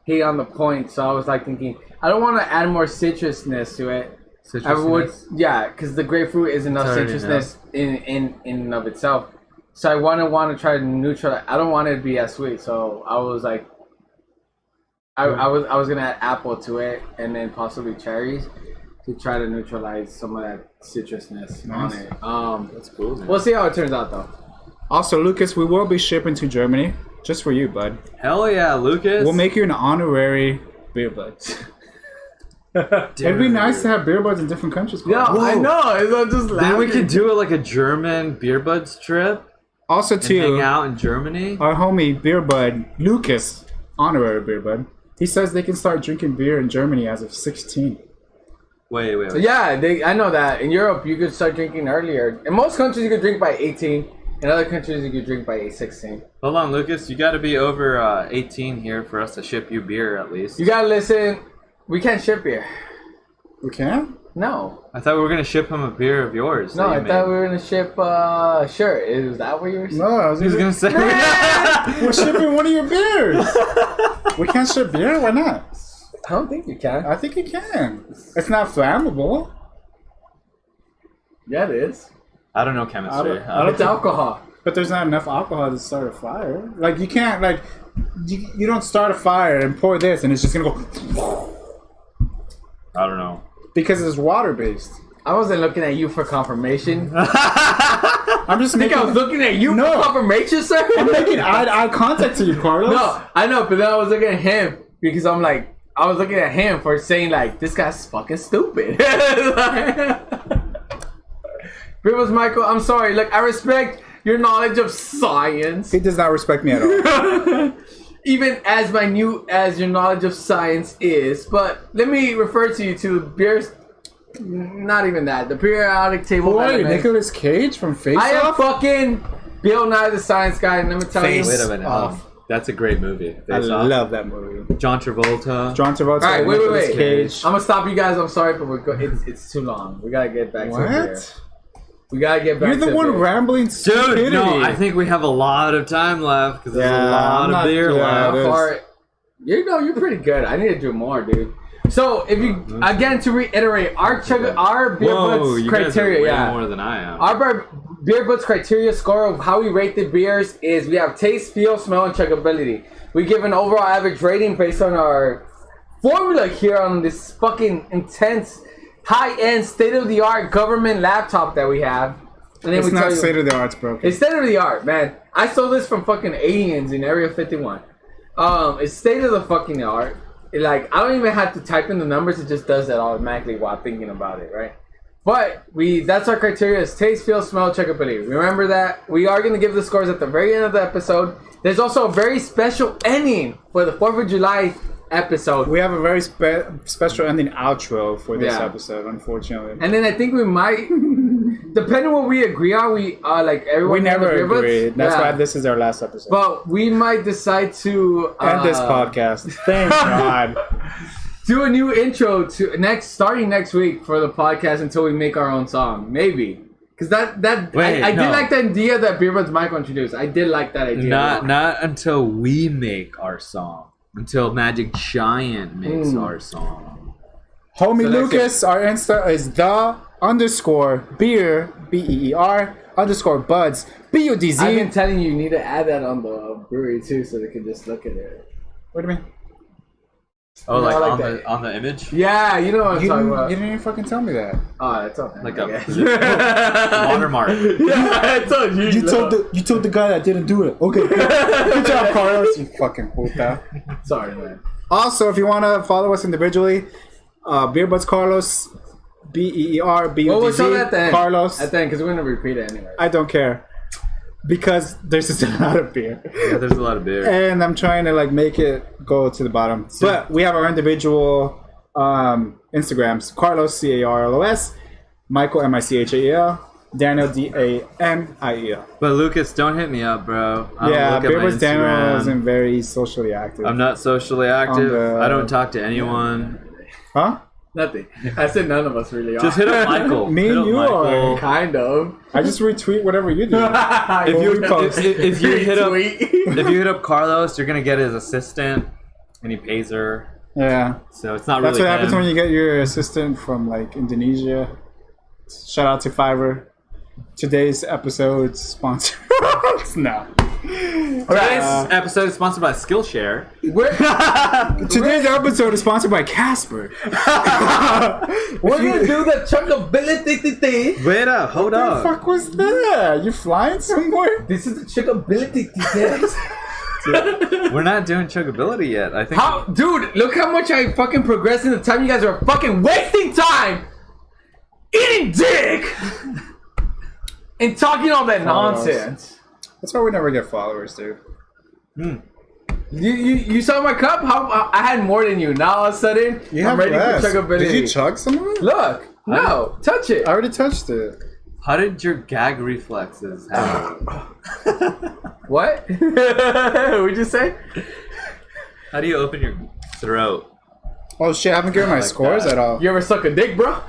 [SPEAKER 5] heat on the point. So I was like thinking I don't want to add more citrusness to it. I would, yeah, because the grapefruit is enough
[SPEAKER 3] It's already
[SPEAKER 5] citrusness in and of itself. So I want to try to neutralize. I don't want it to be as sweet. So I was like, I was gonna add apple to it and then possibly cherries to try to neutralize some of that citrusness on it.
[SPEAKER 3] That's cool, man.
[SPEAKER 5] We'll see how it turns out though.
[SPEAKER 4] Also, Lucas, we will be shipping to Germany just for you, bud.
[SPEAKER 3] Hell yeah, Lucas.
[SPEAKER 4] We'll make you an honorary beer buds. It'd be nice to have beer buds in different countries.
[SPEAKER 5] Yeah,
[SPEAKER 4] Carl.
[SPEAKER 5] I know. I'm just laughing.
[SPEAKER 3] Then we could do it like a German beer buds trip
[SPEAKER 4] Also,
[SPEAKER 3] and hang
[SPEAKER 4] too,
[SPEAKER 3] out in Germany.
[SPEAKER 4] our homie beer bud Lucas, honorary beer bud. He says they can start drinking beer in Germany as of 16.
[SPEAKER 3] Wait.
[SPEAKER 5] Yeah, I know that. In Europe, you could start drinking earlier. In most countries, you could drink by 18. In other countries, you could drink by 16.
[SPEAKER 3] Hold on, Lucas. You got to be over 18 here for us to ship you beer at least.
[SPEAKER 5] You gotta listen. We can't ship beer.
[SPEAKER 4] We can?
[SPEAKER 5] No.
[SPEAKER 3] I thought we were gonna ship him a beer of yours.
[SPEAKER 5] No,
[SPEAKER 3] that
[SPEAKER 5] I
[SPEAKER 3] you
[SPEAKER 5] thought
[SPEAKER 3] made.
[SPEAKER 5] we were gonna ship shirt. Is that what you were saying?
[SPEAKER 4] No, I was
[SPEAKER 3] He was gonna say.
[SPEAKER 4] We're shipping one of your beers. We can't ship beer? Why not?
[SPEAKER 5] I don't think you can.
[SPEAKER 4] I think you can. It's not flammable.
[SPEAKER 5] Yeah, it is.
[SPEAKER 3] I don't know chemistry.
[SPEAKER 4] I don't
[SPEAKER 5] It's alcohol.
[SPEAKER 4] But there's not enough alcohol to start a fire. Like, you can't, like, you don't start a fire and pour this and it's just gonna go
[SPEAKER 3] I don't know.
[SPEAKER 4] because it's water-based.
[SPEAKER 5] I wasn't looking at you for confirmation.
[SPEAKER 4] I'm just
[SPEAKER 5] I think
[SPEAKER 4] making,
[SPEAKER 5] I was looking at you
[SPEAKER 4] No.
[SPEAKER 5] for confirmation, sir.
[SPEAKER 4] I'm making eye contact to you, Carlos.
[SPEAKER 5] No, I know, but then I was looking at him because I'm like, I was looking at him for saying like, this guy's fucking stupid. Rivers Michael, I'm sorry. Look, I respect your knowledge of science,
[SPEAKER 4] He does not respect me at all.
[SPEAKER 5] even as minute as your knowledge of science is. But let me refer to you to beers. Not even that. The periodic table.
[SPEAKER 4] Who are you,
[SPEAKER 5] elements.
[SPEAKER 4] Nicolas Cage from Face
[SPEAKER 5] I am
[SPEAKER 4] Off?
[SPEAKER 5] fucking Bill Nye the Science Guy, and let me tell you.
[SPEAKER 3] Wait a minute.
[SPEAKER 4] Off.
[SPEAKER 3] That's a great movie.
[SPEAKER 4] I
[SPEAKER 3] Face Off.
[SPEAKER 4] love that movie.
[SPEAKER 3] John Travolta.
[SPEAKER 4] John Travolta.
[SPEAKER 5] All right, wait,
[SPEAKER 4] Nicolas
[SPEAKER 5] wait.
[SPEAKER 4] Cage.
[SPEAKER 5] I'm gonna stop you guys. I'm sorry, but it's too long. We gotta get back to it here.
[SPEAKER 4] What?
[SPEAKER 5] We gotta get back
[SPEAKER 4] You're
[SPEAKER 5] to
[SPEAKER 4] the
[SPEAKER 5] it
[SPEAKER 4] one
[SPEAKER 5] here.
[SPEAKER 4] rambling stupidity.
[SPEAKER 3] Dude, no, I think we have a lot of time left because there's
[SPEAKER 4] Yeah,
[SPEAKER 3] a lot
[SPEAKER 4] I'm
[SPEAKER 3] of
[SPEAKER 4] not-
[SPEAKER 3] beer
[SPEAKER 4] yeah,
[SPEAKER 3] left.
[SPEAKER 4] it is.
[SPEAKER 5] Far, you're pretty good. I need to do more, dude. So if you again to reiterate, our beer
[SPEAKER 3] Whoa,
[SPEAKER 5] butts
[SPEAKER 3] you guys are
[SPEAKER 5] criteria,
[SPEAKER 3] way
[SPEAKER 5] yeah.
[SPEAKER 3] more than I am.
[SPEAKER 5] Our beer butts criteria score of how we rate the beers is we have taste, feel, smell, and chuggability. We give an overall average rating based on our formula here on this fucking intense, high-end, state-of-the-art government laptop that we have. And then
[SPEAKER 4] It's
[SPEAKER 5] we tell
[SPEAKER 4] not
[SPEAKER 5] you,
[SPEAKER 4] state of the art's broken.
[SPEAKER 5] it's state-of-the-art, man. I stole this from fucking aliens in Area 51. It's state-of-the-fucking-art. Like, I don't even have to type in the numbers. It just does that automatically while thinking about it, right? But that's our criteria is taste, feel, smell, checkability. Remember that. We are going to give the scores at the very end of the episode. There's also a very special ending for the 4th of July episode.
[SPEAKER 4] We have a very special ending outro for this
[SPEAKER 5] Yeah.
[SPEAKER 4] episode, unfortunately.
[SPEAKER 5] And then I think we might, depending on what we agree on, we like everyone.
[SPEAKER 4] We never
[SPEAKER 5] in the Beer
[SPEAKER 4] agreed.
[SPEAKER 5] Butts,
[SPEAKER 4] That's why this is our last episode.
[SPEAKER 5] But we might decide to
[SPEAKER 4] End this podcast. Thank God.
[SPEAKER 5] do a new intro to starting next week for the podcast until we make our own song. Maybe. Because I did like the idea that Beer Butts Michael introduced. I did like that idea.
[SPEAKER 3] Not until we make our song. Until Magic Giant makes our song.
[SPEAKER 4] Homie
[SPEAKER 5] So
[SPEAKER 4] Lucas, our Insta is _beer, BEER_Budz, BUDZ.
[SPEAKER 5] I've been telling you need to add that on the brewery too so they can just look at it.
[SPEAKER 4] What do you mean?
[SPEAKER 3] Oh,
[SPEAKER 5] No, I like
[SPEAKER 3] on
[SPEAKER 5] that.
[SPEAKER 3] on the image?
[SPEAKER 5] Yeah, you know what I'm talking about.
[SPEAKER 4] You didn't even fucking tell me that.
[SPEAKER 5] Oh, that's okay.
[SPEAKER 3] Like
[SPEAKER 5] I
[SPEAKER 3] a
[SPEAKER 5] guess.
[SPEAKER 3] watermark.
[SPEAKER 5] Yeah, I told you.
[SPEAKER 4] You told the guy that didn't do it. Okay. Good job, Carlos. You fucking puta.
[SPEAKER 5] Sorry, man.
[SPEAKER 4] Also, if you want to follow us individually, Beer Butts Carlos, BEER,
[SPEAKER 5] Well, we'll tell that at the
[SPEAKER 4] BUDZ,
[SPEAKER 5] end.
[SPEAKER 4] Carlos.
[SPEAKER 5] At the end, because we're going to repeat it anyway.
[SPEAKER 4] I don't care. Because there's just a lot of beer.
[SPEAKER 3] Yeah, there's a lot of beer.
[SPEAKER 4] And I'm trying to like make it go to the bottom. But we have our individual Instagrams. Carlos, CARLOS, Michael, MICHAEL, Daniel, DANIEL.
[SPEAKER 3] But Lucas, don't hit me up, bro. I don't
[SPEAKER 4] Yeah,
[SPEAKER 3] look at my
[SPEAKER 4] Beer's Daniel
[SPEAKER 3] Instagram.
[SPEAKER 4] isn't very socially active.
[SPEAKER 3] I'm not socially active.
[SPEAKER 4] the-
[SPEAKER 3] I don't talk to anyone.
[SPEAKER 4] Huh?
[SPEAKER 5] Nothing. I said none of us really are.
[SPEAKER 3] Just hit up Michael.
[SPEAKER 4] Me
[SPEAKER 3] Hit
[SPEAKER 4] and
[SPEAKER 3] up
[SPEAKER 4] you
[SPEAKER 3] Michael.
[SPEAKER 4] are.
[SPEAKER 5] Kind of.
[SPEAKER 4] I just retweet whatever you do.
[SPEAKER 3] If you
[SPEAKER 4] post.
[SPEAKER 3] if you hit up
[SPEAKER 5] Tweet.
[SPEAKER 3] if you hit up Carlos, you're gonna get his assistant, and he pays her.
[SPEAKER 4] Yeah.
[SPEAKER 3] So it's not
[SPEAKER 4] That's
[SPEAKER 3] really
[SPEAKER 4] what happens
[SPEAKER 3] him.
[SPEAKER 4] when you get your assistant from like Indonesia. Shout out to Fiverr. Today's episode sponsor. No.
[SPEAKER 3] Today's episode is sponsored by Skillshare.
[SPEAKER 4] Today's episode is sponsored by Casper.
[SPEAKER 5] We're going to do the chuckability thing.
[SPEAKER 3] Wait up, hold
[SPEAKER 4] What the
[SPEAKER 3] up.
[SPEAKER 4] fuck was that? You flying somewhere?
[SPEAKER 5] This is the chuckability test.
[SPEAKER 3] We're not doing chuggability yet. I think.
[SPEAKER 5] How, dude, look how much I fucking progressed in the time you guys are fucking wasting time eating dick and talking all that nonsense.
[SPEAKER 4] That's why we never get followers, dude.
[SPEAKER 5] You saw my cup? How I had more than you. Now all of a sudden,
[SPEAKER 4] You
[SPEAKER 5] I'm
[SPEAKER 4] have
[SPEAKER 5] ready
[SPEAKER 4] less.
[SPEAKER 5] for chuckability.
[SPEAKER 4] Did you chug some of it?
[SPEAKER 5] Look, no, touch it.
[SPEAKER 4] I already touched it.
[SPEAKER 3] How did your gag reflexes happen?
[SPEAKER 5] What? What'd you say?
[SPEAKER 3] How do you open your throat?
[SPEAKER 4] Oh shit, I haven't given my
[SPEAKER 3] Like
[SPEAKER 4] scores
[SPEAKER 3] that.
[SPEAKER 4] at all.
[SPEAKER 5] You ever suck a dick, bro?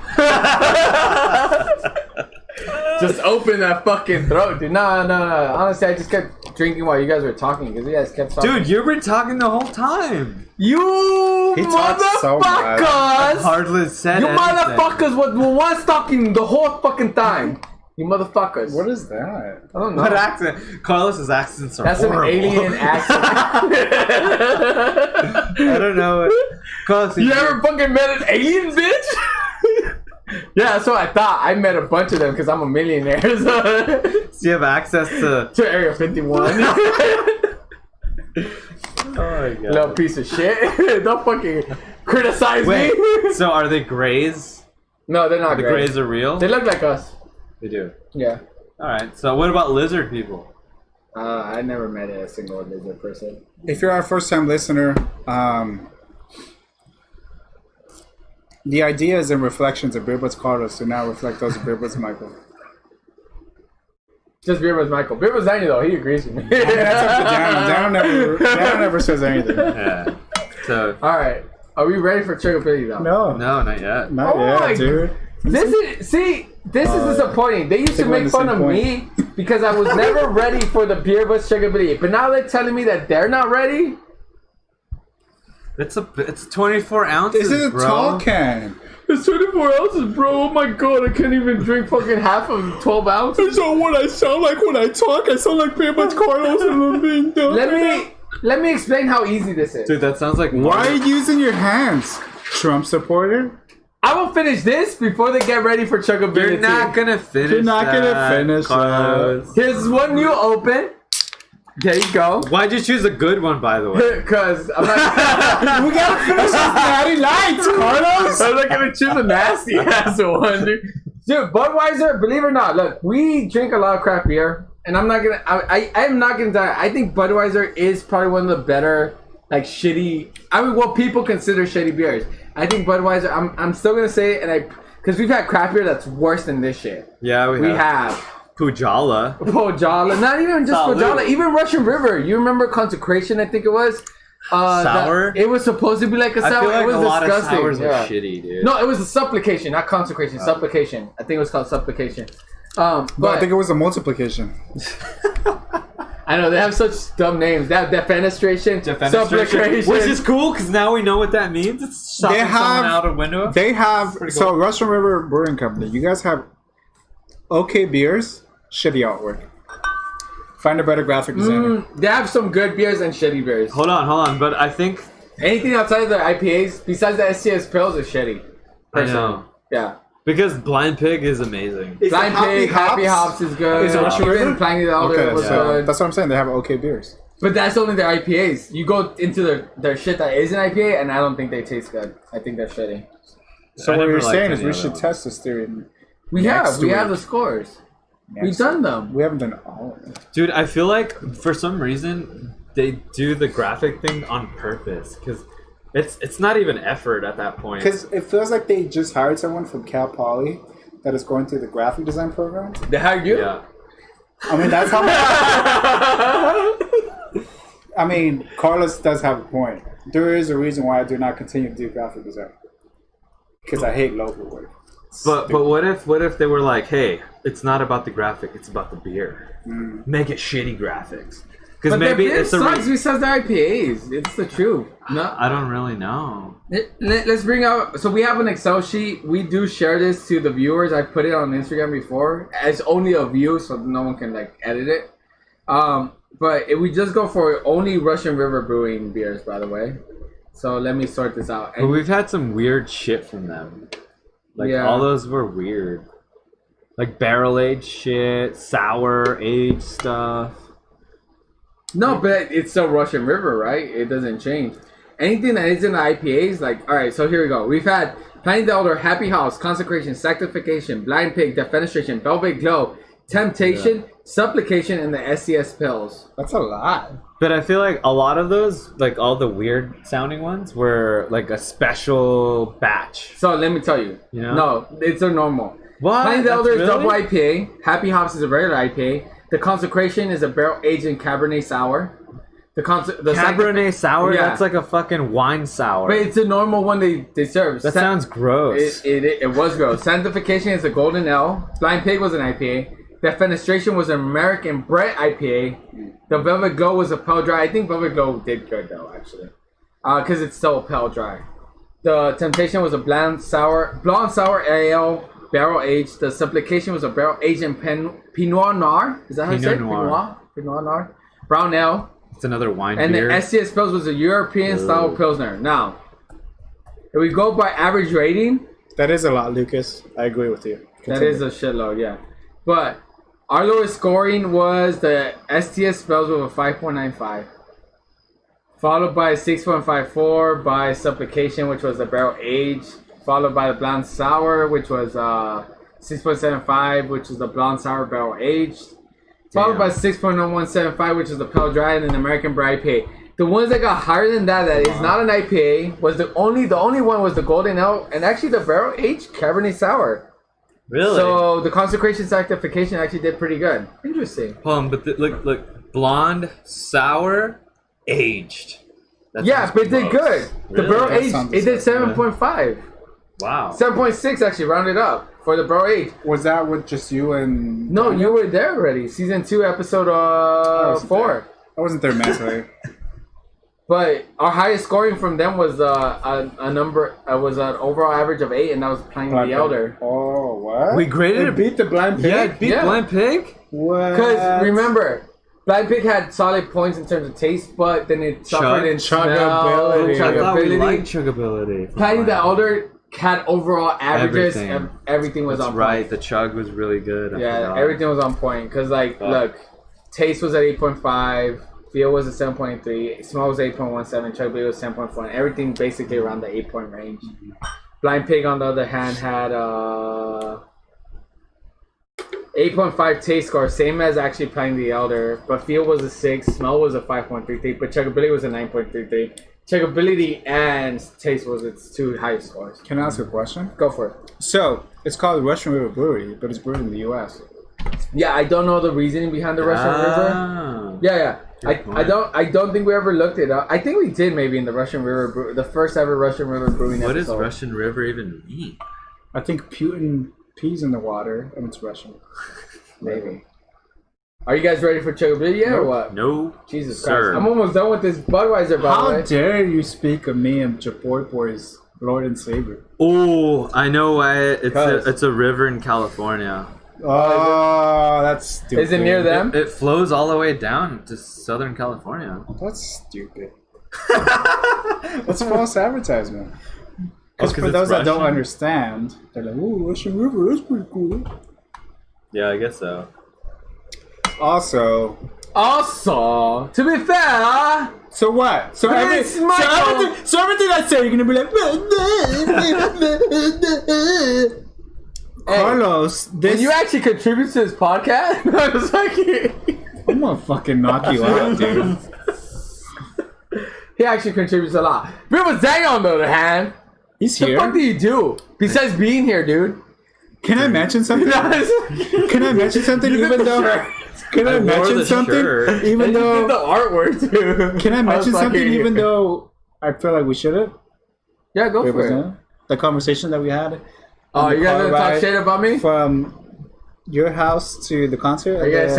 [SPEAKER 5] Just open that fucking throat, dude. No. Honestly, I just kept drinking while you guys were talking because you guys kept talking.
[SPEAKER 3] Dude, you've been talking the whole time.
[SPEAKER 5] You
[SPEAKER 4] He talks so much.
[SPEAKER 5] motherfuckers!
[SPEAKER 3] Hardly said
[SPEAKER 5] You
[SPEAKER 3] anything.
[SPEAKER 5] motherfuckers was talking the whole fucking time. You motherfuckers.
[SPEAKER 4] What is that?
[SPEAKER 5] I don't know.
[SPEAKER 3] What accent? Carlos's accents are
[SPEAKER 5] That's
[SPEAKER 3] horrible.
[SPEAKER 5] an alien accent.
[SPEAKER 3] I don't know. Carlos,
[SPEAKER 5] You ever fucking met an alien, bitch? Yeah, that's what I thought. I met a bunch of them because I'm a millionaire. So.
[SPEAKER 3] do you have access to?
[SPEAKER 5] To Area 51.
[SPEAKER 3] Oh my god.
[SPEAKER 5] Little piece of shit. Don't fucking criticize
[SPEAKER 3] Wait.
[SPEAKER 5] me.
[SPEAKER 3] So are they grays?
[SPEAKER 5] No, they're not
[SPEAKER 3] The
[SPEAKER 5] great.
[SPEAKER 3] grays are real.
[SPEAKER 5] They look like us.
[SPEAKER 3] They do.
[SPEAKER 5] Yeah.
[SPEAKER 3] All right. So what about lizard people?
[SPEAKER 5] I never met a single lizard person.
[SPEAKER 4] If you're our first time listener, the ideas and reflections of Beer Butts Carlos do not reflect those of Beer Butts Michael.
[SPEAKER 5] Just Beer was Michael. Beer was Danny though. He agrees with me.
[SPEAKER 4] That's up to Dan. Dan never says anything.
[SPEAKER 3] Yeah. So
[SPEAKER 5] All right. Are we ready for Trickability though?
[SPEAKER 4] No,
[SPEAKER 3] no, not yet.
[SPEAKER 4] not
[SPEAKER 5] Oh my
[SPEAKER 4] yet, dude.
[SPEAKER 5] This is this is disappointing. They used to
[SPEAKER 4] think we're on
[SPEAKER 5] make
[SPEAKER 4] the
[SPEAKER 5] fun
[SPEAKER 4] same
[SPEAKER 5] of me because I was never ready for the Beer Butts Trickability. But now they're telling me that they're not ready.
[SPEAKER 3] It's 24 ounces.
[SPEAKER 4] This is a
[SPEAKER 3] bro.
[SPEAKER 4] tall can.
[SPEAKER 5] It's 24 ounces, bro. Oh my god, I can't even drink fucking half of 12 ounces.
[SPEAKER 4] So what I sound like when I talk, I sound like Beer Butts Carlos and I'm being dumb.
[SPEAKER 5] Let me explain how easy this is.
[SPEAKER 3] Dude, that sounds like.
[SPEAKER 4] Why are you using your hands, Trump supporter?
[SPEAKER 5] I will finish this before they get ready for Chuckability.
[SPEAKER 3] You're not gonna finish.
[SPEAKER 4] You're not gonna
[SPEAKER 3] that,
[SPEAKER 4] finish
[SPEAKER 3] Carlos.
[SPEAKER 5] Here's one you open. There you go.
[SPEAKER 3] Why'd you choose a good one, by the way?
[SPEAKER 5] Because I'm not.
[SPEAKER 4] We gotta finish this natty lights, Carlos.
[SPEAKER 5] I'm not gonna choose a nasty ass one, dude. Dude, Budweiser, believe it or not, look, we drink a lot of craft beer, and I'm not gonna. I am not gonna die. I think Budweiser is probably one of the better like shitty. I mean, what people consider shitty beers. I think Budweiser. I'm still gonna say it, and because we've had craft beer that's worse than this shit.
[SPEAKER 3] Yeah, we
[SPEAKER 5] have.
[SPEAKER 3] Pujala.
[SPEAKER 5] Pojala. Not even just Pojala. Even Russian River. You remember Consecration? I think it was.
[SPEAKER 3] Sour?
[SPEAKER 5] It was supposed to be like a sour.
[SPEAKER 3] I feel like
[SPEAKER 5] it was
[SPEAKER 3] a lot
[SPEAKER 5] disgusting.
[SPEAKER 3] of sours are shitty, dude.
[SPEAKER 5] No, it was a supplication, not consecration. Supplication. I think it was called supplication. But
[SPEAKER 4] I think it was a multiplication.
[SPEAKER 5] I know they have such dumb names. They have defenestration, supplication,
[SPEAKER 3] which is cool because now we know what that means. It's shocking someone out a window.
[SPEAKER 4] They have so Russian River Brewing Company. You guys have okay beers, shitty artwork. Find a better graphic designer.
[SPEAKER 5] They have some good beers and shitty beers.
[SPEAKER 3] Hold on. But I think
[SPEAKER 5] anything outside of the IPAs, besides the STS Pils, is shitty.
[SPEAKER 3] I know.
[SPEAKER 5] Yeah.
[SPEAKER 3] Because Blind Pig is amazing.
[SPEAKER 5] Blind Pig, Happy Hops is good.
[SPEAKER 4] Is it Russian River?
[SPEAKER 5] Even Pliny the Elder was good.
[SPEAKER 4] That's what I'm saying. They have okay beers.
[SPEAKER 5] But that's only their IPAs. You go into their shit that is an IPA, and I don't think they taste good. I think they're shitty.
[SPEAKER 4] So what you're saying is we should test this theory.
[SPEAKER 5] We have the scores. We've done them.
[SPEAKER 4] We haven't done all of them.
[SPEAKER 3] Dude, I feel like for some reason they do the graphic thing on purpose because it's not even effort at that point.
[SPEAKER 4] Because it feels like they just hired someone from Cal Poly that is going through the graphic design program.
[SPEAKER 5] They hired you?
[SPEAKER 3] Yeah.
[SPEAKER 4] I mean, that's how. I mean, Carlos does have a point. There is a reason why I do not continue to do graphic design. Because I hate logo work.
[SPEAKER 3] But what if they were like, hey, it's not about the graphic, it's about the beer. Make it shitty graphics. Because maybe
[SPEAKER 5] the beer
[SPEAKER 3] it's
[SPEAKER 5] sucks besides the IPAs. It's the truth. No,
[SPEAKER 3] I don't really know.
[SPEAKER 5] Let's bring out. So we have an Excel sheet. We do share this to the viewers. I put it on Instagram before. It's only a view, so no one can like edit it. But if we just go for only Russian River Brewing beers, by the way. So let me sort this out.
[SPEAKER 3] But we've had some weird shit from them. Like, all those were weird. Like, barrel-aged shit, sour-aged stuff.
[SPEAKER 5] No, but it's still Russian River, right? It doesn't change. Anything that is in the IPAs, like, all right, so here we go. We've had Pliny the Elder, Happy House, Consecration, Sanctification, Blind Pig, Defenestration, Velvet Glow, Temptation, Supplication, and the SCS Pils.
[SPEAKER 4] That's a lot.
[SPEAKER 3] But I feel like a lot of those, like all the weird sounding ones, were like a special batch.
[SPEAKER 5] So let me tell you.
[SPEAKER 3] You know?
[SPEAKER 5] No, it's a normal.
[SPEAKER 3] What?
[SPEAKER 5] Pliny the Elder is
[SPEAKER 3] Really?
[SPEAKER 5] double IPA. Happy Hops is a regular IPA. The Consecration is a barrel aged in Cabernet Sour. The
[SPEAKER 3] Cabernet Sour?
[SPEAKER 5] Yeah.
[SPEAKER 3] That's like a fucking wine sour.
[SPEAKER 5] But it's a normal one they serve.
[SPEAKER 3] That sounds gross.
[SPEAKER 5] It was gross. Sanctification is a Golden Ale. Blind Pig was an IPA. Defenestration was an American Brett IPA. The Velvet Glow was a Pale Dry. I think Velvet Glow did good though, actually, because it's still Pale Dry. The Temptation was a blonde sour ale, barrel aged. The Supplication was a barrel aged in Pinot Noir. Is that how you say it? Pinot Noir. Brown ale.
[SPEAKER 3] It's another wine
[SPEAKER 5] and
[SPEAKER 3] beer.
[SPEAKER 5] And the SCS Pils was a European style Pilsner. Now, if we go by average rating,
[SPEAKER 4] that is a lot, Lucas. I agree with you.
[SPEAKER 5] That is a shitload, yeah. But our lowest scoring was the STS Pils with a 5.95. Followed by 6.54 by Supplication, which was the barrel aged. Followed by the Blonde Sour, which was 6.75, which is the Blonde Sour barrel aged. Followed by 6.0175, which is the Pale Dry, and an American Bride IPA. The ones that got higher than that is not an IPA, was the only one was the Golden Ale, and actually the barrel aged Cabernet Sour.
[SPEAKER 3] Really?
[SPEAKER 5] So the Consecration Sanctification actually did pretty good. Interesting.
[SPEAKER 3] But look, blonde, sour, aged.
[SPEAKER 5] But it did good.
[SPEAKER 3] Really?
[SPEAKER 5] The barrel aged, it did 7.5.
[SPEAKER 3] Wow.
[SPEAKER 5] 7.6 actually, rounded up for the barrel aged.
[SPEAKER 4] Was that with just you and?
[SPEAKER 5] No, you were there already. Season 2, episode 4.
[SPEAKER 4] I wasn't there mentally.
[SPEAKER 5] But our highest scoring from them was a number. Was an overall average of 8, and that was Pliny the Elder.
[SPEAKER 4] Oh, what?
[SPEAKER 3] We graded
[SPEAKER 4] it. Beat the Blind Pig.
[SPEAKER 3] Yeah, it beat Blind Pig.
[SPEAKER 4] What?
[SPEAKER 5] Because remember, Blind Pig had solid points in terms of taste, but then it suffered in
[SPEAKER 4] chuggability.
[SPEAKER 3] I thought we liked chuggability.
[SPEAKER 5] Pliny the Elder had overall averages. Everything was on point.
[SPEAKER 3] Right, the chug was really good.
[SPEAKER 5] Everything was on point. Because look, taste was at 8.5. Feel was a 7.3, smell was 8.17, chuggability was 10.4, everything basically around the 8-point range. Blind Pig, on the other hand, had 8.5 taste score, same as actually playing the Elder, but feel was a 6, smell was a 5.33, but chuggability was a 9.33. Chuggability and taste was its 2 highest scores.
[SPEAKER 4] Can I ask a question?
[SPEAKER 5] Go for it.
[SPEAKER 4] So, it's called Russian River Brewery, but it's brewed in the U.S.
[SPEAKER 5] Yeah, I don't know the reasoning behind the Russian River. Yeah. I don't think we ever looked it up. I think we did maybe in the Russian River, the first ever Russian River brewing
[SPEAKER 3] What
[SPEAKER 5] episode.
[SPEAKER 3] does Russian River even mean?
[SPEAKER 4] I think Putin pees in the water, and it's Russian.
[SPEAKER 5] Maybe. Are you guys ready for chuggability yet or what?
[SPEAKER 3] No,
[SPEAKER 5] Jesus
[SPEAKER 3] sir.
[SPEAKER 5] Christ. I'm almost done with this Budweiser, by the
[SPEAKER 4] How
[SPEAKER 5] way.
[SPEAKER 4] dare you speak of me and Chapoy Boy's Lord and Savior?
[SPEAKER 3] Oh, I know why.
[SPEAKER 5] Cause-
[SPEAKER 3] It's a river in California.
[SPEAKER 4] Oh, that's stupid.
[SPEAKER 5] Is it near them?
[SPEAKER 3] It flows all the way down to Southern California.
[SPEAKER 4] That's stupid. That's false advertisement. Because for
[SPEAKER 3] it's
[SPEAKER 4] those that don't
[SPEAKER 3] Russian?
[SPEAKER 4] understand, they're like, "Oh, Russian River, that's pretty cool."
[SPEAKER 3] Yeah, I guess so.
[SPEAKER 4] Also,
[SPEAKER 5] To be fair,
[SPEAKER 4] so what? So
[SPEAKER 5] Please, Michael.
[SPEAKER 4] everything I say, you're gonna be like, Carlos,
[SPEAKER 5] when
[SPEAKER 4] this
[SPEAKER 5] you actually contribute to this podcast, I was like,
[SPEAKER 4] I'm gonna fucking knock you out, dude.
[SPEAKER 5] he actually contributes a lot. But Daniel, on the other hand,
[SPEAKER 4] He's
[SPEAKER 5] what the fuck do
[SPEAKER 4] here.
[SPEAKER 5] you do besides being here, dude?
[SPEAKER 4] Can I mention something? Can I mention something
[SPEAKER 5] You did
[SPEAKER 4] even
[SPEAKER 5] the
[SPEAKER 4] though?
[SPEAKER 5] shirt.
[SPEAKER 4] Can I
[SPEAKER 3] wore
[SPEAKER 4] mention
[SPEAKER 3] the
[SPEAKER 4] something
[SPEAKER 3] shirt.
[SPEAKER 4] even
[SPEAKER 5] And you did the
[SPEAKER 4] though?
[SPEAKER 5] artwork too.
[SPEAKER 4] Can I mention
[SPEAKER 5] was
[SPEAKER 4] something
[SPEAKER 5] fucking-
[SPEAKER 4] even though I feel like we shouldn't?
[SPEAKER 5] Yeah, go for it.
[SPEAKER 4] The conversation that we had.
[SPEAKER 5] Oh,
[SPEAKER 4] the
[SPEAKER 5] you guys
[SPEAKER 4] car
[SPEAKER 5] gonna talk
[SPEAKER 4] ride
[SPEAKER 5] shit about me?
[SPEAKER 4] from your house to the concert.
[SPEAKER 5] Are you guys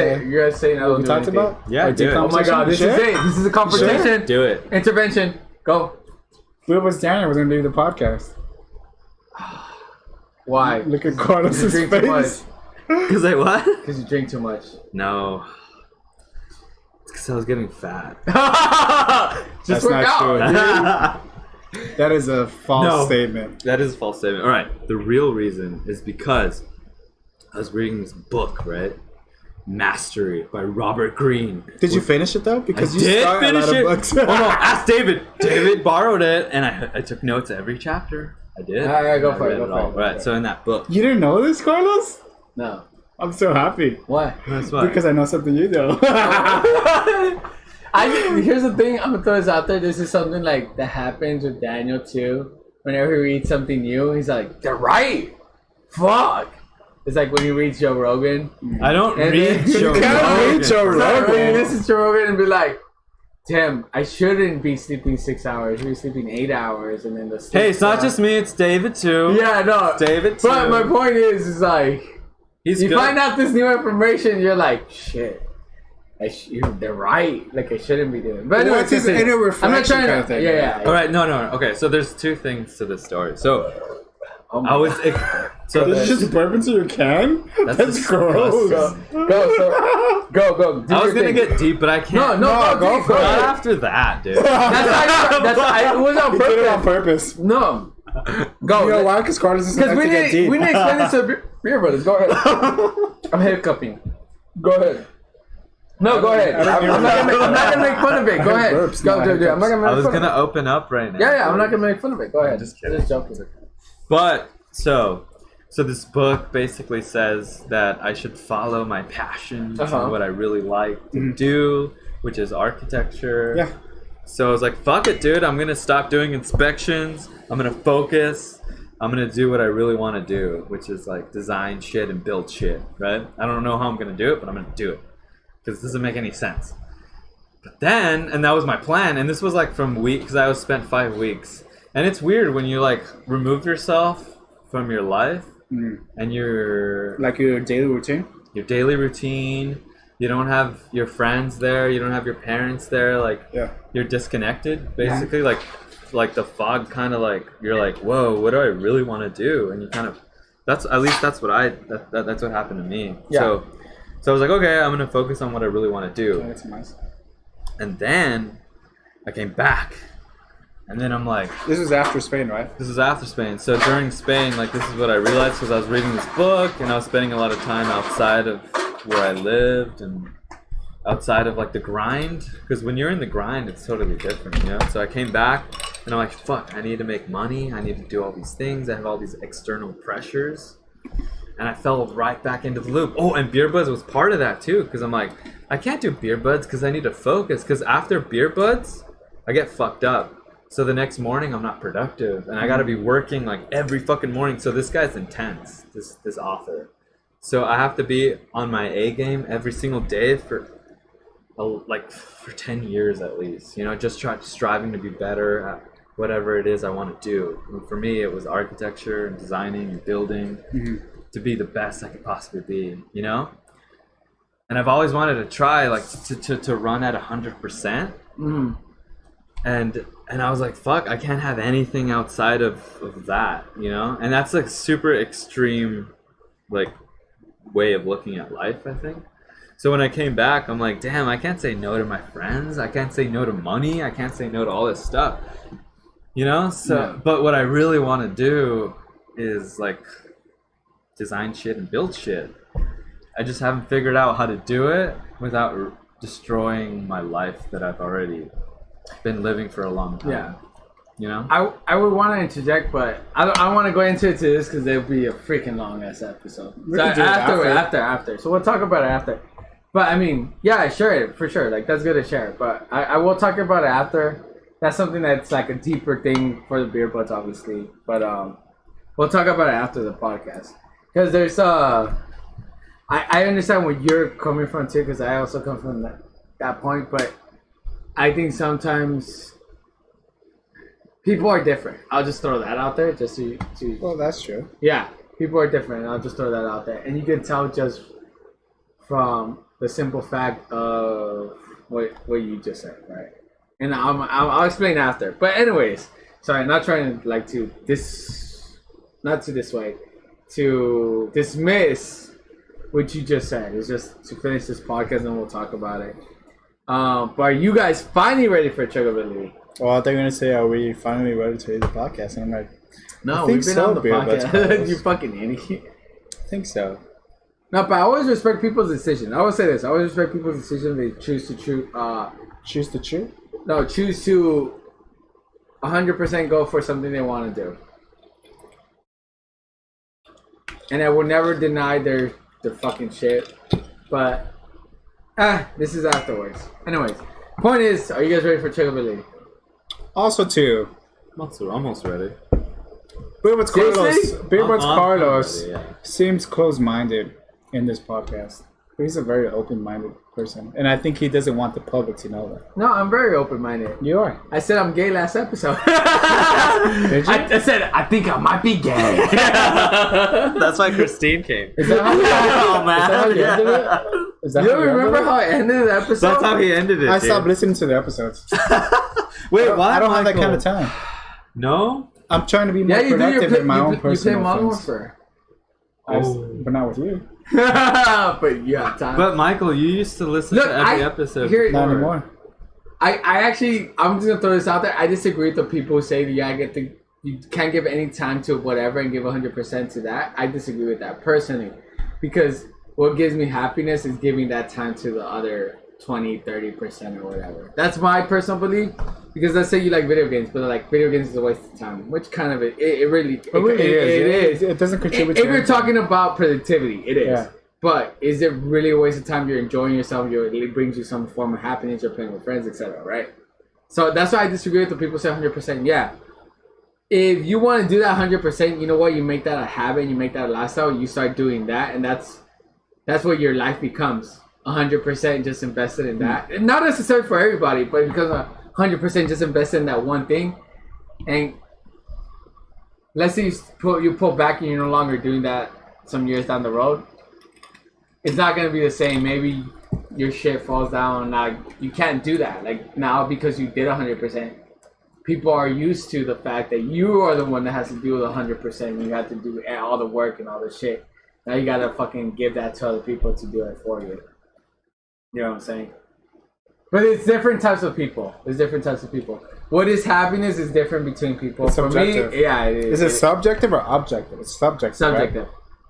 [SPEAKER 5] saying I
[SPEAKER 4] what
[SPEAKER 5] don't
[SPEAKER 4] we
[SPEAKER 5] do
[SPEAKER 4] talked
[SPEAKER 5] anything?
[SPEAKER 4] about?
[SPEAKER 3] Yeah,
[SPEAKER 4] Our
[SPEAKER 3] do
[SPEAKER 4] deep
[SPEAKER 3] it.
[SPEAKER 5] Oh my god, this
[SPEAKER 4] conversation?
[SPEAKER 5] is it. This is a confrontation.
[SPEAKER 3] Do it.
[SPEAKER 5] Intervention. Go.
[SPEAKER 4] Where was Daniel? Was gonna do the podcast.
[SPEAKER 5] Why?
[SPEAKER 4] Look at Carlos's
[SPEAKER 5] drink too much.
[SPEAKER 4] face.
[SPEAKER 3] Because I what?
[SPEAKER 5] Because you drink too much.
[SPEAKER 3] No. It's because I was getting fat.
[SPEAKER 5] Just
[SPEAKER 4] That's
[SPEAKER 5] work
[SPEAKER 4] not
[SPEAKER 5] out.
[SPEAKER 4] true. That is a false
[SPEAKER 3] No.
[SPEAKER 4] statement.
[SPEAKER 3] That is a false statement. All right. The real reason is because I was reading this book, right? Mastery by Robert Greene.
[SPEAKER 4] Did you finish it though? Because
[SPEAKER 3] I
[SPEAKER 4] you
[SPEAKER 3] did
[SPEAKER 4] start
[SPEAKER 3] finish
[SPEAKER 4] a lot
[SPEAKER 3] it.
[SPEAKER 4] of books.
[SPEAKER 3] Oh no, ask David. David borrowed it, and I took notes every chapter. I did.
[SPEAKER 5] All right, go
[SPEAKER 3] I
[SPEAKER 5] for it,
[SPEAKER 3] read
[SPEAKER 5] go for
[SPEAKER 3] all.
[SPEAKER 5] it.
[SPEAKER 3] Right. So in that book,
[SPEAKER 4] You didn't know this, Carlos?
[SPEAKER 5] No.
[SPEAKER 4] I'm so happy
[SPEAKER 5] Why?
[SPEAKER 3] that's why.
[SPEAKER 4] because I know something you know.
[SPEAKER 5] Here's the thing. I'm gonna throw this out there. This is something like that happens with Daniel too. Whenever he reads something new, he's like, "They're right." Fuck. It's like when he reads Joe Rogan.
[SPEAKER 3] I don't
[SPEAKER 5] And
[SPEAKER 3] read
[SPEAKER 5] then-
[SPEAKER 3] Joe
[SPEAKER 5] You can't
[SPEAKER 3] Rogan.
[SPEAKER 4] read Joe
[SPEAKER 5] It's like when you
[SPEAKER 4] Rogan.
[SPEAKER 5] listen to Joe Rogan and be like, "Damn, I shouldn't be sleeping 6 hours. You're sleeping 8 hours," and then the
[SPEAKER 3] Hey, it's not just me. It's David too.
[SPEAKER 5] Yeah, no.
[SPEAKER 3] It's David too.
[SPEAKER 5] But my point is like,
[SPEAKER 3] He's
[SPEAKER 5] you
[SPEAKER 3] good.
[SPEAKER 5] find out this new information, you're like, shit. They're right. Like I shouldn't be doing. But anyway,
[SPEAKER 4] What's his
[SPEAKER 5] continue.
[SPEAKER 4] inner
[SPEAKER 5] I'm not
[SPEAKER 4] reflection
[SPEAKER 5] trying
[SPEAKER 4] kind
[SPEAKER 5] to.
[SPEAKER 4] of thing,
[SPEAKER 5] Yeah.
[SPEAKER 3] All right, no. Okay, so there's two things to this story. So
[SPEAKER 5] Oh my
[SPEAKER 3] I was. So
[SPEAKER 4] This is just bourbon to your can?
[SPEAKER 3] That's
[SPEAKER 4] That's gross.
[SPEAKER 3] disgusting.
[SPEAKER 5] Go. Do
[SPEAKER 3] I was
[SPEAKER 5] your
[SPEAKER 3] gonna
[SPEAKER 5] thing.
[SPEAKER 3] get deep, but I can't.
[SPEAKER 5] No, go for
[SPEAKER 3] Not
[SPEAKER 5] it.
[SPEAKER 3] after that, dude.
[SPEAKER 5] It was on
[SPEAKER 4] He did it on
[SPEAKER 5] purpose.
[SPEAKER 4] purpose.
[SPEAKER 5] No. Go.
[SPEAKER 4] You know why? Because Carlos doesn't
[SPEAKER 5] Because
[SPEAKER 4] like
[SPEAKER 5] we
[SPEAKER 4] to get deep.
[SPEAKER 5] need to explain this to beer brothers. Go ahead. I'm hiccuping. Go ahead. No, go ahead. I'm not gonna make fun of it. Go ahead.
[SPEAKER 4] burps,
[SPEAKER 5] Go,
[SPEAKER 4] no
[SPEAKER 5] dude. I'm not gonna make
[SPEAKER 3] I was
[SPEAKER 5] fun of
[SPEAKER 3] gonna
[SPEAKER 5] it.
[SPEAKER 3] open up right now.
[SPEAKER 5] Yeah, I'm not gonna make fun of it. Go ahead.
[SPEAKER 3] just kidding.
[SPEAKER 5] Just joking.
[SPEAKER 3] But so this book basically says that I should follow my passions and what I really like to do, which is architecture.
[SPEAKER 4] Yeah.
[SPEAKER 3] So I was like, fuck it, dude. I'm gonna stop doing inspections. I'm gonna focus. I'm gonna do what I really want to do, which is like design shit and build shit, right? I don't know how I'm gonna do it, but I'm gonna do it because it doesn't make any sense. But then, and that was my plan, and this was like from because I was spent 5 weeks, and it's weird when you like remove yourself from your life and your
[SPEAKER 4] Like your daily routine?
[SPEAKER 3] daily routine. You don't have your friends there. You don't have your parents there. Like
[SPEAKER 4] Yeah.
[SPEAKER 3] you're disconnected, basically. Like the fog kind of like you're like, whoa, what do I really want to do? And you kind of that's what that's what happened to me.
[SPEAKER 5] Yeah.
[SPEAKER 3] So I was like, okay, I'm gonna focus on what I really want to do.
[SPEAKER 4] That's nice.
[SPEAKER 3] And then I came back, and then I'm like,
[SPEAKER 4] This is after Spain, right?
[SPEAKER 3] this is after Spain. So during Spain, like this is what I realized because I was reading this book and I was spending a lot of time outside of where I lived and outside of like the grind. Because when you're in the grind, it's totally different, you know? So I came back and I'm like, fuck, I need to make money. I need to do all these things. I have all these external pressures. and I fell right back into the loop. Oh, and Beer Buds was part of that too, because I'm like, I can't do Beer Buds because I need to focus. Because after Beer Buds, I get fucked up. So the next morning I'm not productive, and I got to be working like every fucking morning. So this guy's intense, this author. So I have to be on my A game every single day for 10 years at least. You know, just striving to be better at whatever it is I want to do. And for me, it was architecture and designing and building to be the best I could possibly be. You know. And I've always wanted to try like to run at 100%. And I was like, fuck, I can't have anything outside of that, you know? And that's like super extreme like way of looking at life, I think. So when I came back, I'm like, damn, I can't say no to my friends. I can't say no to money. I can't say no to all this stuff. You know? So but what I really want to do is like design shit and build shit. I just haven't figured out how to do it without destroying my life that I've already been living for a long time. Yeah. You know?
[SPEAKER 5] I would want to interject, but I don't want to go into this because it'll be a freaking long ass episode. So after. So we'll talk about it after. But I mean, yeah, sure, for sure. Like that's good to share. But I will talk about it after. That's something that's like a deeper thing for the Beer Buds, obviously. But we'll talk about it after the podcast. Because there's I understand where you're coming from too, because I also come from that point, but I think sometimes people are different. I'll just throw that out there just to
[SPEAKER 4] Well, that's true.
[SPEAKER 5] Yeah, people are different. I'll just throw that out there. And you can tell just from the simple fact of what you just said, right? And I'll explain after. But anyways, sorry, not trying to like to dismiss what you just said. It's just to finish this podcast and we'll talk about it. But are you guys finally ready for Chuggability?
[SPEAKER 4] Well, I thought you were going to say, are we finally ready to do the podcast? And I'm like,
[SPEAKER 5] no, we've been on the podcast. You fucking idiot.
[SPEAKER 4] I think so.
[SPEAKER 5] No, but I always respect people's decision. I always say this. I always respect people's decision. They choose to
[SPEAKER 4] choose to chew?
[SPEAKER 5] No, choose to 100% go for something they want to do. And I will never deny their fucking shit. But this is afterwards. Anyways, point is, are you guys ready for Chuggability?
[SPEAKER 4] Also, too,
[SPEAKER 3] almost ready.
[SPEAKER 4] Beer Buds Carlos
[SPEAKER 3] ready, yeah.
[SPEAKER 4] seems close-minded in this podcast. But he's a very open-minded person, and I think he doesn't want the public to know that.
[SPEAKER 5] No, I'm very open-minded.
[SPEAKER 4] You are.
[SPEAKER 5] I said I'm gay last episode.
[SPEAKER 4] Did you?
[SPEAKER 5] I said I think I might be gay.
[SPEAKER 3] That's why Christine came.
[SPEAKER 4] Is that how you ended it? Is that
[SPEAKER 5] You
[SPEAKER 4] how
[SPEAKER 5] don't remember how I ended the episode?
[SPEAKER 3] That's how he ended it.
[SPEAKER 4] I stopped listening to the episodes.
[SPEAKER 3] Wait, why?
[SPEAKER 4] I don't have that kind of time.
[SPEAKER 3] No?
[SPEAKER 4] I'm trying to be more productive in my own personal
[SPEAKER 5] You play Modern
[SPEAKER 4] things.
[SPEAKER 5] Warfare.
[SPEAKER 4] But not with you.
[SPEAKER 5] But you have time.
[SPEAKER 3] But Michael, you used to listen to every episode.
[SPEAKER 4] Not anymore.
[SPEAKER 5] I'm just gonna throw this out there. I disagree with the people who say that you can't give any time to whatever and give 100% to that. I disagree with that personally, because what gives me happiness is giving that time to the other 20-30% or whatever. That's my personal belief. Because let's say you like video games, but like video games is a waste of time, which kind of it really is.
[SPEAKER 4] It doesn't contribute.
[SPEAKER 5] If you're talking about productivity, it is.
[SPEAKER 4] Yeah.
[SPEAKER 5] But is it really a waste of time? You're enjoying yourself. It brings you some form of happiness. You're playing with friends, etc. Right? So that's why I disagree with the people who say 100%. Yeah. If you want to do that 100%, you know what? You make that a habit. You make that a lifestyle. You start doing that, and that's what your life becomes. 100% just invested in that. And not necessarily for everybody, but it becomes 100% just invested in that one thing. And let's say you pull back and you're no longer doing that some years down the road. It's not going to be the same. Maybe your shit falls down. Now you can't do that. Like now, because you did 100%, people are used to the fact that you are the one that has to do the 100%. You have to do all the work and all the shit. Now you got to fucking give that to other people to do it for you. You know what I'm saying? But it's different types of people. What is happiness is different between people.
[SPEAKER 4] It's
[SPEAKER 5] for
[SPEAKER 4] subjective.
[SPEAKER 5] me, yeah, it is.
[SPEAKER 4] Is it subjective or objective? It's subjective.
[SPEAKER 5] Subjective.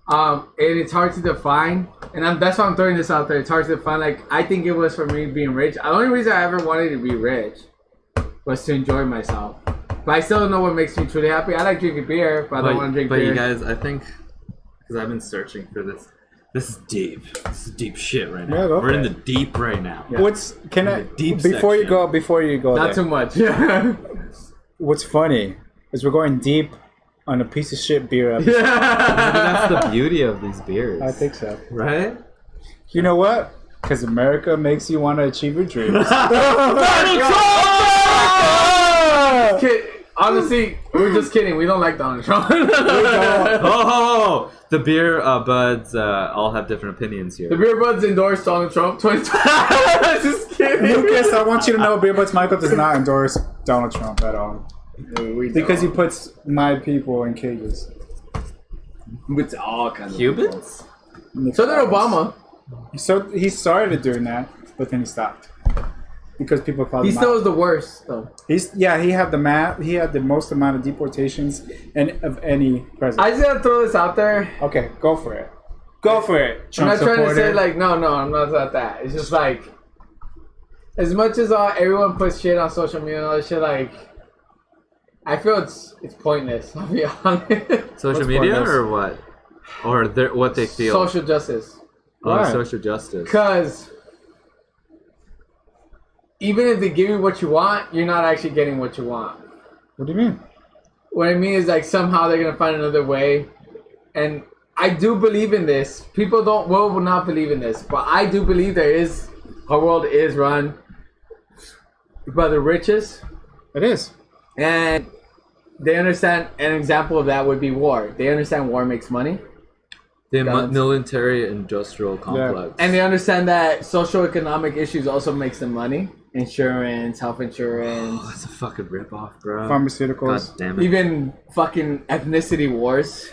[SPEAKER 4] Right?
[SPEAKER 5] And it's hard to define. And that's why I'm throwing this out there. It's hard to define. Like, I think it was for me being rich. The only reason I ever wanted to be rich was to enjoy myself. But I still don't know what makes me truly happy. I like drinking beer, but I don't want to drink beer.
[SPEAKER 3] But you guys, I think Because I've been searching for this. This is deep. This is deep shit right now.
[SPEAKER 4] Yeah, go
[SPEAKER 3] We're
[SPEAKER 4] for
[SPEAKER 3] in
[SPEAKER 4] it.
[SPEAKER 3] the deep right now.
[SPEAKER 4] What's can I
[SPEAKER 3] deep
[SPEAKER 4] before you
[SPEAKER 3] section.
[SPEAKER 4] go
[SPEAKER 5] Not
[SPEAKER 4] there,
[SPEAKER 5] too much.
[SPEAKER 4] what's funny is we're going deep on a piece of shit beer episode.
[SPEAKER 3] Maybe that's the beauty of these beers.
[SPEAKER 4] I think so.
[SPEAKER 3] Right?
[SPEAKER 4] You know what? Because America makes you want to achieve your dreams.
[SPEAKER 5] Honestly, we're just kidding. We don't like Donald Trump.
[SPEAKER 3] Oh, the beer buds all have different opinions here.
[SPEAKER 5] The beer buds endorsed Donald Trump 2020. Just kidding.
[SPEAKER 4] Lucas, I want you to know Beer Butts Michael does not endorse Donald Trump at all. Because he puts my people in cages.
[SPEAKER 5] With all kinds of
[SPEAKER 3] Cubans?
[SPEAKER 5] So did Obama.
[SPEAKER 4] So he started doing that, but then he stopped. Because people called
[SPEAKER 5] He
[SPEAKER 4] him
[SPEAKER 5] still
[SPEAKER 4] out.
[SPEAKER 5] is the worst, though.
[SPEAKER 4] He had the most amount of deportations of any president.
[SPEAKER 5] I just gotta throw this out there.
[SPEAKER 4] Okay, go for it. Go for it.
[SPEAKER 5] I'm
[SPEAKER 4] Trump
[SPEAKER 5] not trying to say
[SPEAKER 4] supporter.
[SPEAKER 5] like no, I'm not about that. It's just like as much as everyone puts shit on social media and all this shit, like I feel it's pointless. I'll be honest.
[SPEAKER 3] Social
[SPEAKER 4] What's
[SPEAKER 3] media
[SPEAKER 4] pointless?
[SPEAKER 3] or what? Or what they feel?
[SPEAKER 5] Social justice.
[SPEAKER 3] Oh,
[SPEAKER 4] Why?
[SPEAKER 3] social justice.
[SPEAKER 5] Because even if they give you what you want, you're not actually getting what you want.
[SPEAKER 4] What do you mean?
[SPEAKER 5] What I mean is like somehow they're gonna find another way, and I do believe in this. People will not believe in this, but I do believe our world is run by the richest,
[SPEAKER 4] It is.
[SPEAKER 5] and they understand. An example of that would be war. They understand war makes money,
[SPEAKER 3] The
[SPEAKER 5] Guns.
[SPEAKER 3] military-industrial complex.
[SPEAKER 5] and they understand that socioeconomic issues also makes them money. Insurance, health insurance,
[SPEAKER 3] That's a fucking ripoff, bro.
[SPEAKER 4] Pharmaceuticals.
[SPEAKER 3] God damn it.
[SPEAKER 5] even fucking ethnicity wars.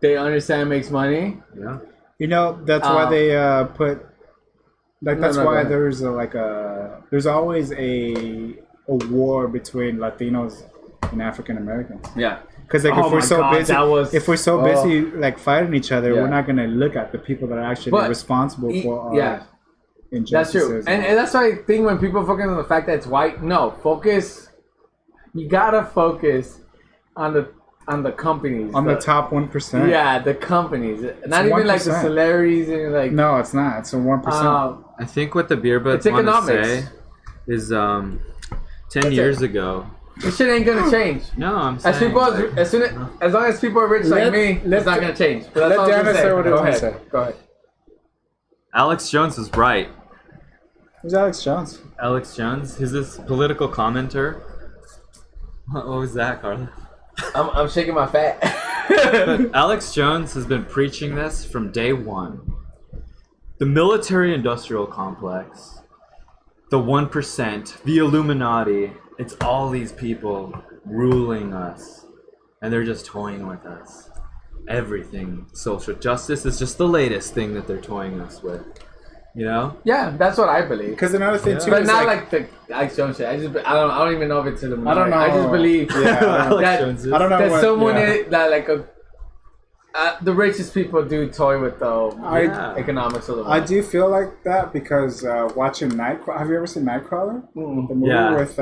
[SPEAKER 5] They understand makes money.
[SPEAKER 3] Yeah.
[SPEAKER 4] You know, that's why they put. Like that's
[SPEAKER 5] no, go
[SPEAKER 4] why
[SPEAKER 5] ahead.
[SPEAKER 4] there's always a war between Latinos and African Americans.
[SPEAKER 5] Yeah.
[SPEAKER 4] Because like
[SPEAKER 5] Oh
[SPEAKER 4] if we're
[SPEAKER 5] my
[SPEAKER 4] so
[SPEAKER 5] God,
[SPEAKER 4] busy,
[SPEAKER 5] that was-
[SPEAKER 4] if we're so busy like fighting each other,
[SPEAKER 5] Yeah.
[SPEAKER 4] we're not gonna look at the people that are actually
[SPEAKER 5] But
[SPEAKER 4] responsible for our
[SPEAKER 5] That's
[SPEAKER 4] injustices.
[SPEAKER 5] true. And that's why I think when people focus on the fact that it's white, no, focus. You gotta focus on the companies.
[SPEAKER 4] on the top 1%.
[SPEAKER 5] Yeah, the companies. Not even like the
[SPEAKER 4] 1%.
[SPEAKER 5] celebrities and like.
[SPEAKER 4] No, it's not. It's a 1%.
[SPEAKER 3] I think what the beer buds
[SPEAKER 5] It's
[SPEAKER 3] want to
[SPEAKER 5] economics.
[SPEAKER 3] say is 10 years ago.
[SPEAKER 5] This shit ain't gonna change.
[SPEAKER 3] No, I'm saying.
[SPEAKER 5] As people,
[SPEAKER 3] like,
[SPEAKER 5] as long as people are rich like me, it's not gonna change. But that's
[SPEAKER 4] let
[SPEAKER 5] all I'm gonna
[SPEAKER 4] Dennis
[SPEAKER 5] say.
[SPEAKER 4] say what he
[SPEAKER 5] Go
[SPEAKER 4] wants to
[SPEAKER 5] ahead.
[SPEAKER 4] say.
[SPEAKER 5] Go ahead.
[SPEAKER 3] Alex Jones is right.
[SPEAKER 4] Who's Alex Jones?
[SPEAKER 3] Alex Jones, he's this political commenter. What was that, Carla?
[SPEAKER 5] I'm shaking my fat.
[SPEAKER 3] But Alex Jones has been preaching this from day one. The military-industrial complex, the 1%, the Illuminati, it's all these people ruling us. And they're just toying with us. Everything. Social justice is just the latest thing that they're toying us with. You know?
[SPEAKER 5] Yeah, that's what I believe.
[SPEAKER 4] Because another thing too
[SPEAKER 5] But
[SPEAKER 4] is
[SPEAKER 5] not
[SPEAKER 4] like,
[SPEAKER 5] like the Alex Jones shit. I don't even know if it's in the.
[SPEAKER 4] I don't know.
[SPEAKER 5] I just believe
[SPEAKER 4] Yeah,
[SPEAKER 3] Alex
[SPEAKER 5] that,
[SPEAKER 3] Jones is.
[SPEAKER 4] I don't know
[SPEAKER 5] that
[SPEAKER 4] what,
[SPEAKER 5] someone
[SPEAKER 4] yeah.
[SPEAKER 5] that like the richest people do toy with the
[SPEAKER 3] Yeah.
[SPEAKER 5] economics of the world.
[SPEAKER 4] I do feel like that because watching Nightcrawler. Have you ever seen Nightcrawler?
[SPEAKER 5] Mm.
[SPEAKER 4] The movie
[SPEAKER 3] Yeah.
[SPEAKER 4] with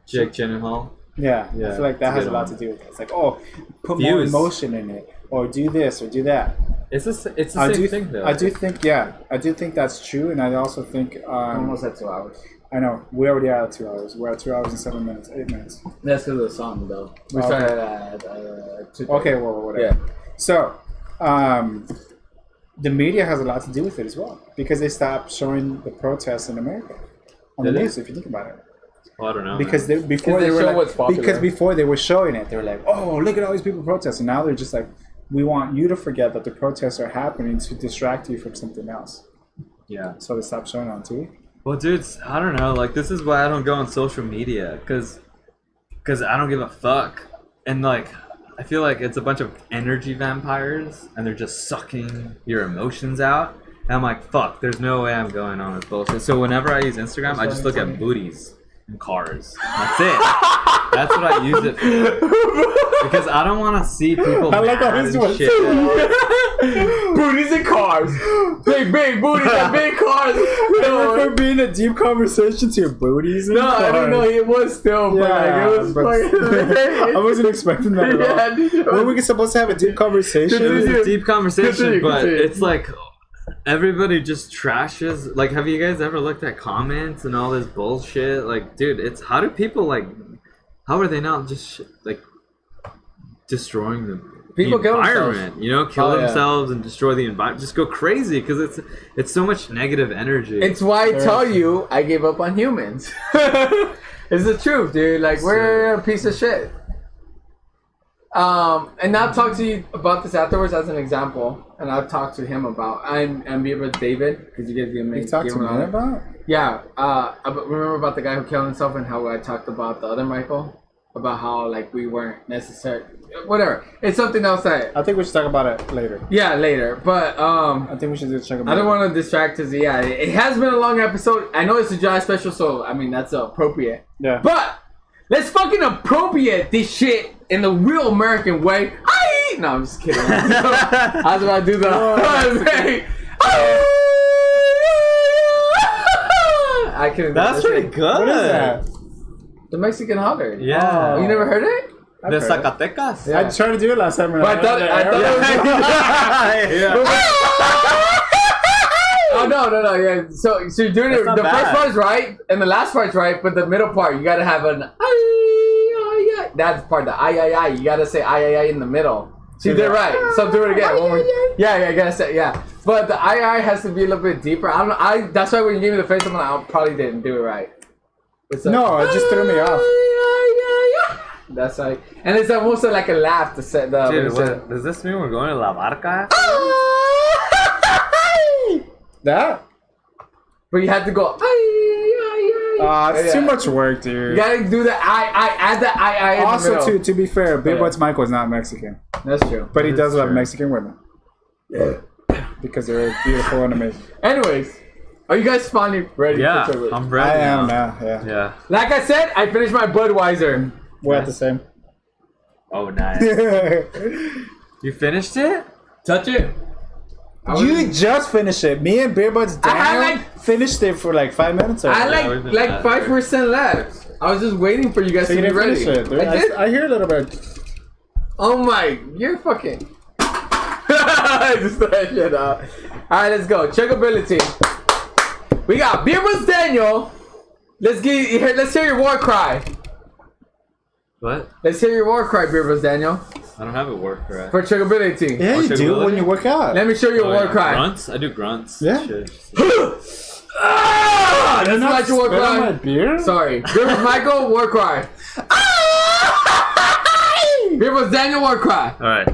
[SPEAKER 3] Jake Gyllenhaal.
[SPEAKER 4] yeah. I
[SPEAKER 3] Yeah,
[SPEAKER 4] feel like that
[SPEAKER 3] it's a
[SPEAKER 4] has a
[SPEAKER 3] good
[SPEAKER 4] lot
[SPEAKER 3] one.
[SPEAKER 4] to do with it. It's like, oh, put more
[SPEAKER 3] Views.
[SPEAKER 4] emotion in it, or do this, or do that.
[SPEAKER 3] It's the
[SPEAKER 4] I
[SPEAKER 3] same
[SPEAKER 4] do
[SPEAKER 3] thing, though.
[SPEAKER 4] I do think that's true, and I also think
[SPEAKER 5] Almost at 2 hours.
[SPEAKER 4] I know we already are at 2 hours. We're at 2 hours and 7 minutes, 8 minutes.
[SPEAKER 5] That's because of the song, though. We
[SPEAKER 4] Oh,
[SPEAKER 5] started at 2:30.
[SPEAKER 4] Okay, well, whatever.
[SPEAKER 5] Yeah.
[SPEAKER 4] So, the media has a lot to do with it as well because they stopped showing the protests in America on the
[SPEAKER 3] Did they?
[SPEAKER 4] news. If you think about it,
[SPEAKER 3] Well, I don't know.
[SPEAKER 4] because
[SPEAKER 3] man.
[SPEAKER 4] before
[SPEAKER 5] they
[SPEAKER 4] they were
[SPEAKER 5] show
[SPEAKER 4] like,
[SPEAKER 5] what's popular.
[SPEAKER 4] because before they were showing it, they were like, oh, look at all these people protesting. Now they're just like, we want you to forget that the protests are happening to distract you from something else.
[SPEAKER 3] Yeah.
[SPEAKER 4] So they stopped showing it on TV.
[SPEAKER 3] Well, dude, I don't know. Like, this is why I don't go on social media, because I don't give a fuck. And, like, I feel like it's a bunch of energy vampires, and they're just sucking your emotions out. And I'm like, fuck, there's no way I'm going on this bullshit. So whenever I use Instagram, I just look at booties. and cars. That's it. That's what I use it for. Because I don't want to see people mad and shit.
[SPEAKER 5] Booties and cars. Big booties and big cars.
[SPEAKER 4] No, for being a deep conversation to your booties. And
[SPEAKER 5] I don't know. It was still, but like, it was fucking.
[SPEAKER 4] I wasn't expecting that at all. Were we supposed to have a deep conversation?
[SPEAKER 3] It was a deep conversation, but
[SPEAKER 5] continue.
[SPEAKER 3] it's like everybody just trashes. Like, have you guys ever looked at comments and all this bullshit? Like, dude, it's how do people like? How are they not just like destroying the
[SPEAKER 5] People kill
[SPEAKER 3] environment?
[SPEAKER 5] themselves.
[SPEAKER 3] You know, kill
[SPEAKER 5] Oh, yeah.
[SPEAKER 3] themselves and destroy the environment. Just go crazy because it's so much negative energy.
[SPEAKER 5] It's why I tell you I gave up on humans. It's the truth, dude. Like, we're a piece of shit. And I'll talk to you about this afterwards as an example. And I'll talk to him about. I'm here with David because you guys give me.
[SPEAKER 4] You talked to me about?
[SPEAKER 5] Yeah. Remember about the guy who killed himself and how I talked about the other Michael? About how, like, we weren't necessary. Whatever. It's something else that.
[SPEAKER 4] I think we should talk about it later.
[SPEAKER 5] Yeah, later. But,
[SPEAKER 4] I think we should just check about it.
[SPEAKER 5] I don't want to distract us. Yeah, it has been a long episode. I know it's a July special, so I mean that's appropriate.
[SPEAKER 4] Yeah.
[SPEAKER 5] But let's fucking appropriate this shit in the real American way. No, I'm just kidding. I was about to do the. I can.
[SPEAKER 3] That's pretty good.
[SPEAKER 4] What is that?
[SPEAKER 5] The Mexican holler.
[SPEAKER 3] Yeah.
[SPEAKER 5] Oh, you never heard it?
[SPEAKER 3] The Zacatecas.
[SPEAKER 5] Yeah.
[SPEAKER 4] I tried to do it last time.
[SPEAKER 5] But I thought it was. Oh no, yeah. So you're doing it.
[SPEAKER 3] That's
[SPEAKER 5] The
[SPEAKER 3] not
[SPEAKER 5] first
[SPEAKER 3] bad.
[SPEAKER 5] part's right, and the last part's right, but the middle part you gotta have an ay. That's the part. The ay. You gotta say ay in the middle. So you did it right. So do it again. One more. Yeah. You gotta say yeah. But the ay has to be a little bit deeper. I don't know. That's why when you gave me the face, I'm like, I probably didn't do it right. It's
[SPEAKER 4] No, it just threw me off.
[SPEAKER 5] That's like, and it's almost like a laugh to say the.
[SPEAKER 3] Dude, does this mean we're going to La Barca?
[SPEAKER 4] That?
[SPEAKER 5] But you have to go.
[SPEAKER 4] It's too much work, dude.
[SPEAKER 5] You gotta do the I. Add the I.
[SPEAKER 4] Also, to be fair, Big Bud's Michael is not Mexican,
[SPEAKER 5] That's true.
[SPEAKER 4] but he does love
[SPEAKER 3] true.
[SPEAKER 4] Mexican women. Yeah. Because they're beautiful and amazing.
[SPEAKER 5] Anyways, are you guys finally ready?
[SPEAKER 3] Yeah,
[SPEAKER 5] for Trevor?
[SPEAKER 3] I'm ready.
[SPEAKER 4] I am now, yeah.
[SPEAKER 3] Yeah.
[SPEAKER 5] Like I said, I finished my Budweiser.
[SPEAKER 4] We're at the same.
[SPEAKER 3] Oh, nice. You finished it?
[SPEAKER 5] Touch it.
[SPEAKER 4] You just finished it. Me and Beer Buds
[SPEAKER 5] I had,
[SPEAKER 4] Daniel finished it for like 5 minutes.
[SPEAKER 5] I
[SPEAKER 3] Yeah, we've been
[SPEAKER 5] like
[SPEAKER 3] at
[SPEAKER 5] 5% left. I was just waiting for you guys
[SPEAKER 4] So
[SPEAKER 5] to
[SPEAKER 4] you
[SPEAKER 5] be
[SPEAKER 4] didn't
[SPEAKER 5] ready.
[SPEAKER 4] finish it, dude.
[SPEAKER 5] I did.
[SPEAKER 4] I hear a little bit.
[SPEAKER 5] Oh my, you're fucking. Just that shit out. Alright, let's go. Checkability. We got Beer Buds Daniel. Let's hear your war cry.
[SPEAKER 3] What?
[SPEAKER 5] Let's hear your war cry, Beer Buds Daniel.
[SPEAKER 3] I don't have it work right.
[SPEAKER 5] For checkability.
[SPEAKER 4] Yeah, you do when you work out.
[SPEAKER 5] Let me show you a war cry.
[SPEAKER 3] Grunts? I do grunts.
[SPEAKER 4] Yeah.
[SPEAKER 3] Shit.
[SPEAKER 5] That's not your war
[SPEAKER 4] Spit on my
[SPEAKER 5] cry.
[SPEAKER 4] beer?
[SPEAKER 5] Sorry. Beer Buds Michael, war cry. Beer Buds Daniel, war cry.
[SPEAKER 3] Alright.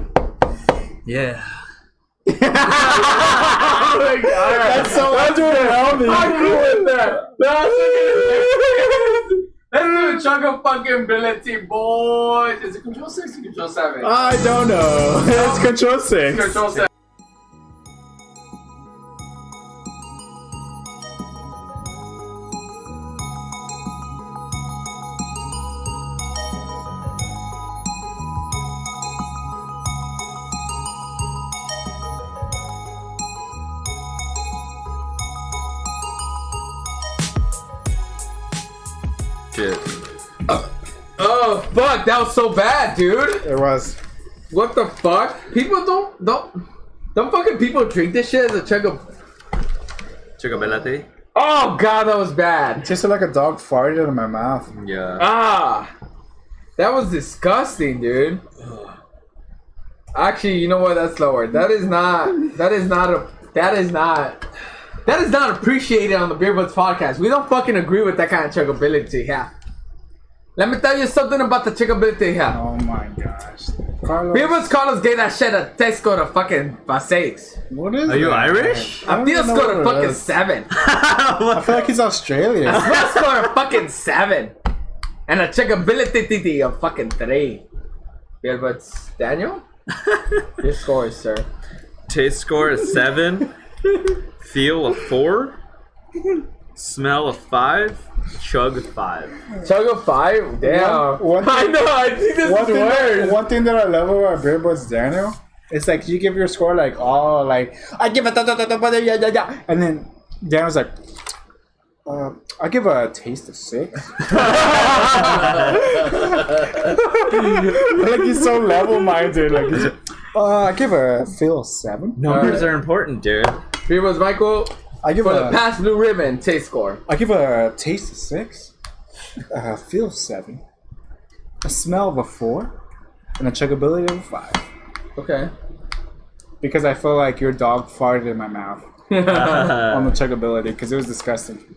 [SPEAKER 3] Yeah.
[SPEAKER 5] Oh my God.
[SPEAKER 4] That's so unhealthy.
[SPEAKER 5] I'm cool with that. Let's do a chunk of fucking ability, boys. Is it Control 6 or Control 7?
[SPEAKER 4] I don't know. It's Control 6.
[SPEAKER 5] Control 7.
[SPEAKER 3] Shit.
[SPEAKER 5] Oh fuck, that was so bad, dude.
[SPEAKER 4] It was.
[SPEAKER 5] What the fuck? People don't fucking people drink this shit as a chunk of.
[SPEAKER 3] Checkability?
[SPEAKER 5] Oh god, that was bad.
[SPEAKER 4] It tasted like a dog farted in my mouth.
[SPEAKER 3] Yeah.
[SPEAKER 5] Ah, that was disgusting, dude. Actually, you know what? That's lower. That is not appreciated on the Beer Buds podcast. We don't fucking agree with that kind of chuggability here. Let me tell you something about the chuggability here.
[SPEAKER 4] Oh my gosh. Carlos.
[SPEAKER 5] Beer Buds Carlos gave that shit a test score to fucking 6.
[SPEAKER 4] What is
[SPEAKER 3] Are you
[SPEAKER 4] that?
[SPEAKER 3] Irish?
[SPEAKER 4] I
[SPEAKER 5] I
[SPEAKER 4] don't
[SPEAKER 5] feel
[SPEAKER 4] even know
[SPEAKER 5] scored a
[SPEAKER 4] what it
[SPEAKER 5] fucking
[SPEAKER 4] is.
[SPEAKER 5] 7.
[SPEAKER 4] I feel like he's Australian.
[SPEAKER 5] I scored a fucking 7. And a chuggability of fucking 3. Beer Buds Daniel? Your score, sir.
[SPEAKER 3] Taste score is 7. Feel a 4. Smell a 5. Chug 5.
[SPEAKER 5] Chug a 5? Damn.
[SPEAKER 4] One
[SPEAKER 5] I
[SPEAKER 4] thing-
[SPEAKER 5] know, I think this is worse.
[SPEAKER 4] One thing that I love about Beer Budz Daniel, it's like you give your score like all like I give it and then Daniel's like I give a taste of 6. Like he's so level-minded. Like he's I give a feel 7.
[SPEAKER 3] Numbers are important, dude.
[SPEAKER 5] Here was Michael
[SPEAKER 4] I give
[SPEAKER 5] for the
[SPEAKER 4] a
[SPEAKER 5] past blue ribbon taste score.
[SPEAKER 4] I give a taste of 6. Feel 7. A smell of a 4. And a chuggability of a 5.
[SPEAKER 5] Okay.
[SPEAKER 4] Because I feel like your dog farted in my mouth on the chuggability because it was disgusting.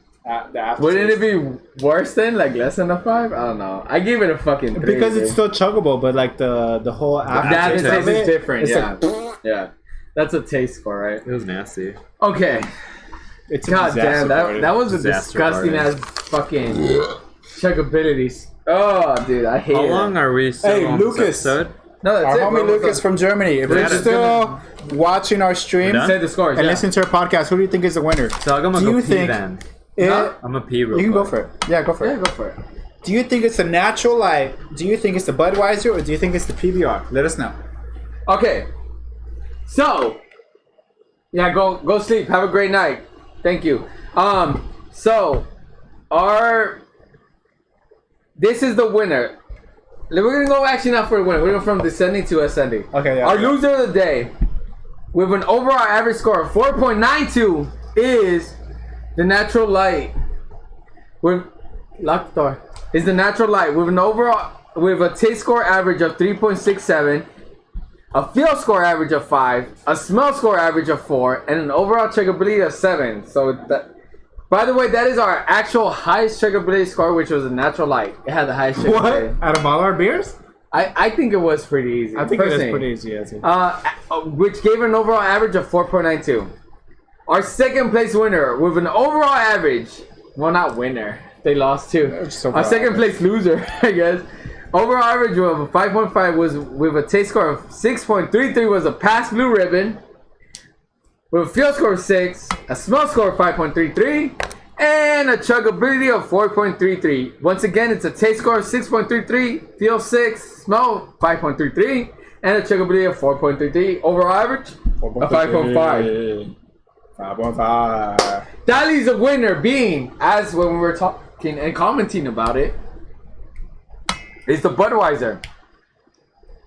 [SPEAKER 5] Wouldn't it be worse then? Like less than a 5? I don't know. I give it a fucking 3.
[SPEAKER 4] Because it's
[SPEAKER 5] dude.
[SPEAKER 4] still chuggable, but like the whole
[SPEAKER 5] that
[SPEAKER 4] aftertaste
[SPEAKER 5] taste
[SPEAKER 4] of
[SPEAKER 5] is
[SPEAKER 4] it,
[SPEAKER 5] different.
[SPEAKER 4] it's
[SPEAKER 5] Yeah.
[SPEAKER 4] like,
[SPEAKER 5] Yeah. That's a taste score, right?
[SPEAKER 3] It was nasty.
[SPEAKER 5] Okay.
[SPEAKER 4] it's a
[SPEAKER 5] God damn,
[SPEAKER 4] disaster party.
[SPEAKER 5] that was a
[SPEAKER 3] Disaster
[SPEAKER 5] disgusting
[SPEAKER 3] party.
[SPEAKER 5] ass fucking chuggabilities. Oh, dude, I hate
[SPEAKER 3] How
[SPEAKER 5] it.
[SPEAKER 3] long are we still
[SPEAKER 4] Hey,
[SPEAKER 3] on
[SPEAKER 4] Lucas.
[SPEAKER 3] this episode?
[SPEAKER 5] No, that's
[SPEAKER 4] Our
[SPEAKER 5] it.
[SPEAKER 4] homie
[SPEAKER 5] bro.
[SPEAKER 4] Lucas from Germany. If you're
[SPEAKER 3] Yeah,
[SPEAKER 4] still watching our stream
[SPEAKER 3] We're done?
[SPEAKER 5] Say the scores.
[SPEAKER 4] and
[SPEAKER 5] Yeah.
[SPEAKER 4] listening to our podcast, who do you think is the winner?
[SPEAKER 3] So I'm gonna
[SPEAKER 4] Do
[SPEAKER 3] go
[SPEAKER 4] you
[SPEAKER 3] pee
[SPEAKER 4] think-
[SPEAKER 3] then.
[SPEAKER 4] It,
[SPEAKER 3] I'm a pee real
[SPEAKER 4] you can go
[SPEAKER 3] quick.
[SPEAKER 4] for it. Yeah, go for
[SPEAKER 5] Yeah,
[SPEAKER 4] it.
[SPEAKER 5] go for it.
[SPEAKER 4] Do you think it's a natural light? Do you think it's the Budweiser or do you think it's the PBR? Let us know.
[SPEAKER 5] Okay. So, yeah, go sleep. Have a great night. Thank you. So this is the winner. We're gonna go actually not for the winner. We're going from descending to ascending.
[SPEAKER 4] Okay, yeah.
[SPEAKER 5] Our loser of the day, with an overall average score of 4.92, is the Natural Light. With lock the door. Is the Natural Light with an overall a taste score average of 3.67, a feel score average of 5, a smell score average of 4, and an overall chuggability of 7. So that. By the way, that is our actual highest chuggability score, which was a Natural Light. It had the highest chuggability.
[SPEAKER 4] Out of all our beers?
[SPEAKER 5] I think it was pretty easy.
[SPEAKER 4] I think it is
[SPEAKER 5] personally.
[SPEAKER 4] pretty easy. I think.
[SPEAKER 5] Which gave an overall average of 4.92. Our second place winner with an overall average, well, not winner, they lost too.
[SPEAKER 4] So
[SPEAKER 5] Our second place loser, I guess. Overall average of a 5.5 was with a taste score of 6.33 was a past blue ribbon. With a feel score of 6, a smell score of 5.33, and a chuggability of 4.33. Once again, it's a taste score of 6.33, feel 6, smell 5.33, and a chuggability of 4.33. Overall average, a 5.5.
[SPEAKER 4] 5.5.
[SPEAKER 5] That leaves a winner being, as when we were talking and commenting about it, is the Budweiser.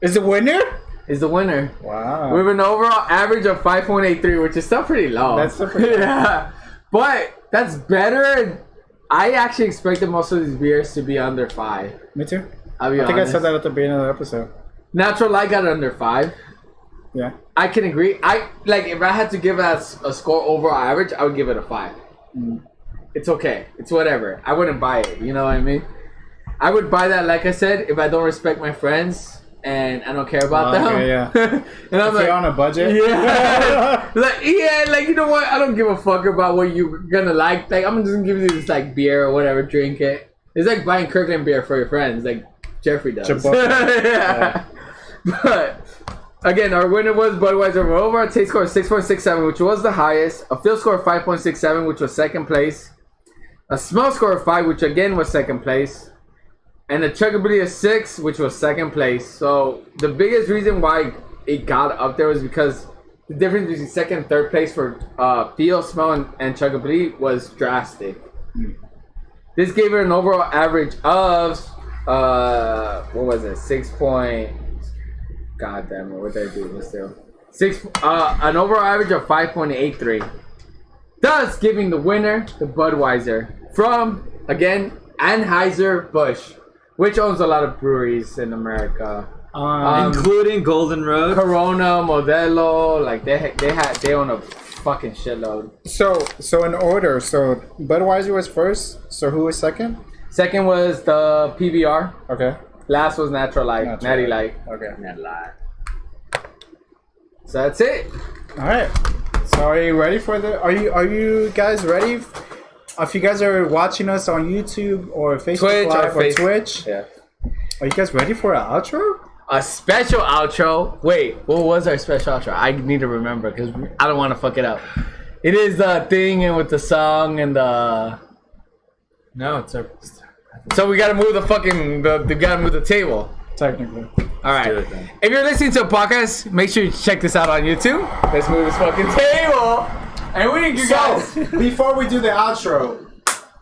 [SPEAKER 4] Is the winner?
[SPEAKER 5] Is the winner.
[SPEAKER 4] Wow.
[SPEAKER 5] With an overall average of 5.83, which is still pretty low.
[SPEAKER 4] That's still pretty low.
[SPEAKER 5] Yeah. But that's better. I actually expected most of these beers to be under 5.
[SPEAKER 4] Me too.
[SPEAKER 5] I'll be
[SPEAKER 4] I think
[SPEAKER 5] honest.
[SPEAKER 4] I said that at the beginning of the episode.
[SPEAKER 5] Natural Light got it under 5.
[SPEAKER 4] Yeah.
[SPEAKER 5] I can agree. If I had to give it a score overall average, I would give it a 5. It's okay. It's whatever. I wouldn't buy it. You know what I mean? I would buy that, like I said, if I don't respect my friends and I don't care about them.
[SPEAKER 4] Okay, yeah.
[SPEAKER 5] And I'm
[SPEAKER 4] If you're on a budget.
[SPEAKER 5] yeah. like you know what? I don't give a fuck about what you're gonna like. Like I'm just gonna give you this like beer or whatever, drink it. It's like buying Kirkland beer for your friends, like Jeffrey does.
[SPEAKER 4] Yeah.
[SPEAKER 5] But again, our winner was Budweiser with overall taste score of 6.67, which was the highest. A feel score of 5.67, which was second place. A smell score of 5, which again was second place. And a chuggability of 6, which was second place. So the biggest reason why it got up there was because the difference between second and third place for feel, smell, and chuggability was drastic. This gave it an overall average of what was it? 6 point. God damn it! What did I do? Let's do an overall average of 5.83. Thus giving the winner the Budweiser from again Anheuser-Busch, which owns a lot of breweries in America,
[SPEAKER 3] Including Golden Road.
[SPEAKER 5] Corona, Modelo. Like they own a fucking shitload.
[SPEAKER 4] So in order, so Budweiser was first. So who was second?
[SPEAKER 5] Second was the PBR.
[SPEAKER 4] Okay.
[SPEAKER 5] Last was Natural Light, Natty Light.
[SPEAKER 4] Okay.
[SPEAKER 5] So that's it.
[SPEAKER 4] All right. So are you ready for the? Are you guys ready? If you guys are watching us on YouTube or Facebook
[SPEAKER 5] Twitch
[SPEAKER 4] Live
[SPEAKER 5] or
[SPEAKER 4] or Twitch,
[SPEAKER 5] Yeah.
[SPEAKER 4] are you guys ready for an outro?
[SPEAKER 5] A special outro. Wait, what was our special outro? I need to remember because I don't want to fuck it up. It is the thing and with the song and the No, it's our. So we gotta move the fucking. We gotta move the table.
[SPEAKER 4] Technically.
[SPEAKER 5] All right.
[SPEAKER 3] do it then.
[SPEAKER 5] If you're listening to a podcast, make sure you check this out on YouTube. Let's move this fucking table. And we, you guys.
[SPEAKER 4] Before we do the outro,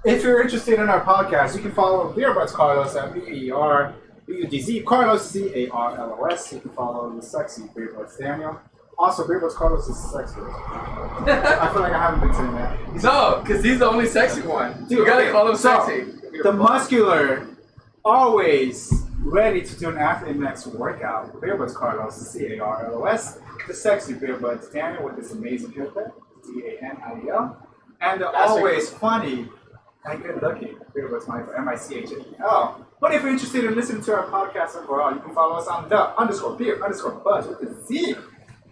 [SPEAKER 4] if you're interested in our podcast, you can follow Beer Budz Carlos at BERBUDZ Carlos CARLOS. You can follow the sexy Beer Budz Daniel. Also, Beer Budz Carlos is sexy. I feel like I haven't been saying that.
[SPEAKER 5] No, because he's the only sexy one.
[SPEAKER 4] Dude,
[SPEAKER 5] You gotta
[SPEAKER 4] okay,
[SPEAKER 5] call him
[SPEAKER 4] so,
[SPEAKER 5] sexy.
[SPEAKER 4] The muscular, always ready to do an after the next workout. Beer Budz Carlos, CARLOS. The sexy Beer Budz Daniel with this amazing haircut, DANIEL. And the always funny and good looking Beer Budz Michael, MICHAEL. But if you're interested in listening to our podcast overall, you can follow us on the_beer_buzz with a Z. You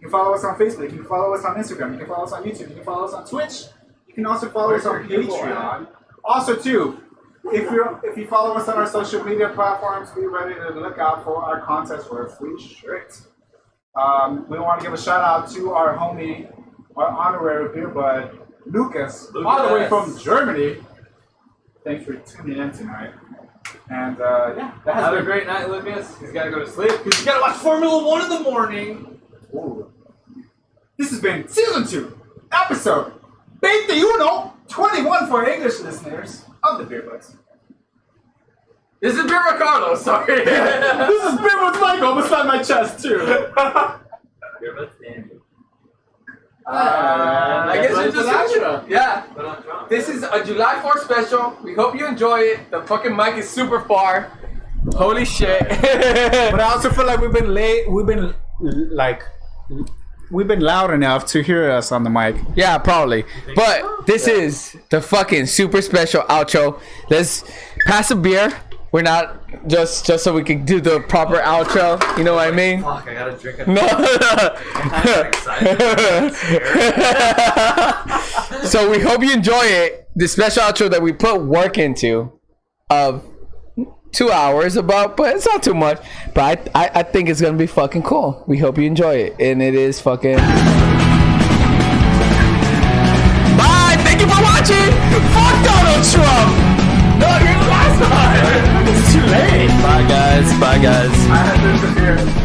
[SPEAKER 4] can follow us on Facebook. You can follow us on Instagram. You can follow us on YouTube. You can follow us on Twitch. You can also follow us on Patreon. Also, too, if you follow us on our social media platforms, be ready to look out for our contest for a free shirt. We want to give a shout out to our homie, our honorary beer bud, Lucas, all the way from Germany. Thanks for tuning in tonight. And yeah, that has
[SPEAKER 5] Have a
[SPEAKER 4] been
[SPEAKER 5] great night, Lucas. He's gotta go to sleep because he's gotta watch Formula 1 in the morning.
[SPEAKER 4] Ooh. This has been season 2, episode 21 for English listeners of the Beer Budz.
[SPEAKER 5] This is Beer Carlos, sorry.
[SPEAKER 4] This is Beer Budz Michael beside my chest too.
[SPEAKER 3] Beer Budz Daniel.
[SPEAKER 5] I guess
[SPEAKER 4] That's
[SPEAKER 5] it's just
[SPEAKER 4] the
[SPEAKER 5] outro. Yeah. This is a July 4th special. We hope you enjoy it. The fucking mic is super far. Holy shit.
[SPEAKER 4] But I also feel like we've been loud enough to hear us on the mic.
[SPEAKER 5] Yeah, probably. But this is the fucking super special outro. Let's pass a beer. We're not just so we can do the proper outro. You know what I mean?
[SPEAKER 3] Fuck, I gotta drink a
[SPEAKER 5] No. So we hope you enjoy it. The special outro that we put work into of 2 hours about, but it's not too much. But I think it's gonna be fucking cool. We hope you enjoy it, and it is fucking. Bye. Thank you for watching. Fuck Donald Trump. No, you're the last one. It's too late. Bye guys. Bye guys.
[SPEAKER 4] I had this here.